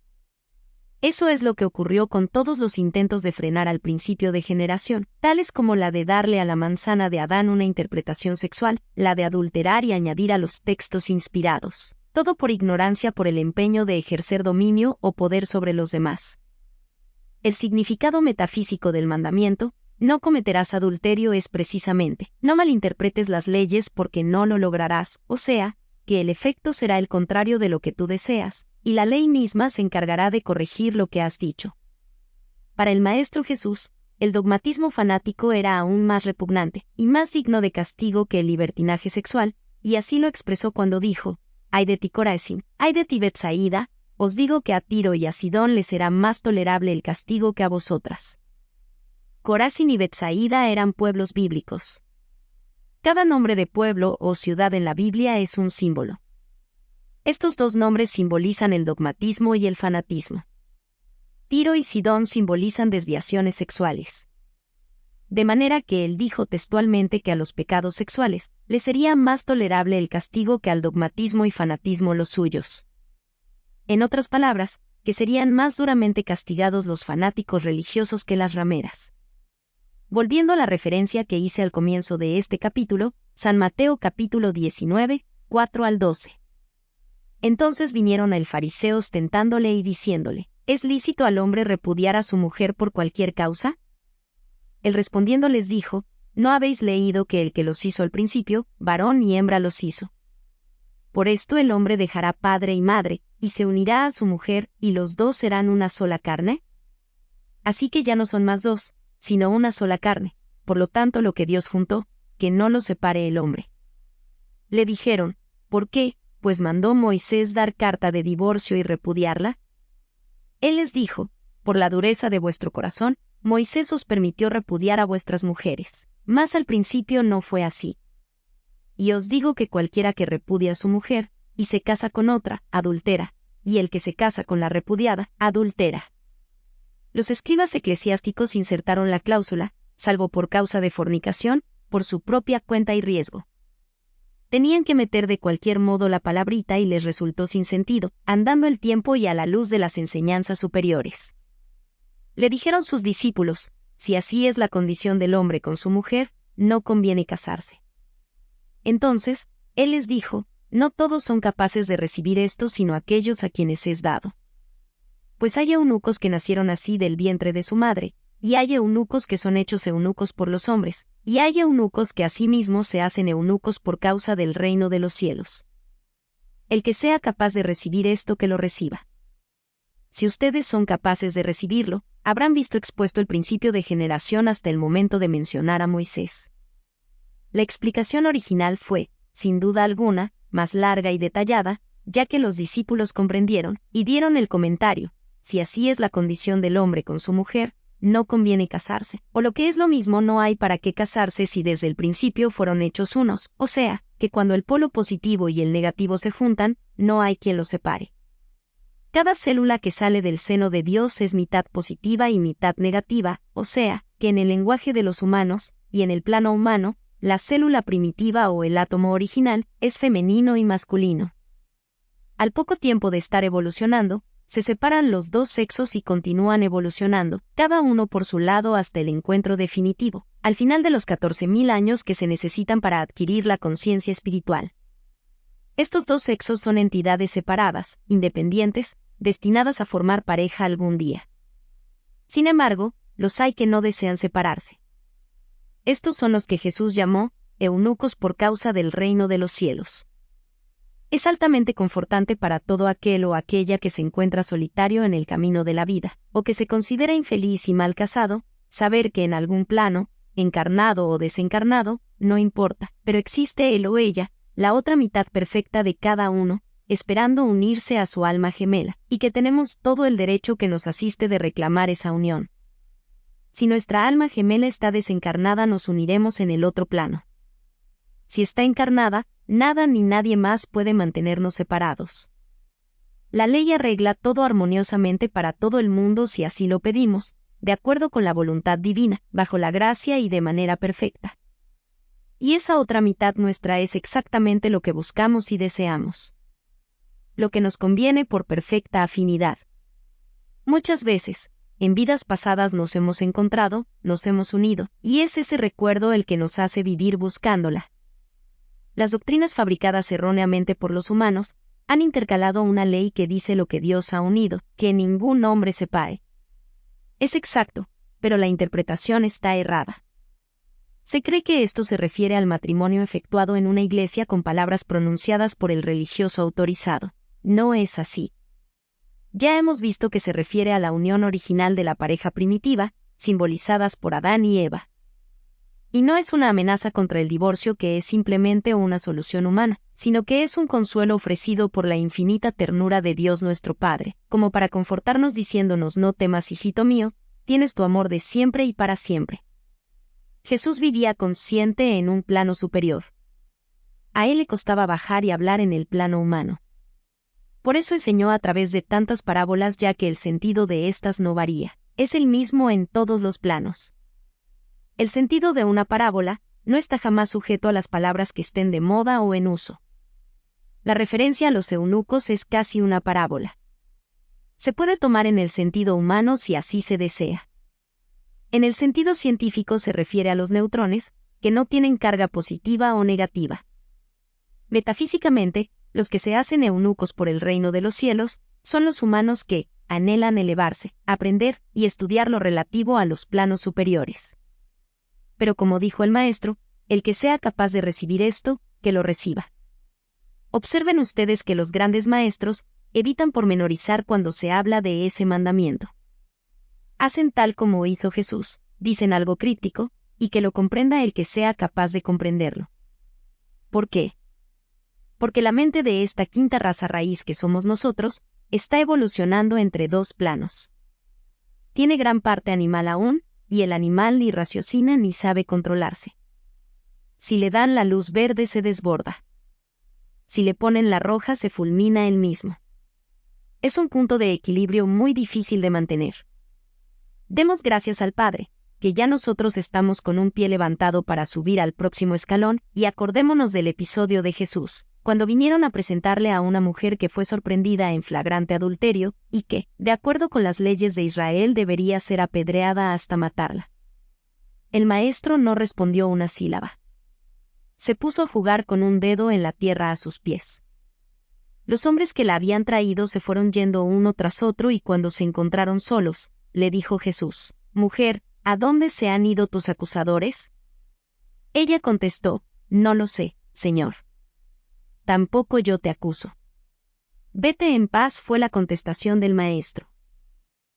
Eso es lo que ocurrió con todos los intentos de frenar al principio de generación, tales como la de darle a la manzana de Adán una interpretación sexual, la de adulterar y añadir a los textos inspirados, todo por ignorancia, por el empeño de ejercer dominio o poder sobre los demás. El significado metafísico del mandamiento, no cometerás adulterio, es precisamente, no malinterpretes las leyes porque no lo lograrás, o sea, que el efecto será el contrario de lo que tú deseas, y la ley misma se encargará de corregir lo que has dicho. Para el Maestro Jesús, el dogmatismo fanático era aún más repugnante, y más digno de castigo que el libertinaje sexual, y así lo expresó cuando dijo, «Ay de ti Corazín, ay de ti Betsaída, os digo que a Tiro y a Sidón les será más tolerable el castigo que a vosotras». Corazín y Betsaida eran pueblos bíblicos. Cada nombre de pueblo o ciudad en la Biblia es un símbolo. Estos dos nombres simbolizan el dogmatismo y el fanatismo. Tiro y Sidón simbolizan desviaciones sexuales. De manera que él dijo textualmente que a los pecados sexuales les sería más tolerable el castigo que al dogmatismo y fanatismo los suyos. En otras palabras, que serían más duramente castigados los fanáticos religiosos que las rameras. Volviendo a la referencia que hice al comienzo de este capítulo, San Mateo capítulo 19, 4 al 12. Entonces vinieron a él fariseos tentándole y diciéndole: ¿Es lícito al hombre repudiar a su mujer por cualquier causa? Él respondiendo les dijo: ¿No habéis leído que el que los hizo al principio, varón y hembra los hizo? Por esto el hombre dejará padre y madre, y se unirá a su mujer, y los dos serán una sola carne. Así que ya no son más dos, sino una sola carne. Por lo tanto, lo que Dios juntó, que no lo separe el hombre. Le dijeron: ¿Por qué? Pues mandó Moisés dar carta de divorcio y repudiarla. Él les dijo: por la dureza de vuestro corazón, Moisés os permitió repudiar a vuestras mujeres, mas al principio no fue así. Y os digo que cualquiera que repudia a su mujer, y se casa con otra, adultera, y el que se casa con la repudiada, adultera. Los escribas eclesiásticos insertaron la cláusula, salvo por causa de fornicación, por su propia cuenta y riesgo. Tenían que meter de cualquier modo la palabrita y les resultó sin sentido, andando el tiempo y a la luz de las enseñanzas superiores. Le dijeron sus discípulos: si así es la condición del hombre con su mujer, no conviene casarse. Entonces, él les dijo: no todos son capaces de recibir esto sino aquellos a quienes es dado. Pues hay eunucos que nacieron así del vientre de su madre, y hay eunucos que son hechos eunucos por los hombres, y hay eunucos que asimismo se hacen eunucos por causa del reino de los cielos. El que sea capaz de recibir esto, que lo reciba. Si ustedes son capaces de recibirlo, habrán visto expuesto el principio de generación hasta el momento de mencionar a Moisés. La explicación original fue, sin duda alguna, más larga y detallada, ya que los discípulos comprendieron y dieron el comentario: si así es la condición del hombre con su mujer, no conviene casarse, o lo que es lo mismo, no hay para qué casarse si desde el principio fueron hechos unos, o sea, que cuando el polo positivo y el negativo se juntan, no hay quien los separe. Cada célula que sale del seno de Dios es mitad positiva y mitad negativa, o sea, que en el lenguaje de los humanos, y en el plano humano, la célula primitiva o el átomo original es femenino y masculino. Al poco tiempo de estar evolucionando, se separan los dos sexos y continúan evolucionando, cada uno por su lado hasta el encuentro definitivo, al final de los 14.000 años que se necesitan para adquirir la conciencia espiritual. Estos dos sexos son entidades separadas, independientes, destinadas a formar pareja algún día. Sin embargo, los hay que no desean separarse. Estos son los que Jesús llamó eunucos por causa del reino de los cielos. Es altamente confortante para todo aquel o aquella que se encuentra solitario en el camino de la vida, o que se considera infeliz y mal casado, saber que en algún plano, encarnado o desencarnado, no importa, pero existe él o ella, la otra mitad perfecta de cada uno, esperando unirse a su alma gemela, y que tenemos todo el derecho que nos asiste de reclamar esa unión. Si nuestra alma gemela está desencarnada, nos uniremos en el otro plano. Si está encarnada, nada ni nadie más puede mantenernos separados. La ley arregla todo armoniosamente para todo el mundo si así lo pedimos, de acuerdo con la voluntad divina, bajo la gracia y de manera perfecta. Y esa otra mitad nuestra es exactamente lo que buscamos y deseamos. Lo que nos conviene por perfecta afinidad. Muchas veces, en vidas pasadas nos hemos encontrado, nos hemos unido, y es ese recuerdo el que nos hace vivir buscándola. Las doctrinas fabricadas erróneamente por los humanos han intercalado una ley que dice lo que Dios ha unido, que ningún hombre separe. Es exacto, pero la interpretación está errada. Se cree que esto se refiere al matrimonio efectuado en una iglesia con palabras pronunciadas por el religioso autorizado. No es así. Ya hemos visto que se refiere a la unión original de la pareja primitiva, simbolizadas por Adán y Eva. Y no es una amenaza contra el divorcio, que es simplemente una solución humana, sino que es un consuelo ofrecido por la infinita ternura de Dios nuestro Padre, como para confortarnos diciéndonos: no temas, hijito mío, tienes tu amor de siempre y para siempre. Jesús vivía consciente en un plano superior. A él le costaba bajar y hablar en el plano humano. Por eso enseñó a través de tantas parábolas, ya que el sentido de estas no varía, es el mismo en todos los planos. El sentido de una parábola no está jamás sujeto a las palabras que estén de moda o en uso. La referencia a los eunucos es casi una parábola. Se puede tomar en el sentido humano si así se desea. En el sentido científico se refiere a los neutrones, que no tienen carga positiva o negativa. Metafísicamente, los que se hacen eunucos por el reino de los cielos son los humanos que anhelan elevarse, aprender y estudiar lo relativo a los planos superiores. Pero como dijo el Maestro, el que sea capaz de recibir esto, que lo reciba. Observen ustedes que los grandes maestros evitan pormenorizar cuando se habla de ese mandamiento. Hacen tal como hizo Jesús, dicen algo críptico, y que lo comprenda el que sea capaz de comprenderlo. ¿Por qué? Porque la mente de esta quinta raza raíz que somos nosotros, está evolucionando entre dos planos. Tiene gran parte animal aún, y el animal ni raciocina ni sabe controlarse. Si le dan la luz verde se desborda. Si le ponen la roja se fulmina él mismo. Es un punto de equilibrio muy difícil de mantener. Demos gracias al Padre, que ya nosotros estamos con un pie levantado para subir al próximo escalón, y acordémonos del episodio de Jesús, cuando vinieron a presentarle a una mujer que fue sorprendida en flagrante adulterio, y que, de acuerdo con las leyes de Israel, debería ser apedreada hasta matarla. El Maestro no respondió una sílaba. Se puso a jugar con un dedo en la tierra a sus pies. Los hombres que la habían traído se fueron yendo uno tras otro, y cuando se encontraron solos, le dijo Jesús: «Mujer, ¿a dónde se han ido tus acusadores?» Ella contestó: «No lo sé, Señor». «Tampoco yo te acuso». «Vete en paz», fue la contestación del Maestro.